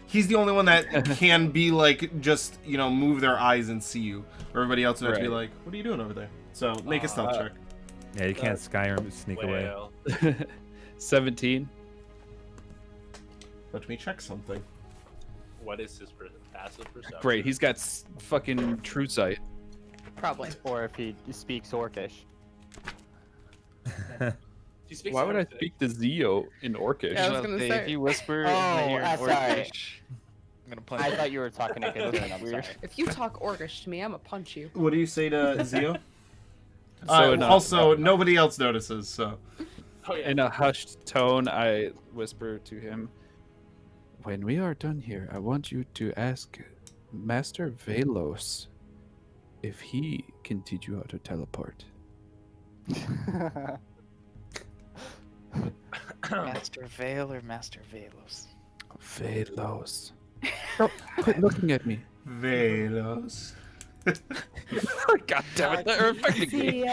he's the only one that can be like just move their eyes and see you. Everybody else would have to be Right. like, "What are you doing over there?" So make a stealth check. yeah, you can't Skyrim sneak away. Well, 17. Let me check something. what is his passive perception? Great, he's got fucking true sight. Probably. Or if he speaks Orcish. He speaks Why would I everything. speak to Zio in Orcish? Yeah, I was gonna If say. you whisper Oh, in the ear that's of alright. Orcish, I'm gonna punch I you. thought you were talking to Cthulhu. I'm sorry. If you talk Orcish to me, I'm gonna punch you. What do you say to Zio? So no, also, nobody else notices. So Oh, yeah. in a hushed tone, I whisper to him, "When we are done here, I want you to ask Master Velos if he can teach you how to teleport." Master Vale or Master Velos? Velos. Oh, quit looking at me. Velos. God damn it, they're affecting me.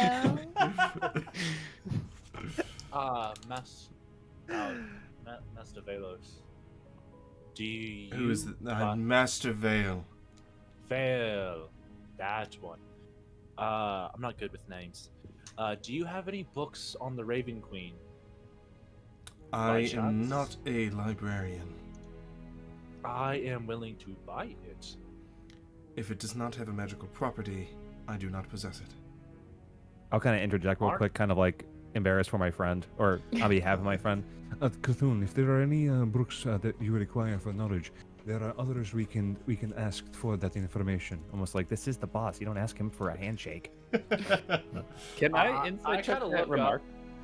Master Velos. Do you... Who is Master Vale? Vale. That one. I'm not good with names. Do you have any books on the Raven Queen? I am chance? not a librarian. I am willing to buy it. If it does not have a magical property, I do not possess it. I'll kind of interject real Mark? quick, kind of like embarrassed for my friend, or on behalf of my friend. Cthulhu, if there are any books that you require for knowledge, there are others we can ask for that information. Almost like, this is the boss. You don't ask him for a handshake. Can I I insight check kinda that look remark?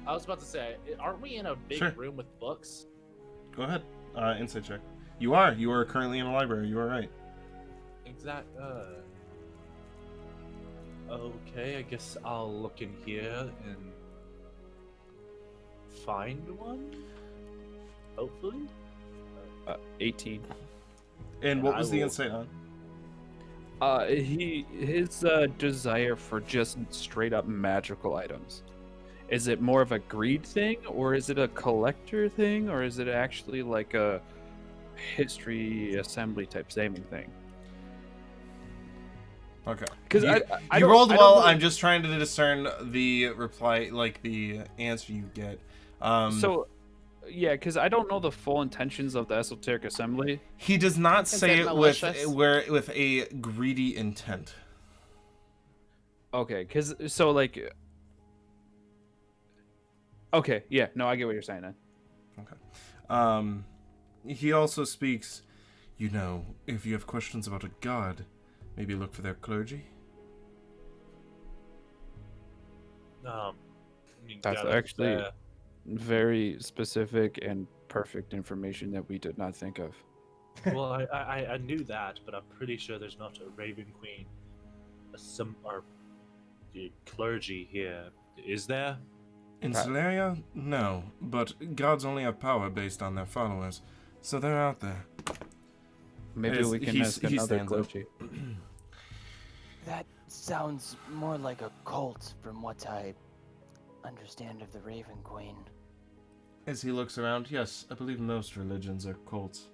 I was about to say, aren't we in a big Sure. room with books? Go ahead. Insight check. You are. You are currently in a library. You are right. exact. Okay, I guess I'll look in here and find one. Hopefully. 18. And what was the insight on? His desire for just straight up magical items. Is it more of a greed thing, or is it a collector thing, or is it actually like a history assembly type saving thing? Okay. Because you rolled well. I'm just trying to discern the reply, like the answer you get. Yeah, because I don't know the full intentions of the esoteric assembly. He does not Is say it it malicious? with a greedy intent. Okay, because so like. Okay, yeah, no, I get what you're saying then. Okay. He also speaks, you know, if you have questions about a god, maybe look for their clergy. That's actually very specific and perfect information that we did not think of. Well, I knew that, but I'm pretty sure there's not a Raven Queen, or the clergy here. Is there? In Solaria, no, but gods only have power based on their followers, so they're out there. Maybe we can ask another clergy. That sounds more like a cult from what I understand of the Raven Queen. As he looks around, yes, I believe most religions are cults.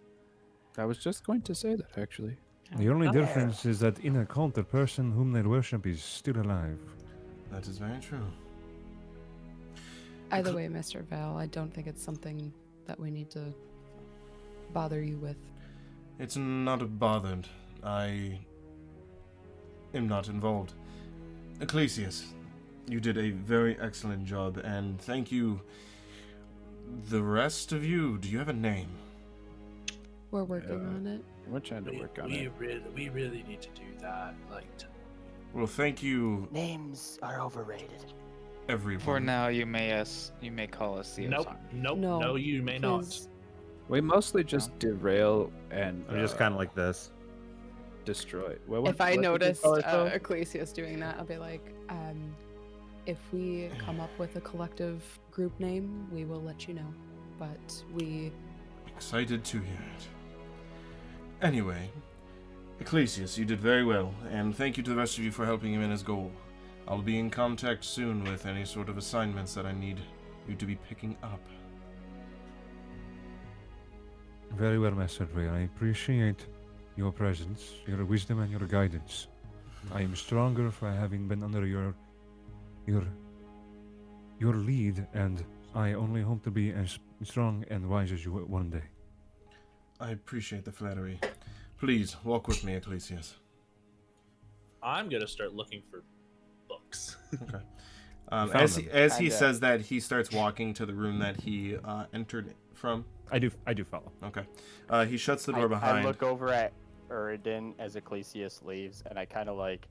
I was just going to say that, actually. The only difference is that in a cult, the person whom they worship is still alive. That is very true. Either way, Mr. Vale, I don't think it's something that we need to bother you with. It's not bothered. I am not involved. Ecclesius, you did a very excellent job, and thank you. The rest of you, do you have a name? We're working on it. We're trying to work on it. We really need to do that. Like, Well, thank you, Names are overrated. everyone. For now, you may call us the nope, no, you may not. We mostly just derail and I'm just kind of like this. destroy. If I noticed Ecclesius doing that, I'll be like, if we come up with a collective group name, we will let you know. But we... Excited to hear it. Anyway, Ecclesius, you did very well, and thank you to the rest of you for helping him in his goal. I'll be in contact soon with any sort of assignments that I need you to be picking up. Very well, Master Ray. I appreciate your presence, your wisdom, and your guidance. I am stronger for having been under your lead, and I only hope to be as strong and wise as you one day. I appreciate the flattery. Please, walk with me, Ecclesius. I'm gonna start looking for books. Okay. As he says that, he starts walking to the room that he entered from. I do follow. Okay. He shuts the door behind. I look over at Uridin as Ecclesius leaves, and I kind of like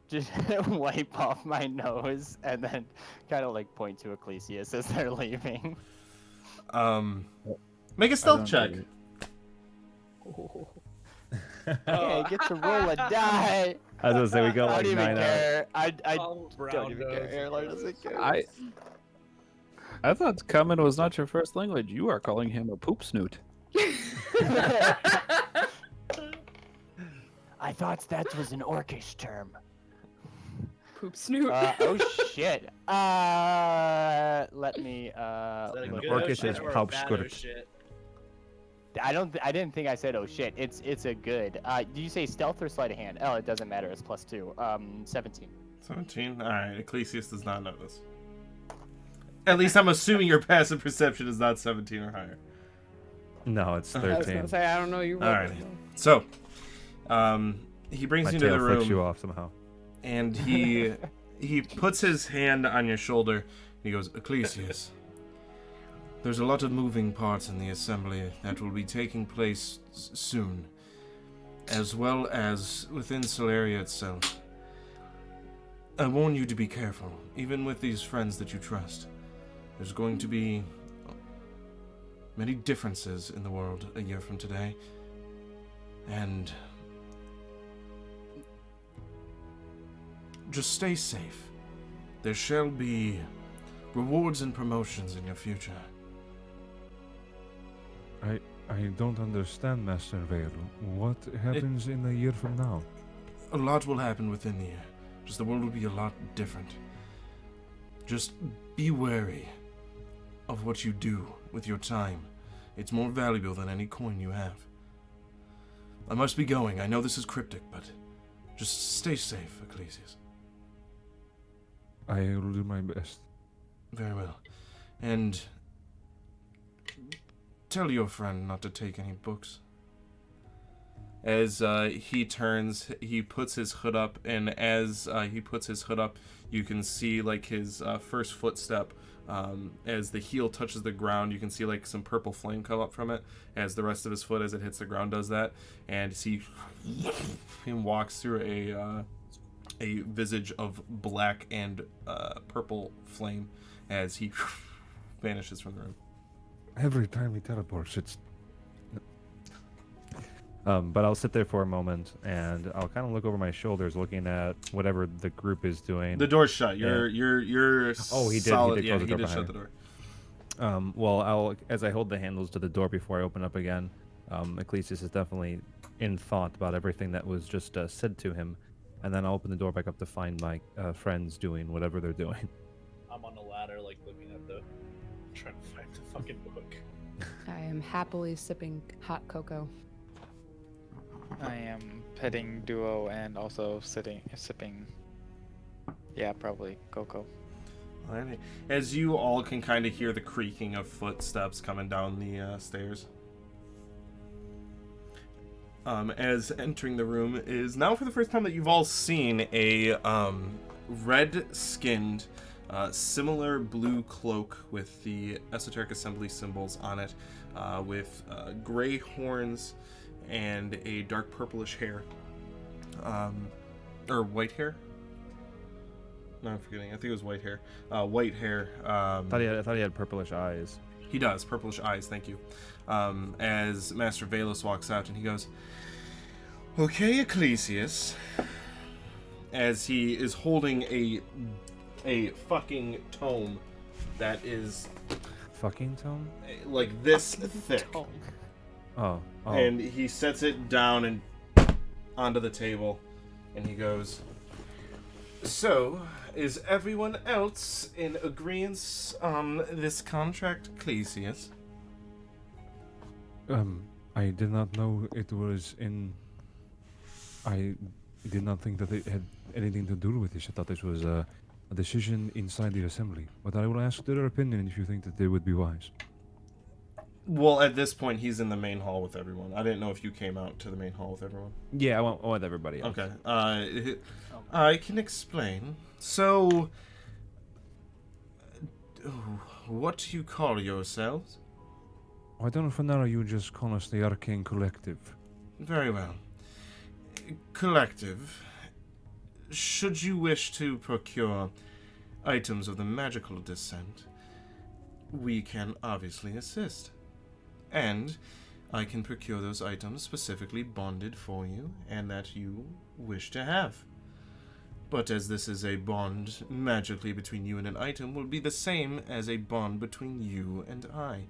just wipe off my nose, and then kind of like point to Ecclesius as they're leaving. Make a stealth check. Hey, I get to roll a die. I was gonna say we got I like don't even 9 out. care. I don't even care. Airline doesn't care. I thought common was not your first language. You are calling him a poop snoot. I thought that was an orcish term. Poop snoot. Oh shit. Let me. Orcish is poop snoot. I didn't think I said oh shit. It's a good. Do you say stealth or sleight of hand? Oh, it doesn't matter. It's +2. 17. 17? Alright, Ecclesius does not notice. At least I'm assuming your passive perception is not 17 or higher. No, it's 13. I was gonna say, I don't know. You Alright. So, he brings you to the room. Flicks you off somehow. And he puts his hand on your shoulder. He goes, Ecclesius, there's a lot of moving parts in the assembly that will be taking place soon, as well as within Solaria itself. I warn you to be careful, even with these friends that you trust. There's going to be many differences in the world a year from today, and just stay safe. There shall be rewards and promotions in your future. I don't understand, Master Vale. What happens in a year from now? A lot will happen within the year. Just the world will be a lot different. Just be wary of what you do with your time. It's more valuable than any coin you have. I must be going. I know this is cryptic, but just stay safe, Ecclesius. I will do my best. Very well. And tell your friend not to take any books. As he turns, he puts his hood up, and as he puts his hood up, you can see like his first footstep. As the heel touches the ground, you can see like some purple flame come up from it. As the rest of his foot, as it hits the ground, does that, and he walks through a visage of black and purple flame as he vanishes from the room. Every time he teleports, it's... But I'll sit there for a moment, and I'll kind of look over my shoulders, looking at whatever the group is doing. The door's shut. You're Oh, he did. solid. He did close the door he did shut behind the me. door. Well, as I hold the handles to the door before I open up again, Ecclesius is definitely in thought about everything that was just said to him, and then I'll open the door back up to find my friends doing whatever they're doing. I'm on the ladder, like looking at the, trying to find the fucking book. I am happily sipping hot cocoa. I am petting Duo and also sipping. Yeah, probably cocoa. Alrighty. As you all can kind of hear the creaking of footsteps coming down the stairs. As entering the room is now for the first time that you've all seen a red-skinned, similar blue cloak with the Esoteric Assembly symbols on it, with gray horns and a dark purplish hair. Or white hair? No, I'm forgetting. I think it was white hair. White hair. I thought he had purplish eyes. He does. Purplish eyes, thank you. As Master Velos walks out and he goes, "Okay, Ecclesius." As he is holding a fucking tome that is... Fucking tome? Like this thick. Oh. And he sets it down and onto the table, and he goes, "So, is everyone else in agreement on this contract, Ecclesius?" I did not know it was in... I did not think that it had anything to do with this. I thought this was a decision inside the assembly. But I will ask their opinion if you think that they would be wise. Well, at this point, he's in the main hall with everyone. I didn't know if you came out to the main hall with everyone. Yeah, I went with everybody else. Okay. I can explain. So, what do you call yourselves? Why don't for now you just call us the Arcane Collective? Very well. Collective, should you wish to procure items of the magical descent, we can obviously assist. And I can procure those items specifically bonded for you and that you wish to have. But as this is a bond magically between you and an item, will be the same as a bond between you and I.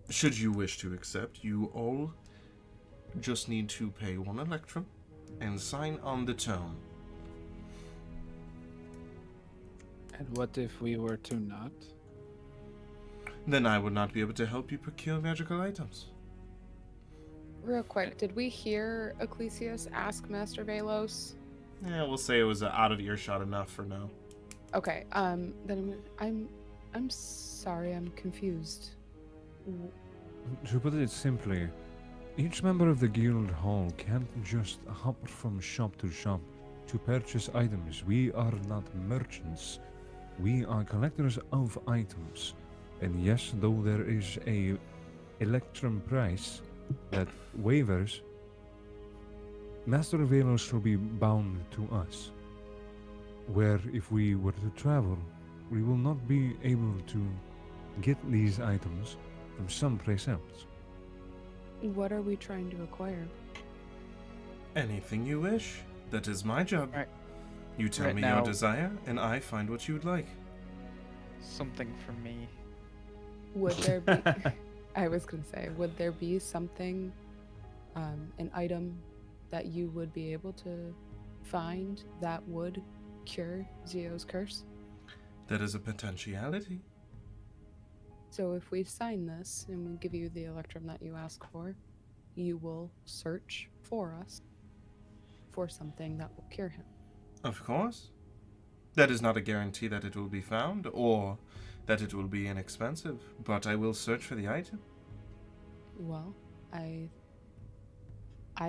Should you wish to accept, you all just need to pay 1 electrum and sign on the tome. And what if we were to not? Then I would not be able to help you procure magical items. Real quick, did we hear Ecclesius ask Master Velos? Yeah, we'll say it was out of earshot enough for now. Okay, then I'm sorry, I'm confused. To put it simply, each member of the guild hall can't just hop from shop to shop to purchase items. We are not merchants. We are collectors of items. And yes, though there is a electrum price that wavers, Master Velos will be bound to us. Where if we were to travel, we will not be able to get these items from someplace else. What are we trying to acquire? Anything you wish. That is my job. Right. You tell Right me now- your desire, and I find what you would like. Something for me. Would there be? I was gonna say, would there be something, an item that you would be able to find that would cure Zio's curse? That is a potentiality. So if we sign this and we give you the electrum that you ask for, you will search for us for something that will cure him. Of course. That is not a guarantee that it will be found, or that it will be inexpensive, but I will search for the item. Well, I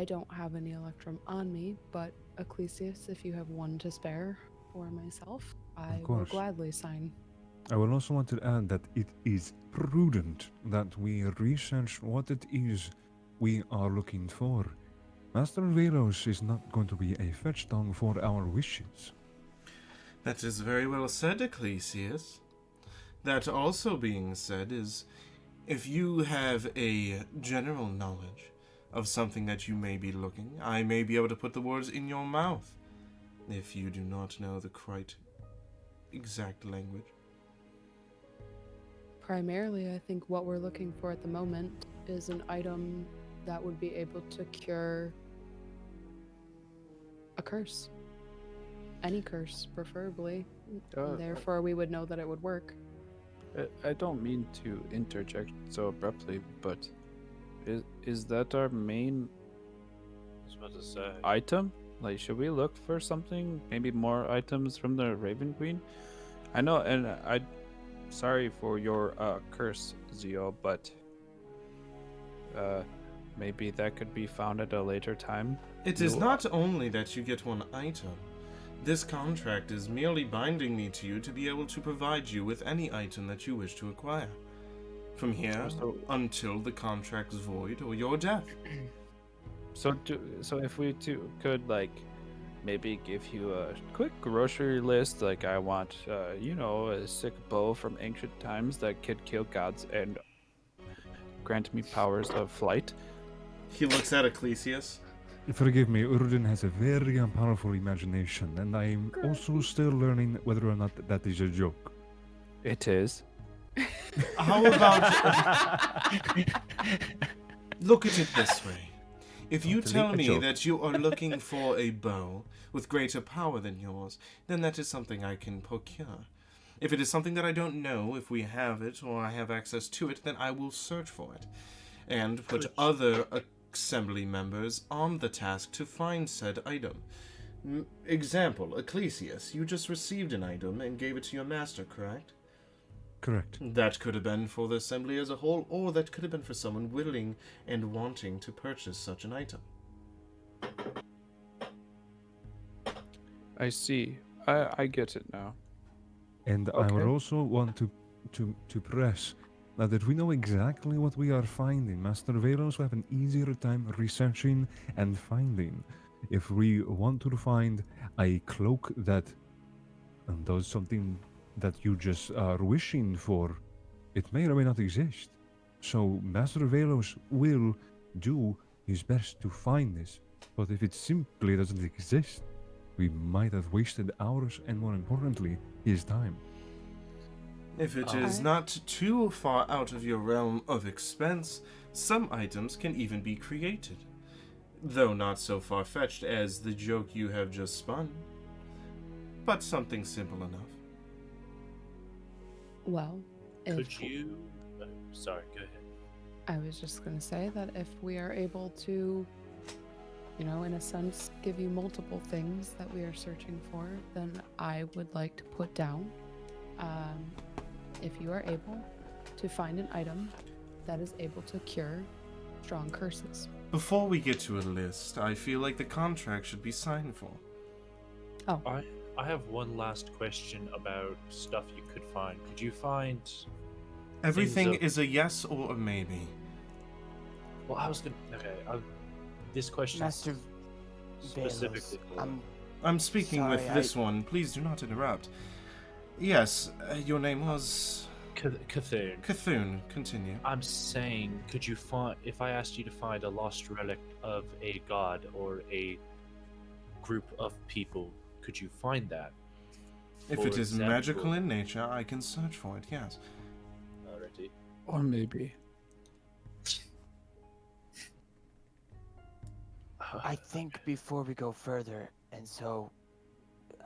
don't have any electrum on me, but Ecclesius, if you have one to spare for myself, I will course. gladly sign. I will also want to add that it is prudent that we research what it is we are looking for. Master Velos is not going to be a fetch-tongue for our wishes. That is very well said, Ecclesius. That also being said is, if you have a general knowledge of something that you may be looking, I may be able to put the words in your mouth, if you do not know the quite exact language. Primarily, I think what we're looking for at the moment is an item that would be able to cure a curse. Any curse, preferably. Therefore, we would know that it would work. I don't mean to interject so abruptly, but is that our main I was about to say. item? Like, should we look for something? Maybe more items from the Raven Queen? I know, and sorry for your curse, Zio, but maybe that could be found at a later time. It is not only that you get one item. This contract is merely binding me to you to be able to provide you with any item that you wish to acquire. From here until the contract's void or your death. So if we could, like, maybe give you a quick grocery list, like I want, a sick bow from ancient times that could kill gods and grant me powers of flight. He looks at Ecclesius. Forgive me, Urdin has a very powerful imagination, and I'm also still learning whether or not that is a joke. It is. How about... Look at it this way. If you tell me that you are looking for a bow with greater power than yours, then that is something I can procure. If it is something that I don't know if we have it or I have access to it, then I will search for it and put other assembly members on the task to find said item. Example, Ecclesius, you just received an item and gave it to your master, correct? Correct. That could have been for the assembly as a whole, or that could have been for someone willing and wanting to purchase such an item. I see. I get it now. And I would also want to press that if we know exactly what we are finding, Master Velos will have an easier time researching and finding. If we want to find a cloak that does something that you just are wishing for, it may or may not exist. So Master Velos will do his best to find this. But if it simply doesn't exist, we might have wasted hours and, more importantly, his time. If it is not too far out of your realm of expense, some items can even be created. Though not so far-fetched as the joke you have just spun. But something simple enough. Well, Could you... sorry, go ahead. I was just going to say that if we are able to, in a sense, give you multiple things that we are searching for, then I would like to put down, if you are able to find an item that is able to cure strong curses. Before we get to a list, I feel like the contract should be signed for. Oh. I have one last question about stuff you could find. Could you find... Everything is a yes or a maybe. Well, I was gonna... Okay, this question Master specifically... I'm speaking with sorry, this one. Please do not interrupt. Yes, your name was... Cthulhu. Cthulhu, continue. I'm saying, could you find... If I asked you to find a lost relic of a god or a group of people, could you find that? If For it is example- magical in nature, I can search for it, yes. Alrighty. Or maybe. I think before we go further, and so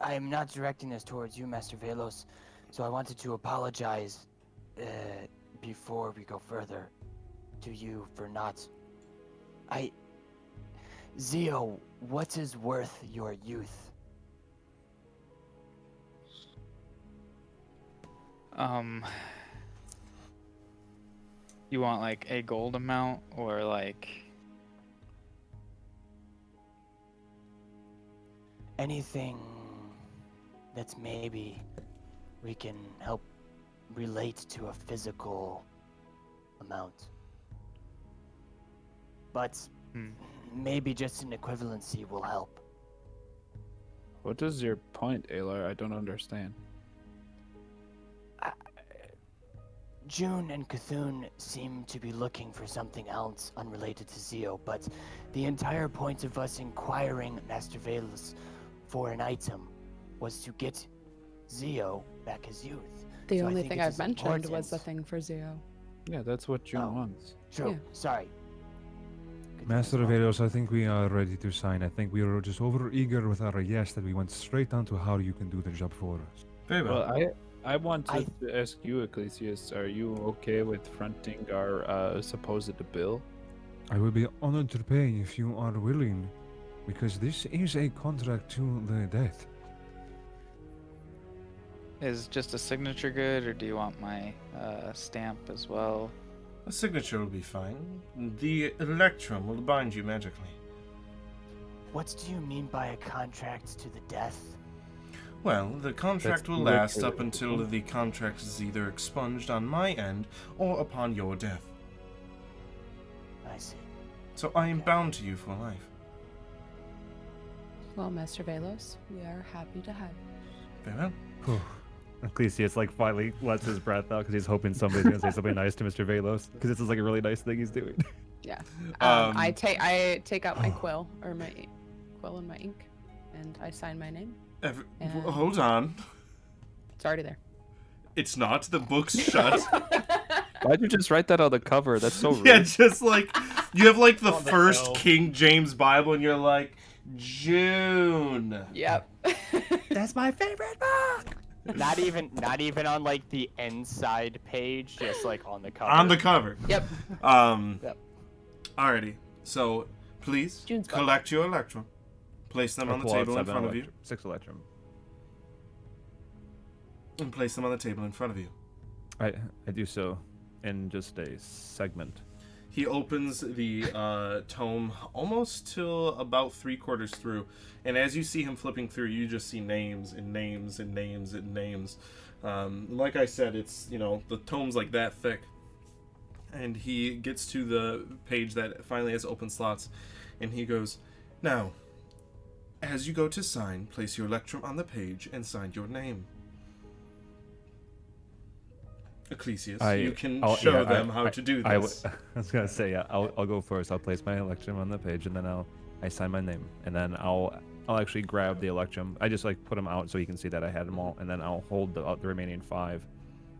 I am not directing this towards you, Master Velos, so I wanted to apologize before we go further to you for not. Zio, what is worth your youth? You want like a gold amount or like Anything that's maybe we can help relate to a physical amount. But maybe just an equivalency will help. What is your point, Aylar? I don't understand. June and Cthulhu seem to be looking for something else unrelated to Zio, but the entire point of us inquiring Master Velos for an item was to get Zio back his youth. The So I only think thing it I've is mentioned was important- the thing for Zio. Yeah, that's what June wants. True. Yeah. Sorry. Master Velos, I think we are ready to sign. I think we were just over eager with our yes that we went straight down to how you can do the job for us. Very well. Well, I wanted to ask you, Ecclesius, are you okay with fronting our supposed bill? I will be honored to pay if you are willing, because this is a contract to the death. is just a signature good, or do you want my stamp as well? A signature will be fine. The electrum will bind you magically. What do you mean by a contract to the death? Well, the contract That's will last literally- up until the contract is either expunged on my end or upon your death. I see. So I am bound to you for life. Well, Master Velos, we are happy to have you. Very well. Ecclesius like finally lets his breath out because he's hoping somebody's gonna say something nice to Mr. Velos because this is like a really nice thing he's doing. Yeah. I take out my quill or my quill and my ink, and I sign my name. And- Hold on. It's already there. It's not. The book's shut. Why'd you just write that on the cover? That's so rude. Yeah, just like you have like the On the first hell. King James Bible, and you're like, June. Yep. That's my favorite book. Not even on like the inside page, just like on the cover. On the cover. Yep. Yep. Alrighty. So please June's book. collect your electrum. Place them Or on the pull out table in 7 front of you. 6 electrum. And place them on the table in front of you. I do so in just a segment. He opens the tome almost till about 3/4 through, and as you see him flipping through, you just see names and names and names and names. Like I said, it's, you know, the tome's like that thick. And he gets to the page that finally has open slots, and he goes, "Now, as you go to sign, place your electrum on the page and sign your name." Ecclesius, you can show them how to do this. I was gonna say, yeah, I'll go first. I'll place my electrum on the page, and then I sign my name, and then I'll actually grab the electrum. I just like put them out so you can see that I had them all, and then I'll hold the remaining 5.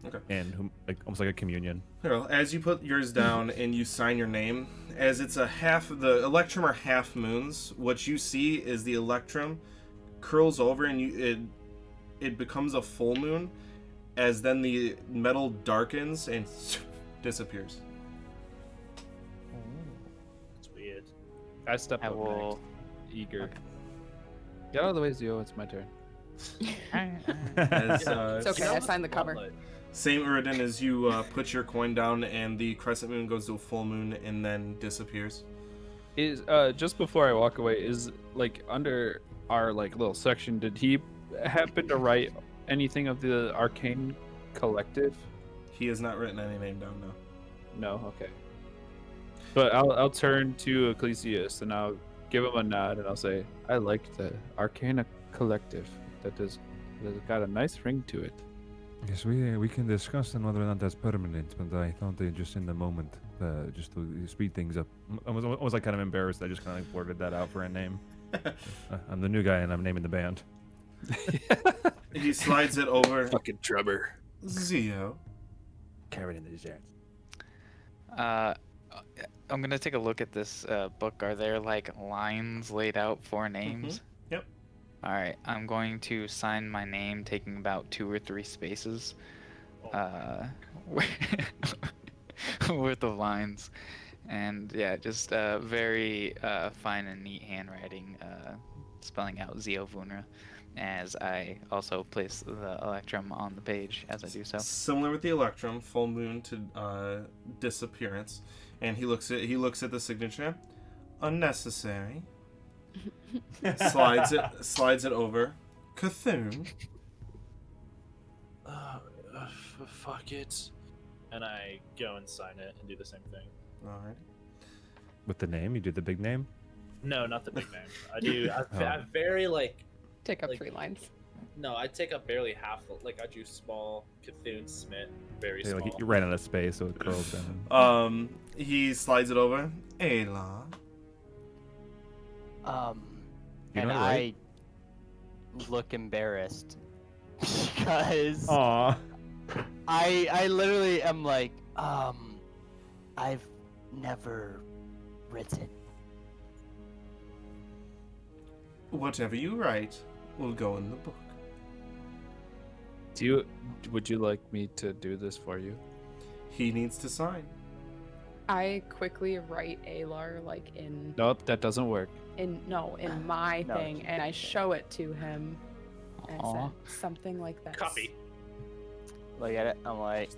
Okay. And like almost like a communion. Well, as you put yours down and you sign your name, as it's a half, the electrum are half moons. What you see is the electrum curls over and it becomes a full moon, as then the metal darkens and disappears. It's weird. I step I up will. next, eager. Get out of the way, Zio. It's my turn. As, It's okay. I signed the cover. Same Uridan, as you put your coin down and the crescent moon goes to a full moon and then disappears. Is just before I walk away, is like under our like little section, did he happen to write anything of the Arcane Collective? He has not written any name down, no. No, okay. But I'll turn to Ecclesius and I'll give him a nod and I'll say, I like the Arcane Collective. That's got a nice ring to it. Yes, we can discuss on whether or not that's permanent, but I thought that just in the moment, just to speed things up. I was like kind of embarrassed. I just kind of like blurted that out for a name. I'm the new guy, and I'm naming the band. He slides it over. Fucking drummer. Zio. Carried in the desert. I'm gonna take a look at this book. Are there like lines laid out for names? Yep. All right, I'm going to sign my name, taking about 2 or 3 spaces, worth of lines, and yeah, just very fine and neat handwriting, spelling out Zio Vunra, as I also place the electrum on the page as I do so. Similar with the electrum, full moon to disappearance, and he looks at the signature. Unnecessary. slides it over. Cthulhu. Fuck it. And I go and sign it and do the same thing. Alright. With the name, you do the big name. No, not the big name. I very Take up like, 3 lines. No, I take up barely half. Like I do small Cthulhu Smith, very Yeah, small. like you ran out of space, so it curls down. He slides it over. Ayla. You And know, right? I look embarrassed because Aw. I literally am like, I've never written. Whatever you write will go in the book. Would you like me to do this for you? He needs to sign. I quickly write Alar like in Nope, that doesn't work. in my No, thing, and I show it to him. And I Aw. said something like that. Copy. Look at it. I'm like,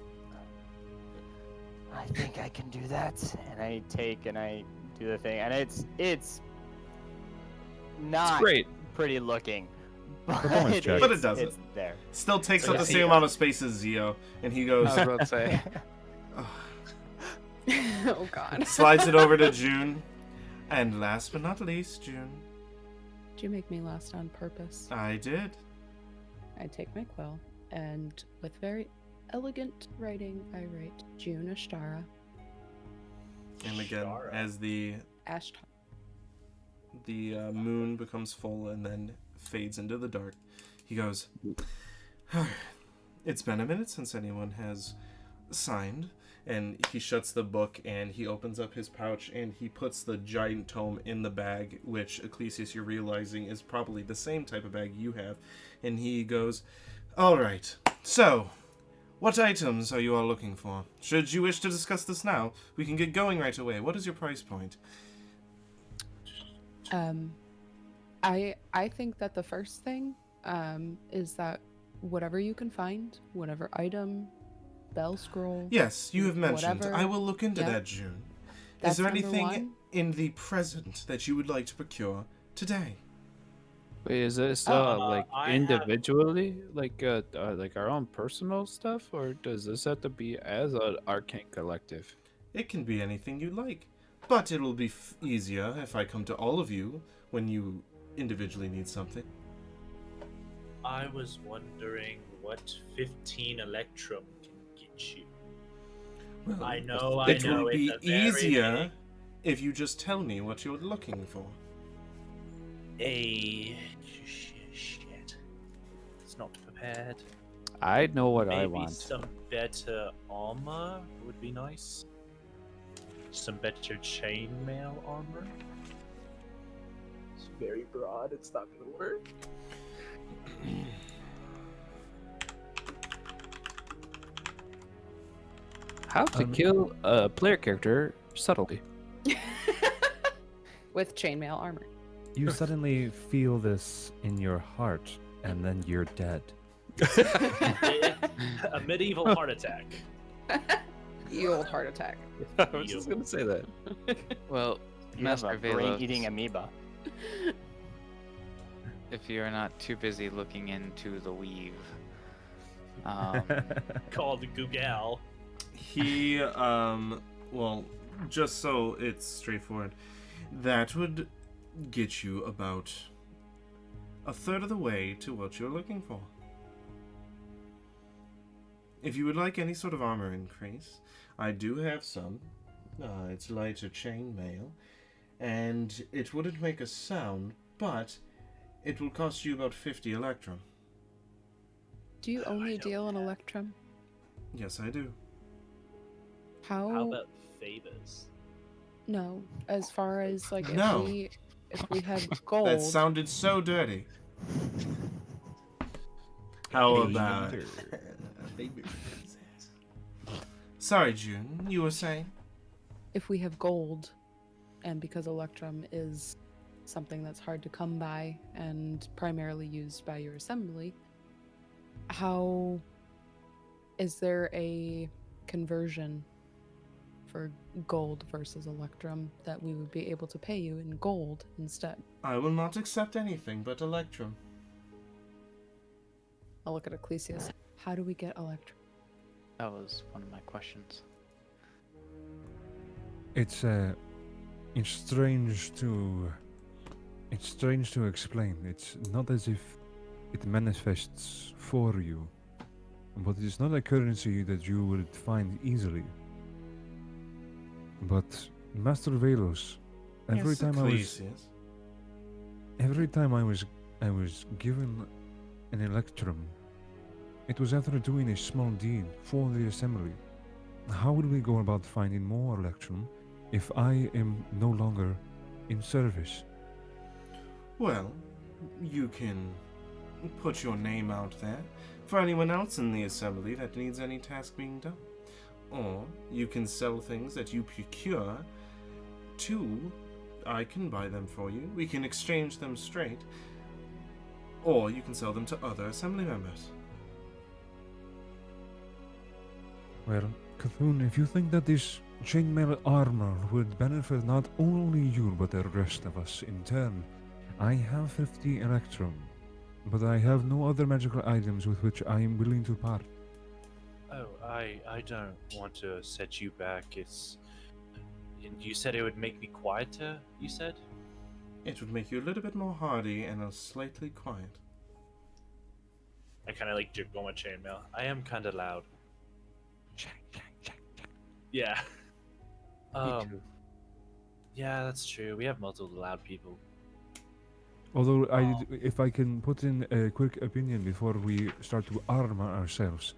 I think I can do that. And I take and I do the thing, and it's not great. pretty looking. Performance check. But it doesn't. It's there. Still takes So up the yeah. same amount of space as Zio, and he goes. I was about to say. Oh God. Slides it over to June. And last but not least, June. Did you make me last on purpose? I did. I take my quill, and with very elegant writing, I write June Ashtara. And again, as the Ashtar. moon becomes full and then fades into the dark, he goes, it's been a minute since anyone has signed. And he shuts the book and he opens up his pouch and he puts the giant tome in the bag, which, Ecclesius, you're realizing is probably the same type of bag you have. And he goes, all right, so what items are you all looking for? Should you wish to discuss this now, we can get going right away. What is your price point? I think that the first thing is that whatever you can find, whatever item, bell scroll. Yes, you have mentioned. Whatever. I will look into Yep. that, June. That's Is there number anything one. in the present that you would like to procure today? Wait, is this like I have- individually, like our own personal stuff, or does this have to be as an arcane collective? It can be anything you like, but it'll be easier if I come to all of you when you individually need something. I was wondering what 15 Electrum can get you. Well, I know, it will it's be a very easier big- if you just tell me what you're looking for. Shit. It's not prepared. I know what I Maybe want. some better armor would be nice. Some better chainmail armor. It's very broad. It's not gonna work. How to kill a player character subtly. With chainmail armor. You suddenly feel this in your heart, and then you're dead. A medieval heart attack. You old heart attack. I was just gonna say that. Well, You have Master a Velos, brain-eating amoeba. if you're not too busy looking into the weave, Called Google. He, well, just so it's straightforward, that would get you about a third of the way to what you're looking for. If you would like any sort of armor increase, I do have some. It's lighter chainmail, and it wouldn't make a sound, but it will cost you about 50 electrum. Do you only deal in electrum? Yes, I do. How about favors? No, as far as like No. if we had gold. That sounded so dirty. How about... Sorry, June, you were saying? If we have gold, and because electrum is something that's hard to come by and primarily used by your assembly, how is there a conversion for gold versus electrum that we would be able to pay you in gold instead? I will not accept anything but electrum. I'll look at Ecclesius. How do we get electrum? That was one of my questions. It's strange to explain. It's not as if it manifests for you, but it's not a currency that you would find easily. But Master Velos, every time I was given an electrum, it was after doing a small deed for the assembly. How would we go about finding more electrum if I am no longer in service? Well, you can put your name out there for anyone else in the assembly that needs any task being done. Or you can sell things that you procure to... I can buy them for you. We can exchange them straight. Or you can sell them to other assembly members. Well, Cthulhu, if you think that this chainmail armor would benefit not only you but the rest of us in turn, I have 50 electrum, but I have no other magical items with which I am willing to part. Oh, I don't want to set you back. You said it would make me quieter, you said? It would make you a little bit more hardy and slightly quiet. I kind of like jiggle my chainmail. I am kind of loud. Yeah. Me too. Yeah, that's true. We have multiple loud people. Although, if I can put in a quick opinion before we start to armor ourselves.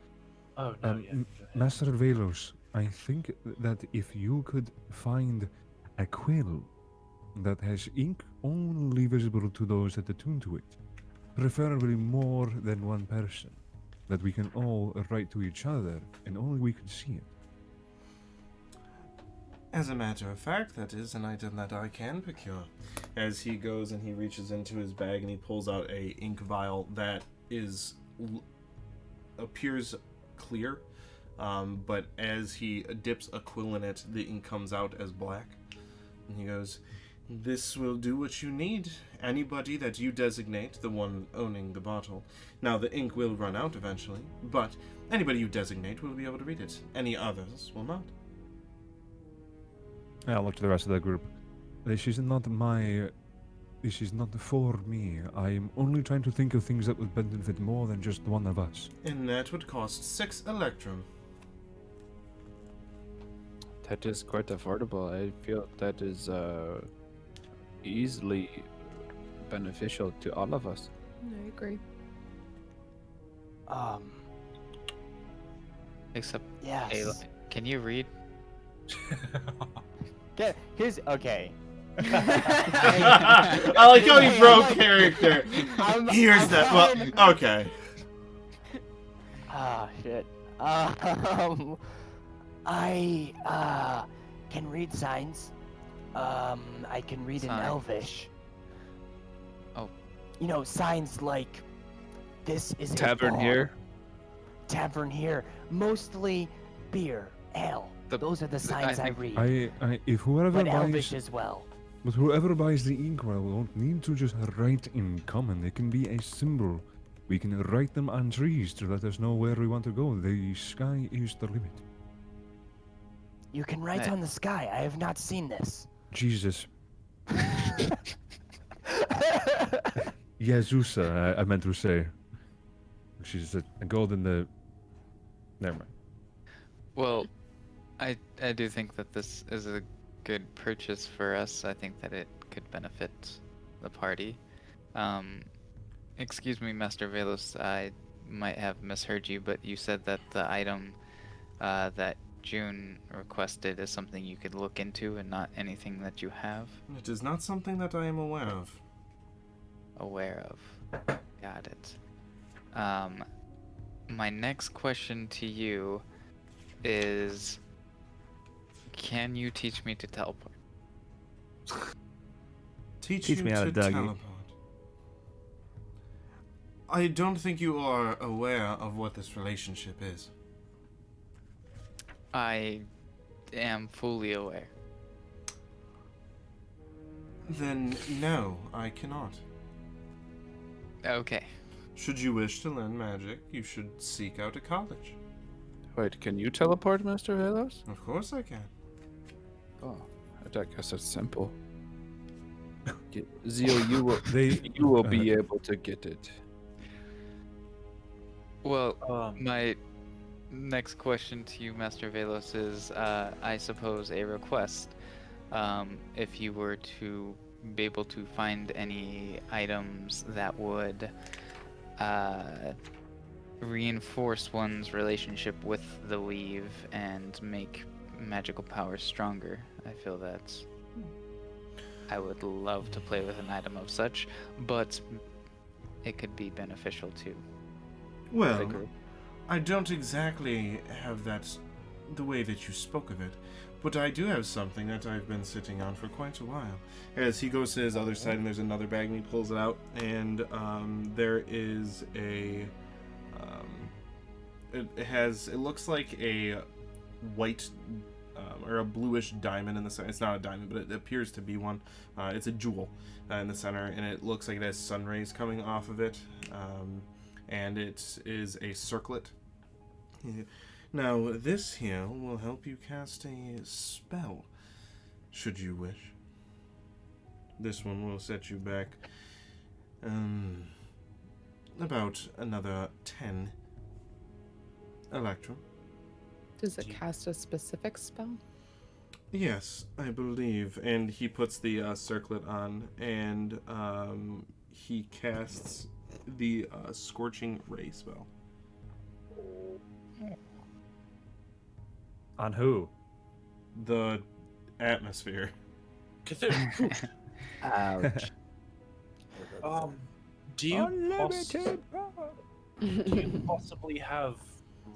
Oh, no, yeah. Master Velos, I think that if you could find a quill that has ink only visible to those that attune to it, preferably more than one person, that we can all write to each other and only we can see it. As a matter of fact, that is an item that I can procure. As he goes and he reaches into his bag and he pulls out a ink vial that is appears clear, but as he dips a quill in it, the ink comes out as black. And he goes, "This will do what you need. Anybody that you designate, the one owning the bottle. Now, the ink will run out eventually, but anybody you designate will be able to read it. Any others will not." I'll look to the rest of the group. This is not for me. I am only trying to think of things that would benefit more than just one of us. And that would cost 6 electrum. That is quite affordable. I feel that is easily beneficial to all of us. I agree. Except, Yes. Ayla, can you read? Here's okay. I like how he broke character. Here's that. Well, okay. Ah, shit. I can read signs. I can read in Elvish. Oh. You know, signs like this is Tavern here. Tavern here. Mostly beer, ale. Those are the signs I read. If whoever but buys Elvish as well. But whoever buys the inkwell won't need to just write in common. It can be a symbol. We can write them on trees to let us know where we want to go. The sky is the limit. You can write on the sky. I have not seen this. Jesus. Yazusa, I meant to say. She's a gold in the... Never mind. Well, I do think that this is a good purchase for us. I think that it could benefit the party. Excuse me, Master Velos, I might have misheard you, but you said that the item that June requested is something you could look into and not anything that you have? It is not something that I am aware of. Aware of. Got it. My next question to you is, can you teach me to teleport? Teach me how to Dougie. teleport. I don't think you are aware of what this relationship is. I am fully aware. Then no, I cannot. Okay. Should you wish to learn magic, you should seek out a college. Wait, can you teleport, Master Velos? Of course I can. Oh, I guess it's simple. Zio, you will They- you will be able to get it. Well, my next question to you, Master Velos, is, I suppose, a request. If you were to be able to find any items that would reinforce one's relationship with the weave and make magical powers stronger, I feel that's... I would love to play with an item of such, but it could be beneficial too. Well, I don't exactly have that the way that you spoke of it, but I do have something that I've been sitting on for quite a while. As he goes to his other side and there's another bag and he pulls it out, and there is a... it looks like a white or a bluish diamond in the center. It's not a diamond, but it appears to be one. It's a jewel in the center, and it looks like it has sun rays coming off of it. And it is a circlet. Now, this here will help you cast a spell, should you wish. This one will set you back about another 10 electrum. Does it cast a specific spell? Yes, I believe. And he puts the circlet on, and he casts the Scorching Ray spell. On who? The atmosphere. Cthulhu. Ouch. Do you possibly have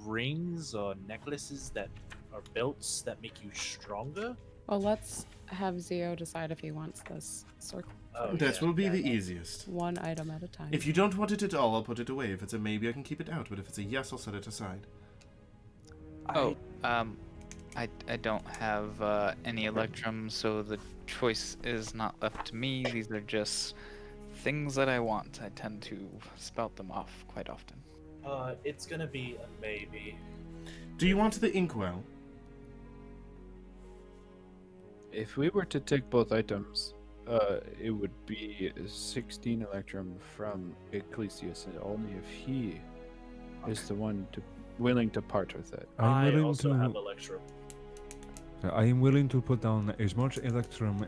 rings or necklaces that are belts that make you stronger? Well, let's have Zio decide if he wants this circle. That will be the easiest. One item at a time. If you don't want it at all, I'll put it away. If it's a maybe, I can keep it out. But if it's a yes, I'll set it aside. I don't have any electrum, so the choice is not left to me. These are just things that I want. I tend to spout them off quite often. It's gonna be a maybe. Do you want the inkwell? If we were to take both items, it would be 16 electrum from Ecclesius, and only if he is the one willing to part with it. I'm willing also to. have electrum. I am willing to put down as much electrum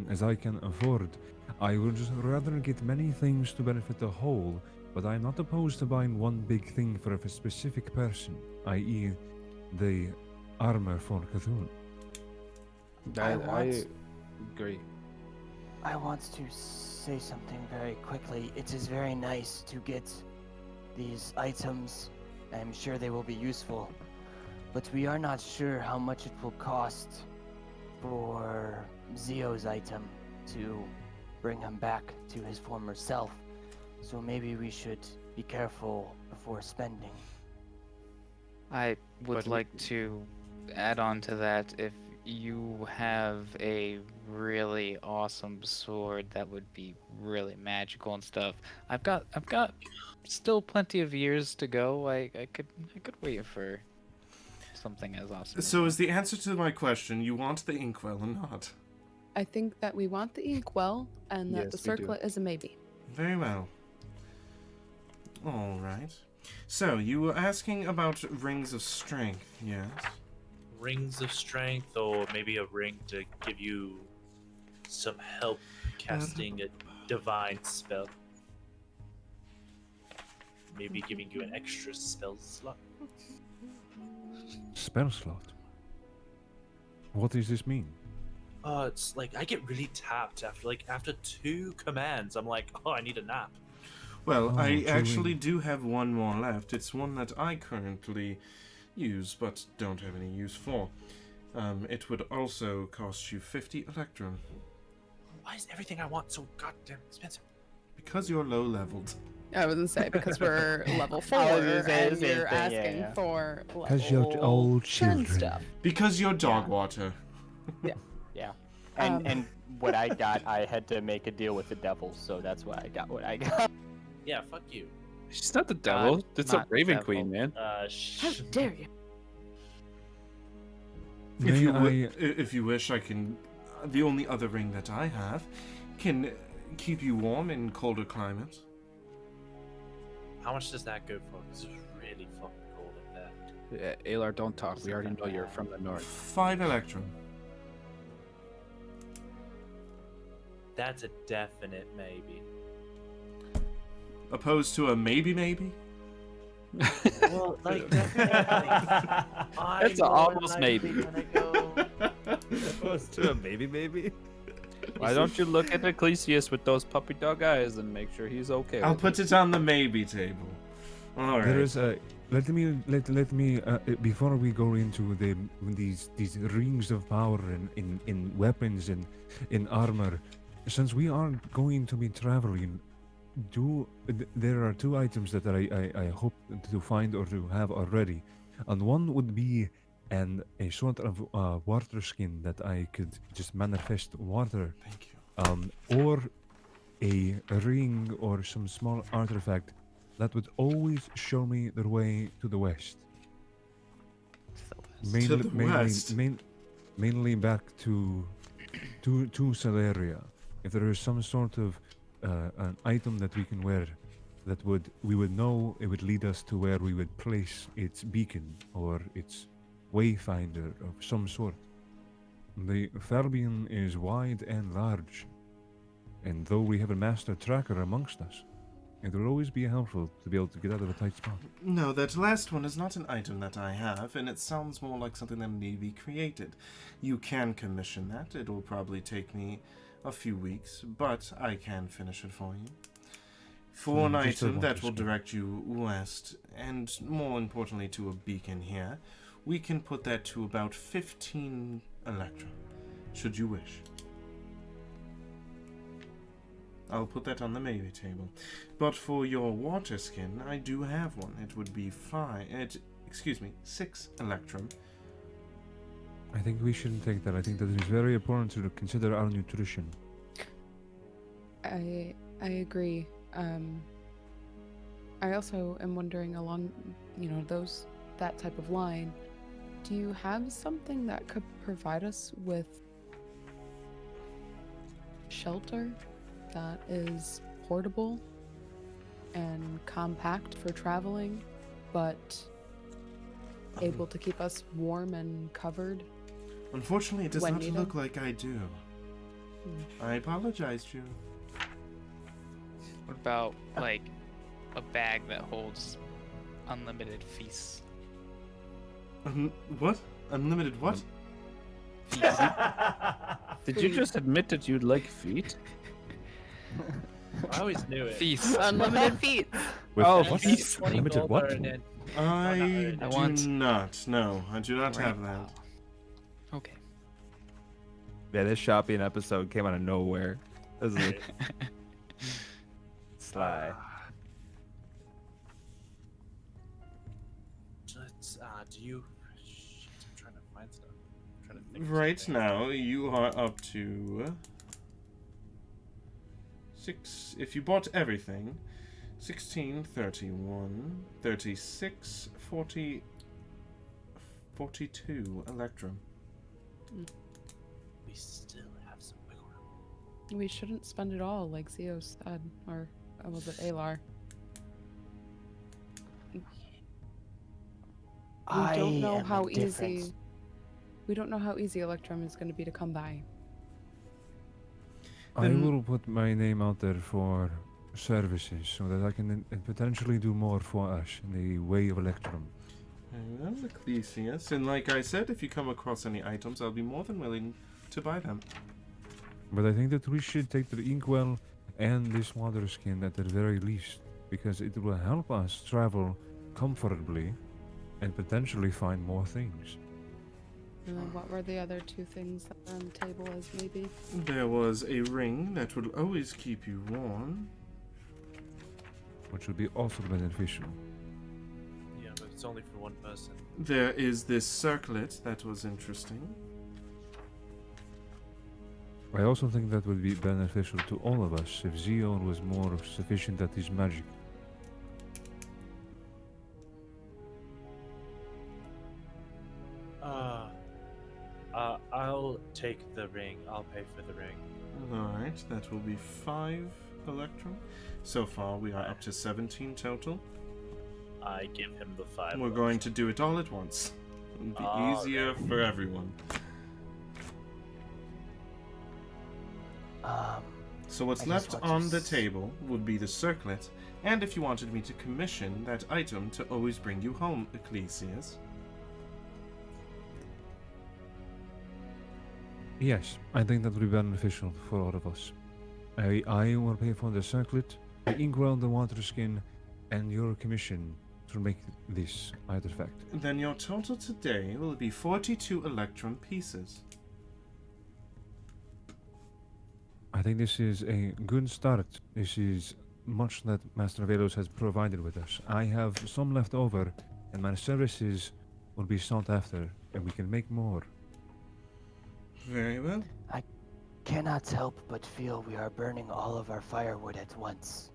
as I can afford. I would just rather get many things to benefit the whole, but I'm not opposed to buying one big thing for a specific person, i.e., the armor for Cthulhu. I agree. I want to say something very quickly. It is very nice to get these items. I'm sure they will be useful, but we are not sure how much it will cost for Zio's item to bring him back to his former self. So maybe we should be careful before spending. I would like to add on to that. If you have a really awesome sword that would be really magical and stuff, I've got still plenty of years to go. I could wait for something as awesome. So is the answer to my question, you want the inkwell or not? I think that we want the inkwell, and that Yes, the we do. circlet is a maybe. Very well. All right. So you were asking about rings of strength, yes? Rings of strength, or maybe a ring to give you some help casting divine spell. Maybe giving you an extra spell slot. Spell slot. What does this mean? It's like I get really tapped after 2 commands. I'm like, oh, I need a nap. Well, Oh, I truly. actually do have one more left. It's one that I currently use, but don't have any use for. It would also cost you 50 electrum. Why is everything I want so goddamn expensive? Because you're low-leveled. I was gonna say because we're level 4 I was gonna say the and same you're thing, asking yeah. for Because you're level old 10 children. stuff. Because you're dog water. Yeah. And what I got, I had to make a deal with the devil, so that's why I got what I got. Yeah, fuck you. She's not the devil. It's a not Raven devil. Queen, man. How dare you? If you wish, I can. The only other ring that I have can keep you warm in colder climates. How much does that go for? Because it's really fucking cold up there. Yeah, Alar, don't talk. We already know you're from the north. 5 electrum. That's a definite maybe. Opposed to a maybe? Well, like, definitely. It's almost maybe. Opposed to a maybe. Why don't you look at Ecclesius with those puppy dog eyes and make sure he's okay? I'll with put it on the maybe table. All right. There is a. Let me before we go into these rings of power in weapons and in armor, since we are going to be traveling, there are 2 items that I hope to find or to have already, and one would be a sort of water skin that I could just manifest water. Thank you. Or a ring or some small artifact that would always show me the way to the west. To the west? Mainly back to Celeria. If there is some sort of an item that we can wear that we would know it would lead us to where we would place its beacon or its wayfinder of some sort. The Falbian is wide and large, and though we have a master tracker amongst us, it will always be helpful to be able to get out of a tight spot. No, that last one is not an item that I have, and it sounds more like something that need to be created. You can commission that. It will probably take me a few weeks, but I can finish it for you. For an item that will direct you west, and more importantly to a beacon here, we can put that to about 15 electrum, should you wish. I'll put that on the maybe table. But for your water skin, I do have one. It would be 6 electrum. I think we shouldn't take that. I think that it is very important to consider our nutrition. I agree. I also am wondering along, that type of line, do you have something that could provide us with shelter that is portable and compact for traveling, but able to keep us warm and covered? Unfortunately, it does when not needed? look like I do. I apologize, June. What about, like, a bag that holds unlimited feasts? What? Unlimited what? Did you just admit that you like feet? I always knew it. Feast. Unlimited feet. With Oh, what? feast. Limited what? I I do want- not. No, I do not have that. Okay. Yeah, this shopping episode came out of nowhere. This is sly. Do you? Shit, I'm trying to find stuff. I'm trying to think of Right something. now, you are up to 6. If you bought everything, 16, 31, 36, 40, 42 electrum. We still have some wiggle room. We shouldn't spend it all, like Zio said, or was it Alar? We don't know how easy. We don't know how easy Electrum is going to be to come by. I will put my name out there for services so that I can potentially do more for us in the way of Electrum. Well, Ecclesius, and like I said, if you come across any items, I'll be more than willing to buy them. But I think that we should take the inkwell and this water skin at the very least, because it will help us travel comfortably and potentially find more things. And then what were the other two things that were on the table as maybe? There was a ring that would always keep you warm. Which would be also beneficial. Yeah, but it's only for one person. There is this circlet that was interesting. I also think that would be beneficial to all of us if Zeon was more sufficient at his magic. I'll take the ring. I'll pay for the ring. Alright, that will be 5 Electrum. So far, we are up to 17 total. I give him the 5. We're going to do it all at once. It'll be easier for everyone. So what's left on the table would be the circlet, and if you wanted me to commission that item to always bring you home, Ecclesius. Yes, I think that would be beneficial for all of us. I will pay for the circlet, the inkwell, the water skin, and your commission to make this artifact. Then your total today will be 42 Electrum pieces. I think this is a good start. This is much that Master Velos has provided with us. I have some left over, and my services will be sought after, and we can make more. Very well. I cannot help but feel we are burning all of our firewood at once.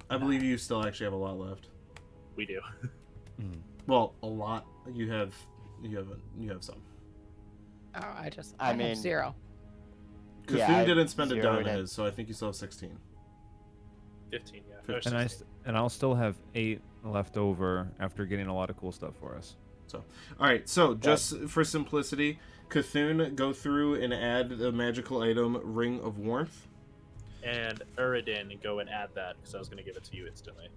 I believe you still actually have a lot left. We do. Well, a lot. You have some. Oh, I have 0. Cthulhu didn't spend it down to his, so I think you still have 16. 15, yeah. 15. And I'll still have 8 left over after getting a lot of cool stuff for us. So, all right. So, just for simplicity, Cthulhu, go through and add the magical item Ring of Warmth. And Uridin, go and add that, because I was going to give it to you instantly.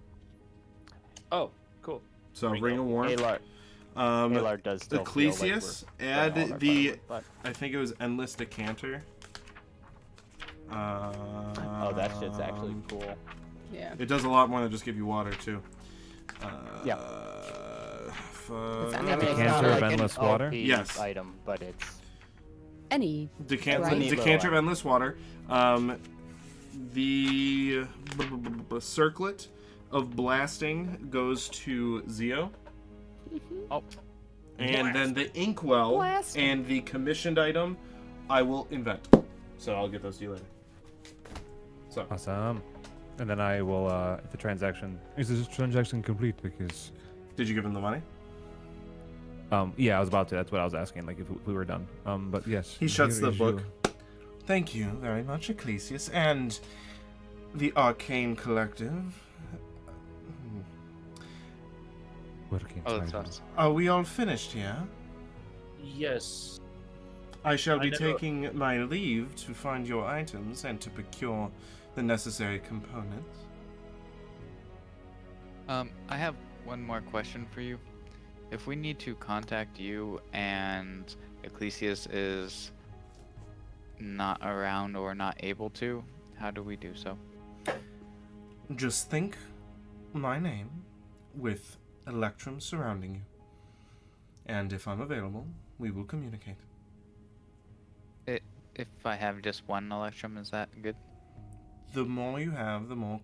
Oh, cool. So, Ring of Warmth. Alar does still Ecclesius, feel like add the, I think it was Endless Decanter. Oh, that shit's actually cool. Yeah. It does a lot more than just give you water, too. Yeah. Decanter of Endless Water? Yes. Item, but it's any Decanter of Endless Water. The circlet of blasting goes to Zio. Oh. And then the inkwell Blasting. and the commissioned item, I will invent. So I'll get those to you later. So. Awesome. And then I will, if the transaction... Is this transaction complete? Because... Did you give him the money? Yeah, I was about to. That's what I was asking, like, if we were done. But yes. He shuts here the is book. Thank you very much, Ecclesius. And the Arcane Collective. Working that's us. Are we all finished here? Yes. I shall be know. taking my leave to find your items and to procure the necessary components. I have one more question for you. If we need to contact you and Ecclesius is not around or not able to, how do we do so? Just think my name with Electrum surrounding you. And if I'm available, we will communicate. If I have just one Electrum, is that good? The more you have, the more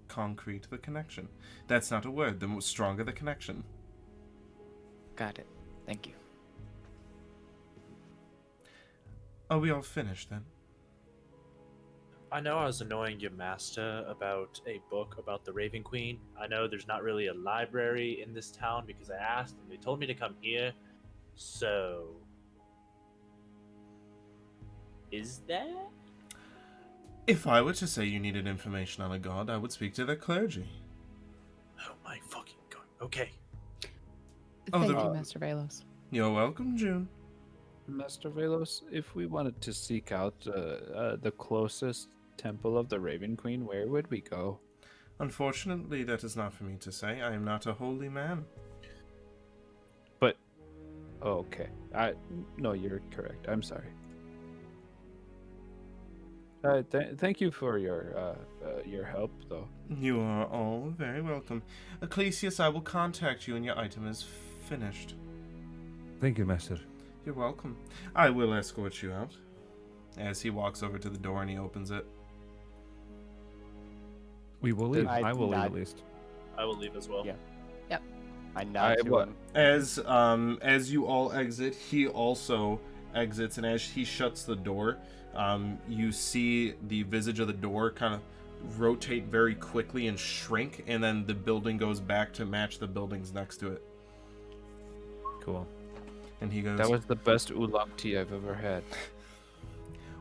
concrete the connection. That's not a word. The more stronger the connection. Got it. Thank you. Are we all finished then? I know I was annoying your master about a book about the Raven Queen. I know there's not really a library in this town because I asked and they told me to come here. So... is there? If I were to say you needed information on a god, I would speak to the clergy. Oh my fucking god. Okay. Thank you, Master Velos. You're welcome, June. Master Velos, if we wanted to seek out the closest temple of the Raven Queen, where would we go? Unfortunately, that is not for me to say. I am not a holy man. But, okay. No, you're correct. I'm sorry. Thank you for your help, though. You are all very welcome. Ecclesius, I will contact you when your item is finished. Thank you, Master. You're welcome. I will escort you out. As he walks over to the door and he opens it. We will leave. I I will leave nod. at least. I will leave as well. Yeah. Yep. I nod to him. As you all exit, he also exits, and as he shuts the door, you see the visage of the door kind of rotate very quickly and shrink, and then the building goes back to match the buildings next to it. Cool. And he goes, That was the best oolong tea I've ever had.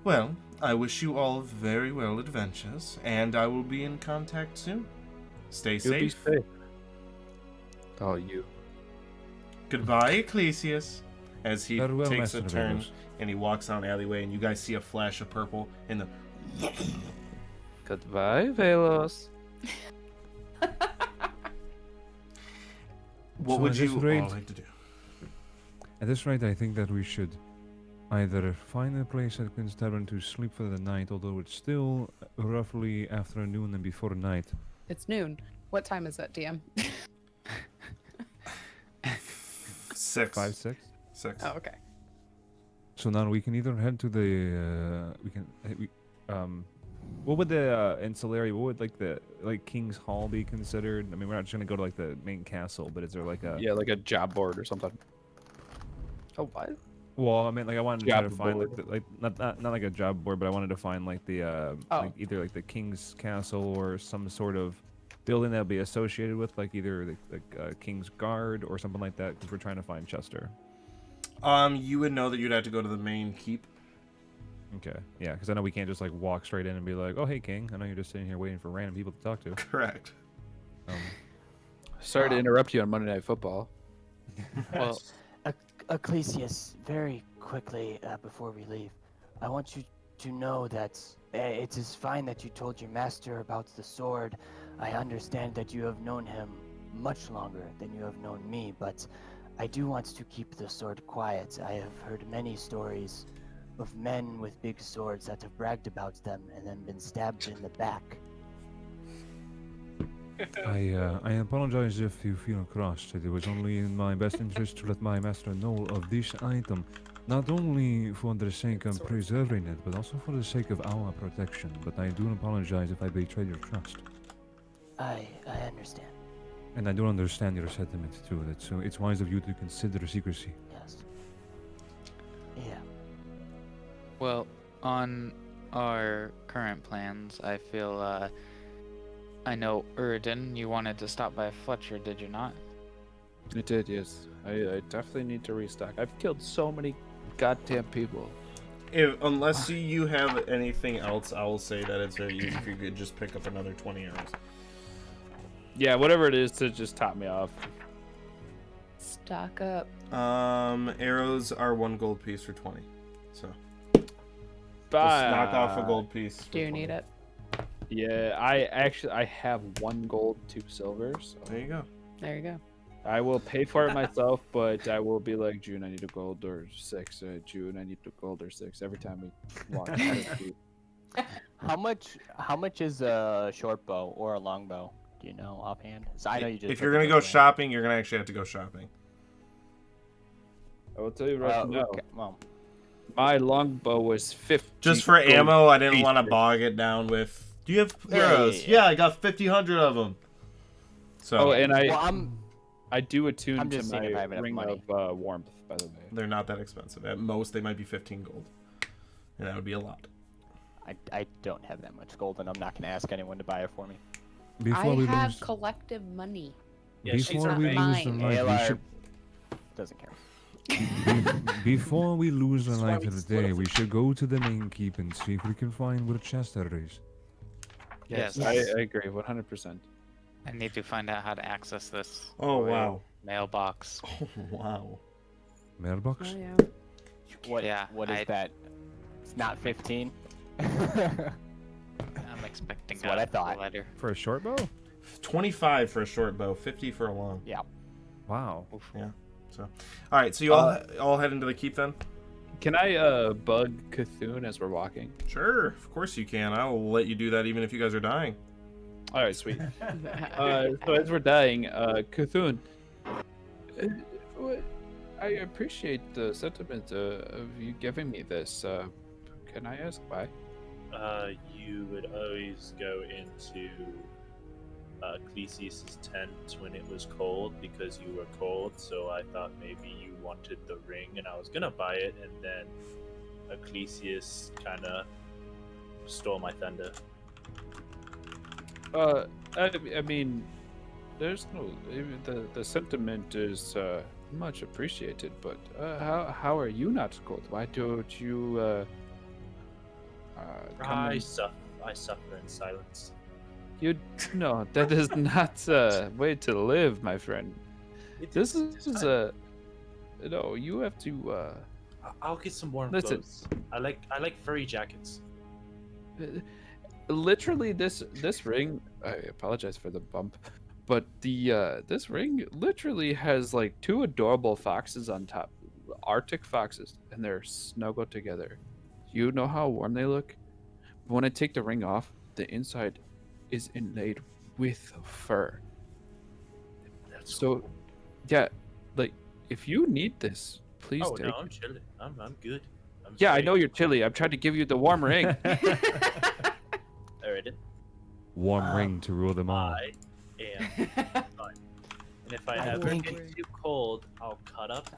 well, I wish you all very well adventures, and I will be in contact soon. Stay You'll safe. be safe. Oh, you. Goodbye, Ecclesius. As he Farewell, takes a Master turn Velos. and he walks down an alleyway, and you guys see a flash of purple in the. Goodbye, Velos. What So would at this you rate- all like to do? At this rate, I think that we should either find a place at Quinn's Tavern to sleep for the night, although it's still roughly afternoon and before night. It's noon. What time is it, DM? 6. 5, 6. 6. Oh, okay. So now we can either head to the What would the ancillary? What would like King's Hall be considered? I mean, we're not just gonna go to like the main castle, but is there like a? Yeah, like a job board or something. Oh, what? Well, I mean, like I wanted to try to Job find board. like not like a job board, but I wanted to find like the like either like the King's Castle or some sort of building that would be associated with like either the King's Guard or something like that, because we're trying to find Chester. You would know that you'd have to go to the main keep. Okay, yeah, because I know we can't just like walk straight in and be like, "Oh, hey, King, I know you're just sitting here waiting for random people to talk to." Correct. Sorry to interrupt you on Monday Night Football. Well, Ecclesius, very quickly before we leave, I want you to know that it is fine that you told your master about the sword. I understand that you have known him much longer than you have known me, but I do want to keep the sword quiet. I have heard many stories of men with big swords that have bragged about them and then been stabbed in the back. I apologize if you feel crossed. It was only in my best interest to let my master know of this item, not only for the sake of preserving it, but also for the sake of our protection. But I do apologize if I betrayed your trust. I understand. And I do understand your sentiment too. That it's wise of you to consider secrecy. Yes. Yeah. well, on our current plans, I feel I know Uridan, you wanted to stop by Fletcher, did you not? I did, yes. I definitely need to restock. I've killed so many goddamn people. Unless you have anything else, I will say that it's very easy if you could just pick up another 20 arrows. Yeah, whatever it is to just top me off. Stock up. Arrows are 1 gold piece for 20. So just Bye. knock off a gold piece. for Do you 20. need it? Yeah, I have 1 gold, 2 silver. So There you go. There you go. I will pay for it myself, but I will be like, June, I need a gold or 6. June, I need a gold or 6 every time we walk. How much is a short bow or a long bow? Do you know offhand? So I know you just. If you're gonna go shopping, you're gonna actually have to go shopping. I will tell you right now. Okay. Well, my longbow was 50. Just for gold ammo, I didn't want to pieces. bog it down with. Do you have Yeah, arrows? yeah. I got 1,500 of them. So Oh, and well, I do attune I'm to just seeing if I my have enough ring money. of warmth, by the way. they're not that expensive. At most, they might be 15 gold, and that would be a lot. I don't have that much gold, and I'm not gonna ask anyone to buy it for me. Before I we have lose, collective money. Yeah, she's before not we lose the mine. night, we ALR should. doesn't care. Before we lose the That's why night we of the split day, up. we should go to the main keep and see if we can find where Chester is. Yes. I agree, 100%. I need to find out how to access this. Oh, royal wow. Mailbox. Oh wow. Mailbox? Oh yeah. What? Yeah, What is that? It's not 15. I'm expecting That's what I thought. letter. For a short bow? 25 for a short bow, 50 for a long. Yeah. Wow. Yeah. So, all right. So you all head into the keep then. Can I bug Cthulhu as we're walking? Sure, of course you can. I will let you do that even if you guys are dying. All right, sweet. So as we're dying, Cthulhu, I appreciate the sentiment of you giving me this. Can I ask why? You would always go into Ecclesius' tent when it was cold because you were cold, so I thought maybe you wanted the ring and I was gonna buy it, and then Ecclesius kind of stole my thunder. I mean, there's no the sentiment is much appreciated, but how are you not cold? Why don't you come I and... suffer in silence. You no, that is not a way to live, my friend. This is a no. You have to. I'll get some warm Listen. clothes. I like furry jackets. Literally, this ring. I apologize for the bump, but the this ring literally has like 2 adorable foxes on top, Arctic foxes, and they're snuggled together. You know how warm they look. But when I take the ring off, the inside is inlaid with fur. So, yeah, like if you need this, please Oh take no, I'm it. chilly. I'm good. Yeah, I know you're chilly. I'm trying to give you the warm ring. Alright. Warm ring to rule them all. I am fine. And if I ever get too cold, I'll cut up.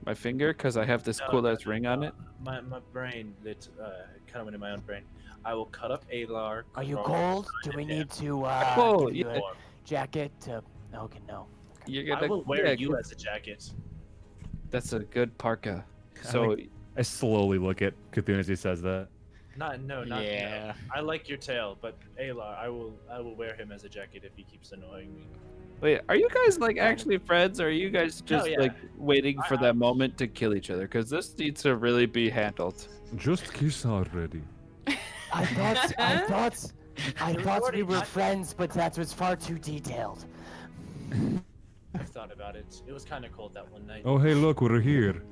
My finger, because I have this cool ass ring on it. My brain lit kind of went in my own brain. I will cut up Alar. Are you roll cold? Do behind we him. need to Cold, give you yeah. a jacket to... Okay, no. You're I gonna, will wear yeah, you as a jacket. That's a good parka. So I slowly look at Cthulhu as he says that. Not Yeah. no. I like your tail, but Alar, I will wear him as a jacket if he keeps annoying me. wait, are you guys like actually friends, or are you guys just yeah. like waiting for that moment to kill each other? Because this needs to really be handled. Just kiss already. I thought we were friends, but that was far too detailed. I've thought about it. It was kind of cold that one night. Oh, hey, look, we're here.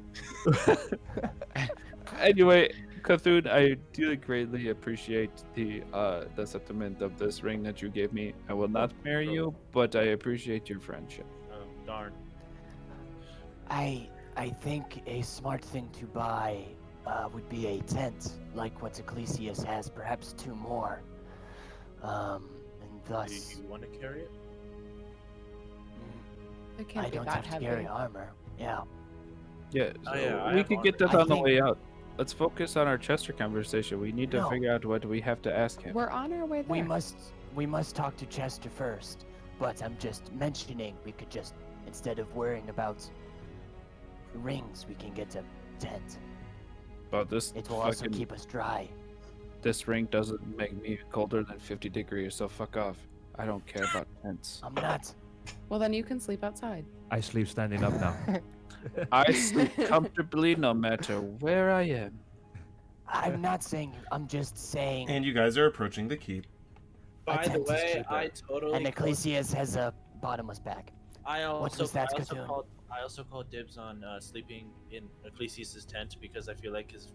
Anyway, Cthulhu, I do greatly appreciate the sentiment of this ring that you gave me. I will not marry you, but I appreciate your friendship. Oh darn. I think a smart thing to buy would be a tent, like what Ecclesius has, perhaps 2 more. And thus... Do you want to carry it? It can't I be don't that have to heavy. carry armor. Yeah. Yeah, Oh, so yeah, I we have could get armor. that I on the think- way out. Let's focus on our Chester conversation. We need to No. figure out what we have to ask him. We're on our way there. We must talk to Chester first. But I'm just mentioning we could just, instead of worrying about rings, we can get a tent. But this It will also fucking- keep us dry. This ring doesn't make me colder than 50 degrees, so fuck off. I don't care about tents. I'm not. Well, then you can sleep outside. I sleep standing up now. I sleep comfortably no matter where I am. I'm not saying. I'm just saying. And you guys are approaching the keep. By the tent is way, cheaper. I totally. And Ecclesius has a bottomless bag. I What also, was that, I also Cthulhu? called. I also called dibs on sleeping in Ecclesius' tent because I feel like his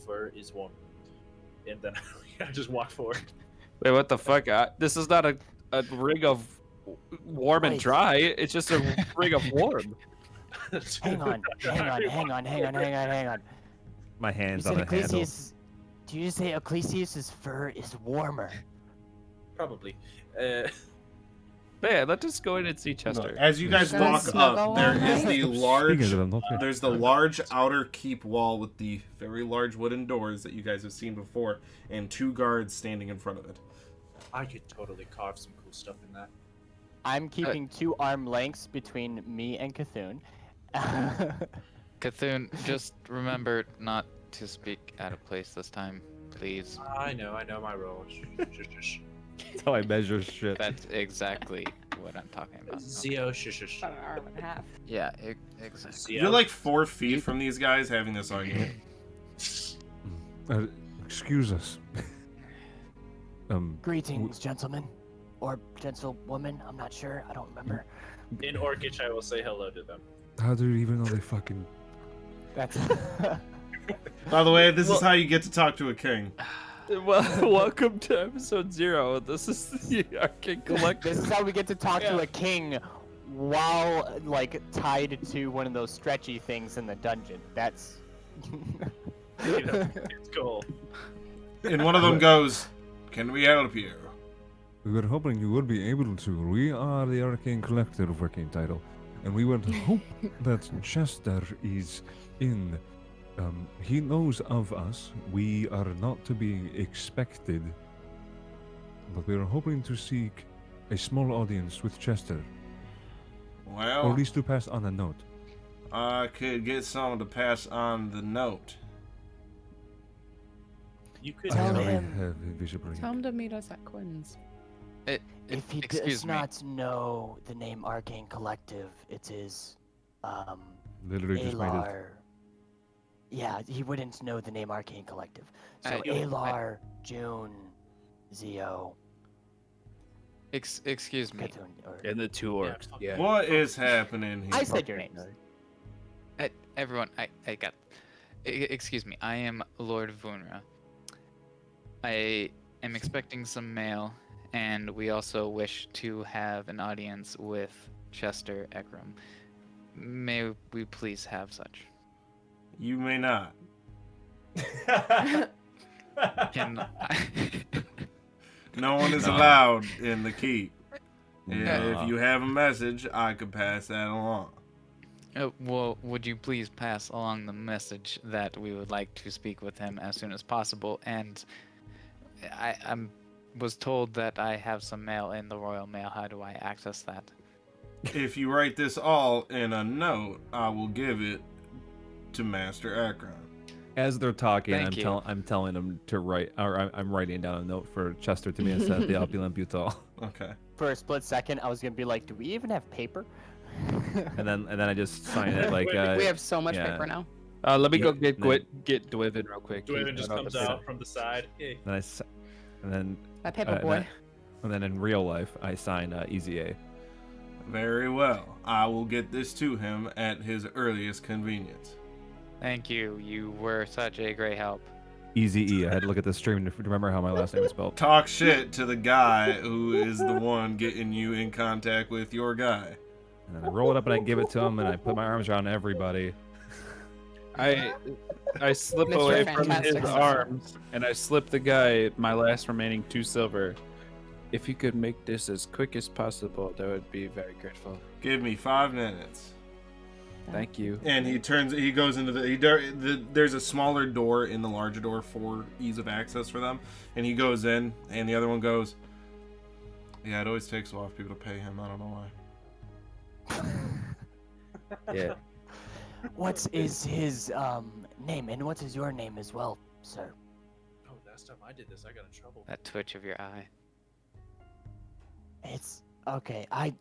fur is warm. And then I just walk forward. Wait, what the fuck? This is not a ring of warm and Wait. dry. It's just a ring of warm. Hang on. My You hands said on the handle. Ecclesius. Do you say Ecclesius' fur is warmer? Probably. Man, let's just go in and see Chester. As you guys Guys, walk snuggle up, there all is night? the large. Speaking of them, okay. There's the large outer keep wall with the very large wooden doors that you guys have seen before, and 2 guards standing in front of it. I could totally carve some cool stuff in that. I'm keeping 2 arm lengths between me and Cthulhu. Cthulhu, just remember not to speak out of place this time, please. I know my role. That's how I measure shit. That's exactly what I'm talking about. Zio, shush. About an hour and a half. Yeah, exactly. You're like 4 feet from these guys having this argument. Excuse us. Greetings, gentlemen. Or gentlewoman, I'm not sure. I don't remember. In Orcish, I will say hello to them. How do you even know they fucking... That's... By the way, this is how you get to talk to a king. Well, welcome to episode 0. This is the Arcane Collective. This is how we get to talk to a king while, like, tied to one of those stretchy things in the dungeon. That's... It's cool. And one of them goes, "Can we help you?" We were hoping you would be able to. We are the Arcane Collective working title. And we would hope that Chester is in. He knows of us. We are not to be expected. But we are hoping to seek a small audience with Chester. Well, Or at least to pass on a note. I could get someone to pass on the note. You could I Tell already him. have a visible. Tell him to meet us at Quinn's. If he Excuse does me. not know the name Arcane Collective, it is, Literally just made it. Alar. Yeah, he wouldn't know the name Arcane Collective. So I- Alar, June, Zio, Excuse me. Cthulhu, or... And the 2 orcs. Yeah. What is happening here? I said your names. Everyone, I got. Excuse me. I am Lord Vunra. I am expecting some mail, and we also wish to have an audience with Chester Ekram. May we please have such? You may not. Can No one is allowed in the keep. If you have a message, I could pass that along. Well, would you please pass along the message that we would like to speak with him as soon as possible? And I was told that I have some mail in the Royal Mail. How do I access that? If you write this all in a note, I will give it to Master Akron. As they're talking, Thank I'm telling them to write, or I'm writing down a note for Chester to meet us at the Opulent Butal. Okay. For a split second, I was gonna be like, do we even have paper? And then I just sign it like. We have so much yeah. paper now. Let me go Yeah, get Dwayne real quick. Dwayne just comes out from the side. Hey. Then and then. That paper boy. And then in real life, I sign Easy A. Very well. I will get this to him at his earliest convenience. Thank you. You were such a great help. Easy E. I had to look at the stream to remember how my last name is spelled. Talk shit to the guy who is the one getting you in contact with your guy. And then I roll it up and I give it to him and I put my arms around everybody. I slip Mr. away from Fantastic. his arms and I slip the guy my last remaining 2 silver. If you could make this as quick as possible, that would be very grateful. Give me 5 minutes. Thank you. And he goes into there's a smaller door in the larger door for ease of access for them. And he goes in, and the other one goes, yeah, it always takes a while for people to pay him. I don't know why. Yeah. What is his name, and what is your name as well, sir? Oh, last time I did this, I got in trouble. That twitch of your eye. It's okay. I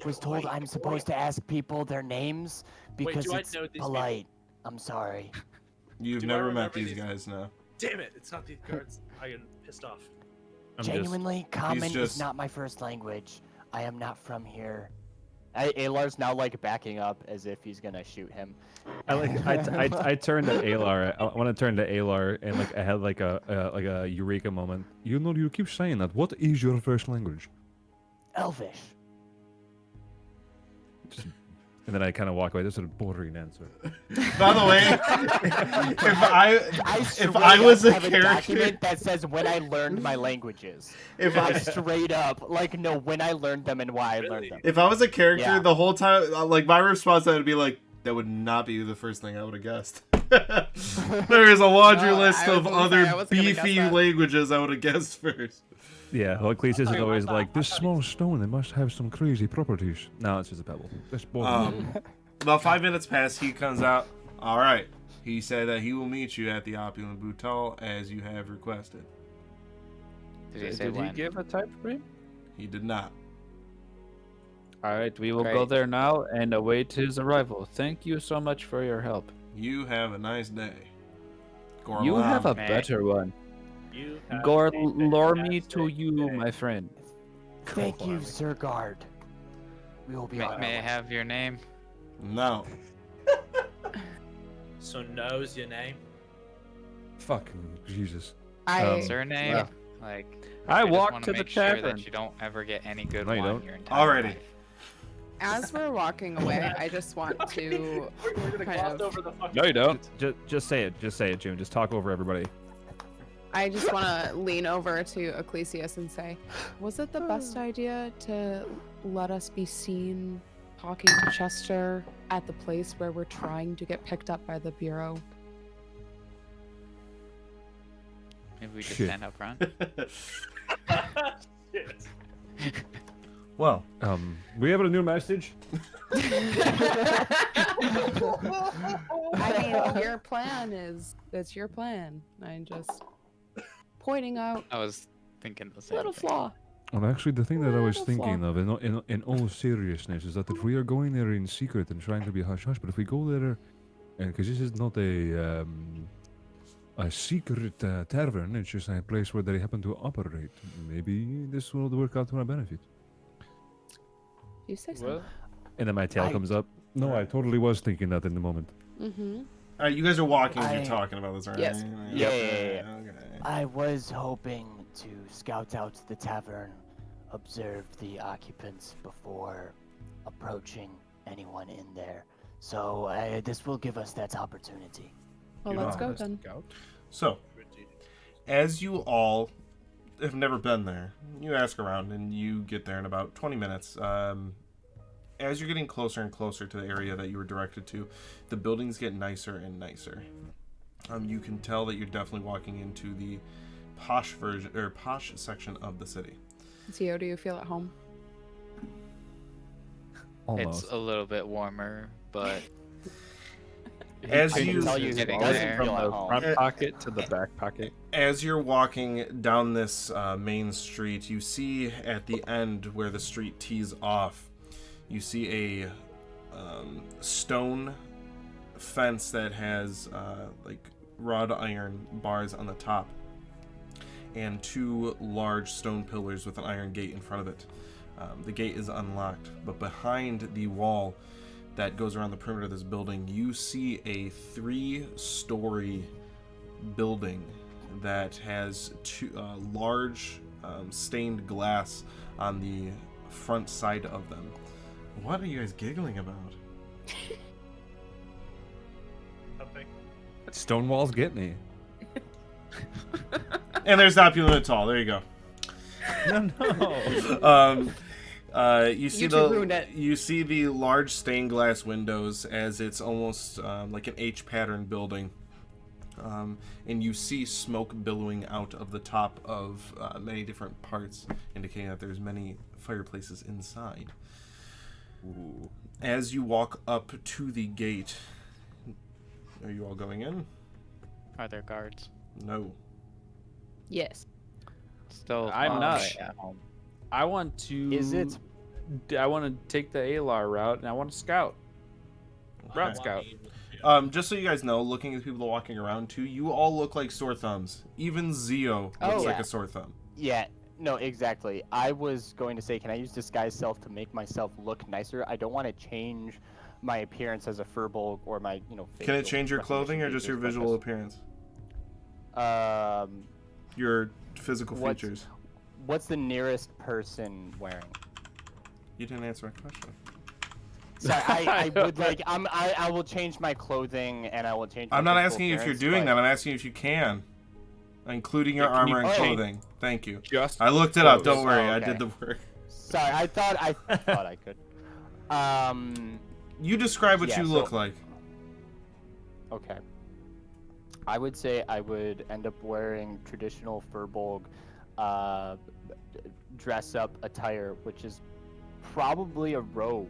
was told wait, I'm supposed to ask people their names because do I it's know these polite. I'm sorry. You've Do I never met remember these these? guys now. Damn it! It's not these cards. I get pissed off. Genuinely, common just- is not my first language. I am not from here. Alar's now like backing up as if he's gonna shoot him. I turned to Alar. I want to turn to Alar and like I had like a eureka moment. You know, you keep saying that. What is your first language? Elvish. And then I kind of walk away. This is a boring answer. By the way, if I was a have character, document that says when I learned my languages. if I I straight up no when I learned them and why I learned Really? them. if I was a character Yeah. the whole time, like my response would be like, that would not be the first thing I would have guessed. There is a laundry No, list I of was gonna say, other I wasn't gonna guess beefy that. languages I would have guessed first. Yeah, well, Ecclesius is always like, This small stone, it must have some crazy properties. no, it's just a pebble. That's boring. About 5 minutes pass, he comes out. All right. He said that he will meet you at the Opulent Butal as you have requested. Did he say Did he when? give a time frame? He did not. All right, we will go Great. there now and await his arrival. Thank you so much for your help. You have a nice day. You have a Gorlam. better one. You have Gore, a lure me to fantastic you, day. my friend. Thank you, Sir Guard. We will be on our May I way. have your name? No. So knows your name? Fucking Jesus. Surname? yeah. Like, I just walked wanna to the make sure tavern. that you don't ever get any good No, you wine don't. your entire Alrighty. life. As we're walking away, I just want to We're gonna kind gloss of. over the fucking. No, you don't. Just say it. Just say it, June. Just talk over everybody. I just want to lean over to Ecclesius and say, was it the best idea to let us be seen talking to Chester at the place where we're trying to get picked up by the Bureau? Maybe we just Shit. stand up front. Shit. Well, We have a new message. I mean, your plan is, it's your plan. I'm just pointing out I was thinking the a same little thing. flaw. well, actually, the thing that I was Little thinking flaw. of, in all seriousness, is that if we are going there in secret and trying to be hush hush, but if we go there, and because this is not a secret tavern, it's just a place where they happen to operate. Maybe this will work out to our benefit. You say so. Well, And then my tail I- comes up. No, I totally was thinking that in the moment. Mm-hmm. Alright, you guys are walking as you're I- talking about this, right? Yes. Yeah. Okay. I was hoping to scout out the tavern, observe the occupants before approaching anyone in there. So this will give us that opportunity. Well, let's go then. So, as you all have never been there, you ask around and you get there in about 20 minutes. As you're getting closer and closer to the area that you were directed to, the buildings get nicer and nicer. You can tell that you're definitely walking into the posh version or posh section of the city. Zio, do you feel at home? Almost. It's a little bit warmer, but As I can you tell you, it Getting doesn't there. feel From at the home. front pocket to the back pocket. As you're walking down this main street, you see at the end where the street tees off, you see a stone fence that has like wrought iron bars on the top and two large stone pillars with an iron gate in front of it. The gate is unlocked, but behind the wall that goes around the perimeter of this building, you see a 3-story building that has two large stained glass on the front side of them. What are you guys giggling about? Something. Stonewall's get me. And there's Opulent at all. There you go. No. You see You two ruined it. you see the large stained glass windows as it's almost like an H pattern building, and you see smoke billowing out of the top of many different parts, indicating that there's many fireplaces inside. Ooh. As you walk up to the gate, are you all going in? are there guards? No. Yes. Still, I'm far not. away at home. I want to. Is it? I want to take the Alar route, and I want to scout. Route scout. Just so you guys know, looking at the people walking around too, you all look like sore thumbs. Even Zio looks like yeah. a sore thumb. Yeah, no, exactly. I was going to say, can I use disguise self to make myself look nicer? I don't want to change my appearance as a furbolg or my, Can it facial change your clothing or just your features, visual but appearance? just- Your physical What's- features. What's the nearest person wearing? You didn't answer my question. Sorry, I would like. I will change my clothing and I will change. My I'm not physical asking you if you're appearance, doing but- that. I'm asking you if you can, including your Yeah, can you- armor and Oh. clothing. Thank you. Just I looked it up. clothes. Don't worry, Oh, I okay. did the work. Sorry, I thought I could. You describe what Yeah, you so- look like. Okay. I would say I would end up wearing traditional furbolg dress-up attire, which is probably a robe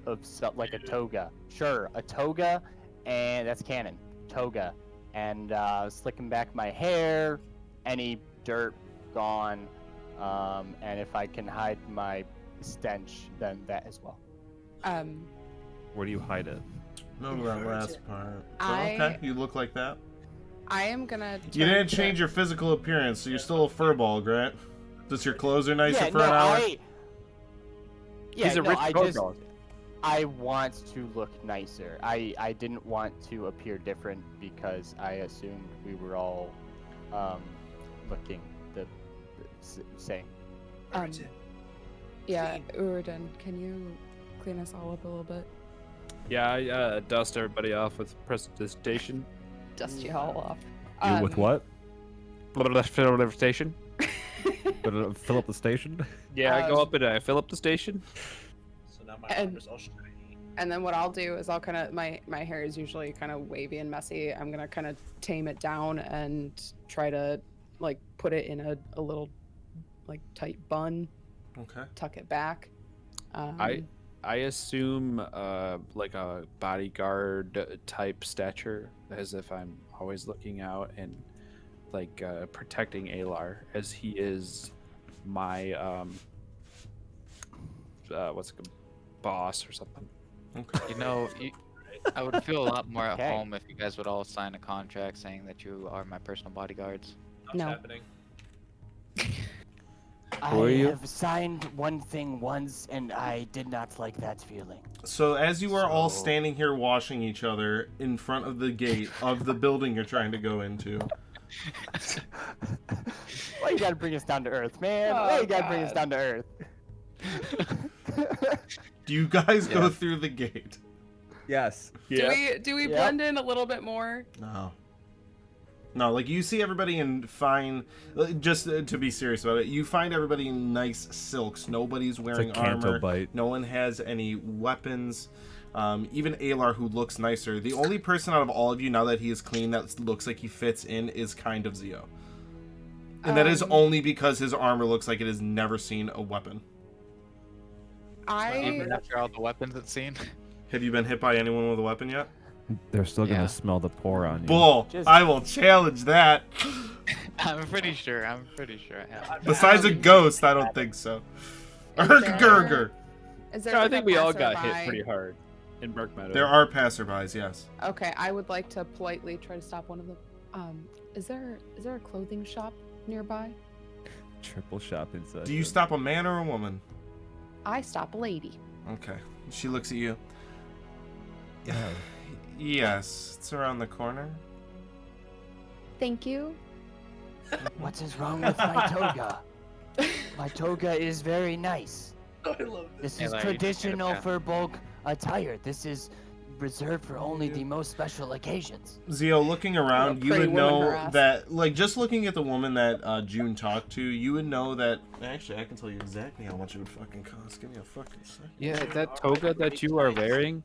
of like a toga. Sure, a toga, and that's canon. Toga, and slicking back my hair, any dirt gone, and if I can hide my stench, then that as well. Where do you hide it? Remember that last part. So, I- okay, you look like that. I am gonna. You turn didn't to- change your physical appearance, so you're still a furball, right? Just your clothes are nicer Yeah, for no, an hour? Yeah, He's a no, rich I road just, dog. I want to look nicer. I didn't want to appear different because I assumed we were all looking the same. Yeah, Uridan, can you clean us all up a little bit? Yeah, I dust everybody off with prestidigitation. Dust you all off. You with what? Station. Fill up the station? Yeah, I go up and I fill up the station. So now my And- armor's all shiny. And then what I'll do is I'll kind of my hair is usually kind of wavy and messy. I'm gonna kind of tame it down and try to like put it in a little like tight bun. Okay. Tuck it back. I assume like a bodyguard type stature, as if I'm always looking out and like protecting Alar, as he is my boss or something. Okay. You know, I would feel a lot more at Okay. home if you guys would all sign a contract saying that you are my personal bodyguards. What's No. happening? Who are you? have signed one thing once, and I did not like that feeling. So as you are all So- standing here washing each other in front of the gate of the building you're trying to go into, Why you gotta bring us down to earth, man? Oh, Why you gotta bring us God. down to earth? do you guys go Yeah. through the gate? Yes. Do we Yep. blend in a little bit more? No. No, like you see everybody in fine. Just to be serious about it, you find everybody in nice silks. Nobody's wearing Canto armor. bite. No one has any weapons. Even Alar, who looks nicer. The only person out of all of you, now that he is clean, that looks like he fits in, is kind of Zio. And that is only because his armor looks like it has never seen a weapon. Even after all the weapons it's seen. Have you been hit by anyone with a weapon yet? They're still gonna Yeah. smell the pour on you. Bull! Just- I will challenge that. I'm pretty sure I have. Besides a ghost, I don't think so. Is Gurger. Is there No, I like think a we all got hit passerby? pretty hard in Burke Meadow. There are passerbys, yes. Okay, I would like to politely try to stop one of them. Is there a clothing shop nearby? Triple shop inside. Do you stop a man or a woman? I stop a lady. Okay. She looks at you. Yeah. Yes, it's around the corner. Thank you. What is wrong with my toga? My toga is very nice. I love this. This Hey, is Larry, you just get a traditional pen. Furbolg attire. This is reserved for only the most special occasions. Zio, looking around, you pretty would woman know harass. that, like, just looking at the woman that June talked to, you would know that. Actually, I can tell you exactly how much it would fucking cost. Give me a fucking second. Yeah, that toga that you are wearing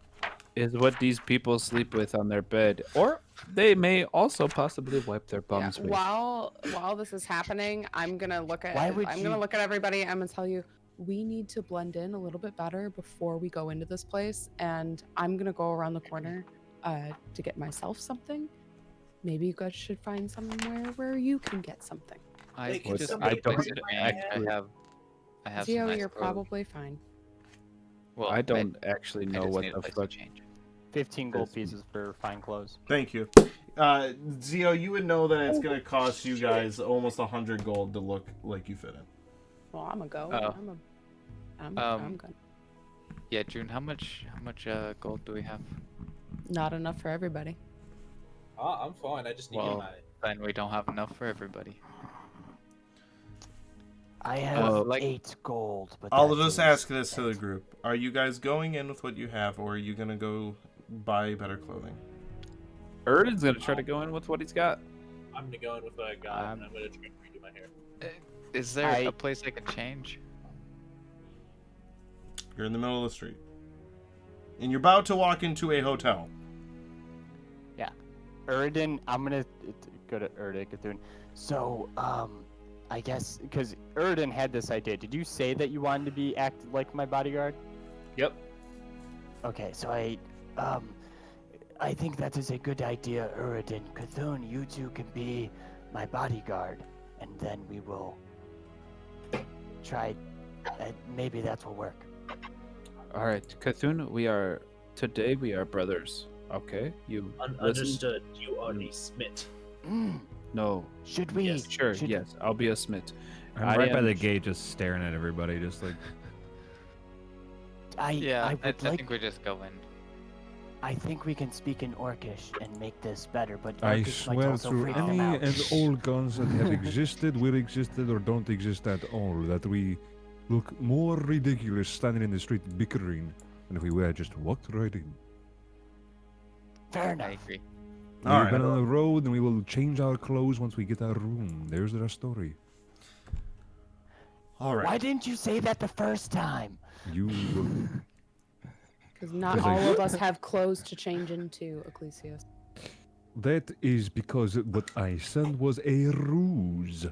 is what these people sleep with on their bed, or they may also possibly wipe their Yeah, bums with. while this is happening, I'm gonna look at Why would I'm you- gonna look at everybody. I'm gonna tell you we need to blend in a little bit better before we go into this place, and I'm gonna go around the corner to get myself something. Maybe you guys should find somewhere where you can get something. I They can just just I make don't I actually- have Zio, some nice you're clothes. probably fine. Well, I don't actually I know just what need a the place to fuck. change. 15 gold pieces for fine clothes. Thank you. Zio, you would know that it's gonna cost you guys almost 100 gold to look like you fit in. Well, I'm a go. Oh. I'm good. Yeah, June, how much gold do we have? Not enough for everybody. I'm fine. I just need Well, my. then we don't have enough for everybody. I have like- 8 gold, but I'll that just is- ask this to the group: are you guys going in with what you have, or are you gonna go buy better clothing? Erden's gonna try to go in with what he's got. I'm gonna go in with what I got, and I'm gonna try to redo my hair. Is there I- a place I can change? You're in the middle of the street, and you're about to walk into a hotel. Uridan, I'm gonna go to Uridan Cthulhu. So, I guess because Uridan had this idea. Did you say that you wanted to be act like my bodyguard? Yep. okay, so I think that is a good idea, Uridan. Cthulhu, you two can be my bodyguard, and then we will try Maybe that will work. All right, Cthulhu, today we are brothers. Okay, you listen? Understood. You are a smith. No. Should we? Yes, sure. Should... Yes, I'll be a smith. I'm right by the gate, just staring at everybody, just like. I think we just go in. I think we can speak in Orcish and make this better, but I Orcish might swear also to freak them any out. and all guns that have existed, will existed, or don't exist at all, that we look more ridiculous standing in the street bickering than if we were just walked right in. Fair enough. I agree. We've been on the road, and we will change our clothes once we get our room. There's our story. All right. Why didn't you say that the first time? You. Because not 'Cause I- all of us have clothes to change into, Ecclesius. That is because what I said was a ruse.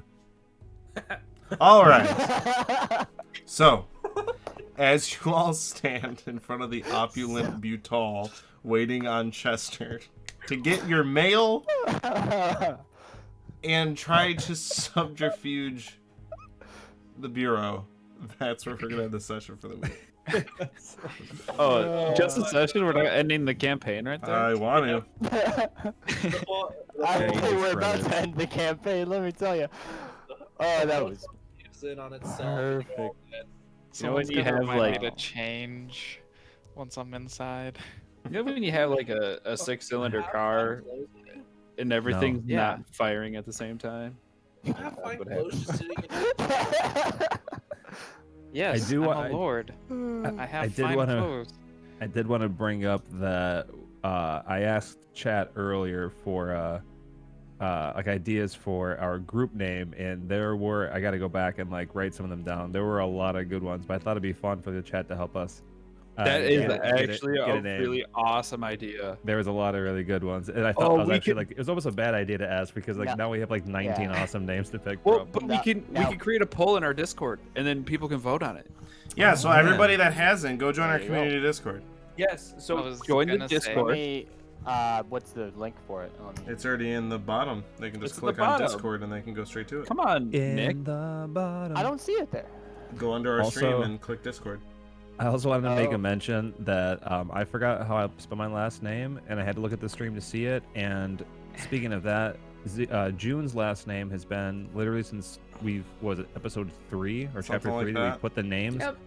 All right. So, as you all stand in front of the opulent Butal, waiting on Chester to get your mail and try to subterfuge the Bureau, that's where we're going to have the session for the week. Just a session? We're not ending the campaign right there? I want to. I think we're about to end the campaign, let me tell you. Oh, that was in on itself. perfect. You know when you have like to change once I'm inside. You know when you have like a 6-cylinder car and everything's No. not firing at the same time? Have my what clothes just sitting in Yes, I do. I'm a lord. I have fine clothes. I did want to bring up that I asked chat earlier for like ideas for our group name, and there were, I got to go back and like write some of them down. There were a lot of good ones, but I thought it'd be fun for the chat to help us. That is get actually a a name. really awesome idea. There was a lot of really good ones, and I thought Oh, I was we actually could- like, it was almost a bad idea to ask because like No. now we have like 19 Yeah. awesome names to pick Well, from. but we can create a poll in our Discord, and then people can vote on it. Yeah, so everybody that hasn't, go join our There you go. community Discord. Yes, I so was join the gonna say- Discord. Hey, what's the link for it? It's already in the bottom. They can just It's at the click on bottom. Discord and they can go straight to it. Come on, Nick. the bottom. I don't see it there. Go under our Also- stream and click Discord. I also wanted to make Oh. a mention that I forgot how I spell my last name, and I had to look at the stream to see it. And speaking of that, June's last name has been literally since was it episode 3 or Something chapter like 3 that. that we put the names. Yep.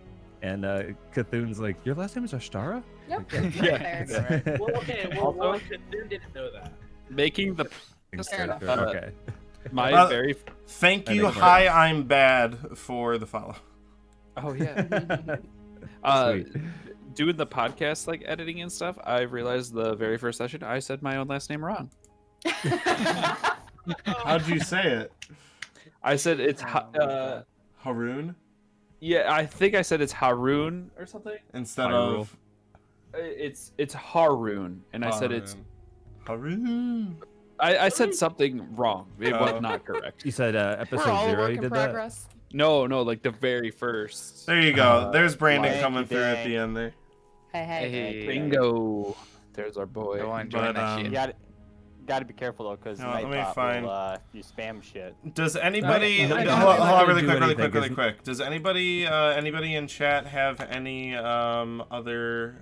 And Cthulhu's like, your last name is Ashtara? Yep. Yeah. There. Well, okay, well, one didn't know that. Making the Fair enough. Okay. my Well, very Thank I you, think it's Hi, I'm Bad, for the follow. oh yeah. Sweet. Doing the podcast like editing and stuff, I realized the very first session I said my own last name wrong. How'd you say it? I said it's Haroon? yeah, I think I said it's Haroon or something. Instead Hyrule. of It's Haroon, and I said it's Haroon. I said something wrong. It was Oh. not correct. You said We're episode all a 0 work you in did that? progress. No, like the very first. There you go. There's Brandon thank coming you, through at Dan. the end there. Hey. Bingo. There's our boy. Go on, join But, that um, shit. You gotta be careful though, because No, let me Nightbot find- will you spam shit. Does anybody No, hold no, on, no, hold no, on no, really do quick, anything, really isn't- quick. Does anybody in chat have any other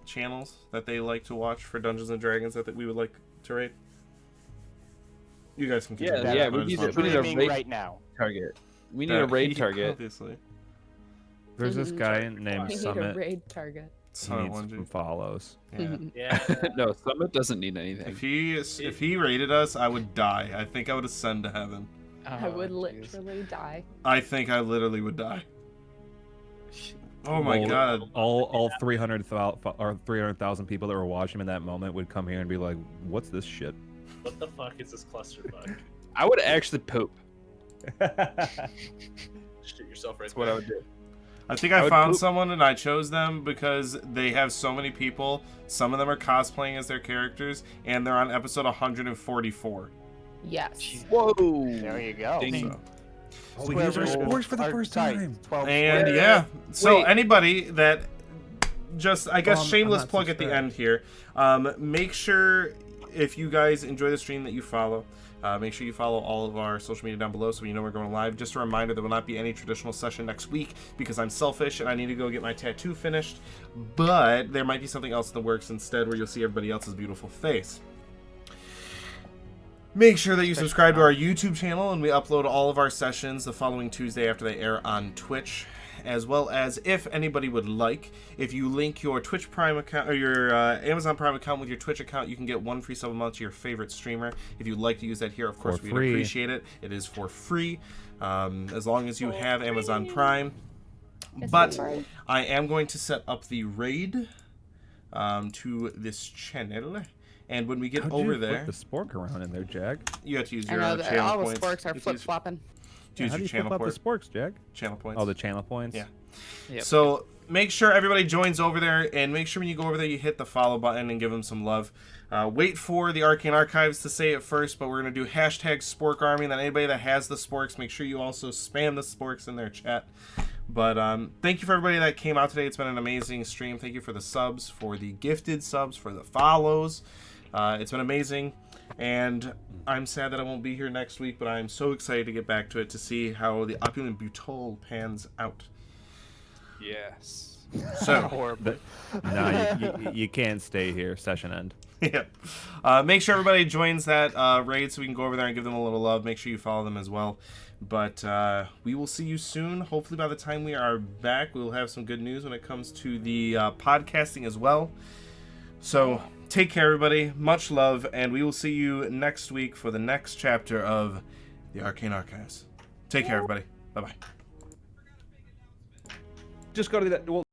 channels that they like to watch for Dungeons and Dragons that we would like to rate? You guys can keep Yeah, it That yeah, but we I just need want to- we need a Streaming rate- right now. target. We need a raid target. Obviously. There's this guy named We need a Summit. raid target. He needs some follows. Yeah. Yeah. No, Summit doesn't need anything. If he rated us, I would die. I think I would ascend to heaven. I would Oh, jeez. literally die. I think I literally would die. Oh my god. All 300,000 people that were watching him in that moment would come here and be like, "What's this shit?" What the fuck is this clusterfuck? I would actually poop. Shoot yourself right That's what I would do. I think I I would found poop. someone and I chose them because they have so many people. Some of them are cosplaying as their characters, and they're on episode 144. Yes. Whoa! There you go. Ding. So. Oh, we used our scores for the Or, first sorry, time. 12 And squares. yeah, so Wait. anybody that just, I guess, I'm shameless not plug at the subscribed. end here. Make sure if you guys enjoy the stream that you follow. Make sure you follow all of our social media down below so you know we're going live. Just a reminder, there will not be any traditional session next week because I'm selfish and I need to go get my tattoo finished. But there might be something else in the works instead where you'll see everybody else's beautiful face. Make sure that you subscribe to our YouTube channel, and we upload all of our sessions the following Tuesday after they air on Twitch. As well as, if anybody would like, if you link your Twitch Prime account or your Amazon Prime account with your Twitch account, you can get 1 free sub a month to your favorite streamer. If you'd like to use that here, of course, we'd appreciate it. It is for free, as long as you have Amazon Prime. But I am going to set up the raid to this channel. And when we get over there, flip the spork around in there, Jag? You have to use I your know channel all points. the sporks are flip flopping. How do you flip up the sporks, Jag? Channel points. Oh, the channel points. Yeah. Yep. So make sure everybody joins over there, and make sure when you go over there you hit the follow button and give them some love. Wait for the Arcane Archives to say it first, but we're going to do hashtag Spork Army, and then anybody that has the sporks, make sure you also spam the sporks in their chat. But thank you for everybody that came out today. It's been an amazing stream. Thank you for the subs, for the gifted subs, for the follows. It's been amazing, and I'm sad that I won't be here next week, but I'm so excited to get back to it to see how the Opulent Butol pans out. Yes. So, no, you can't stay here. Session end. Yeah. Make sure everybody joins that raid so we can go over there and give them a little love. Make sure you follow them as well. But we will see you soon. Hopefully by the time we are back, we'll have some good news when it comes to the podcasting as well. So take care, everybody. Much love, and we will see you next week for the next chapter of the Arcane Archives. Take care, everybody. Bye-bye. Just go to that. Well,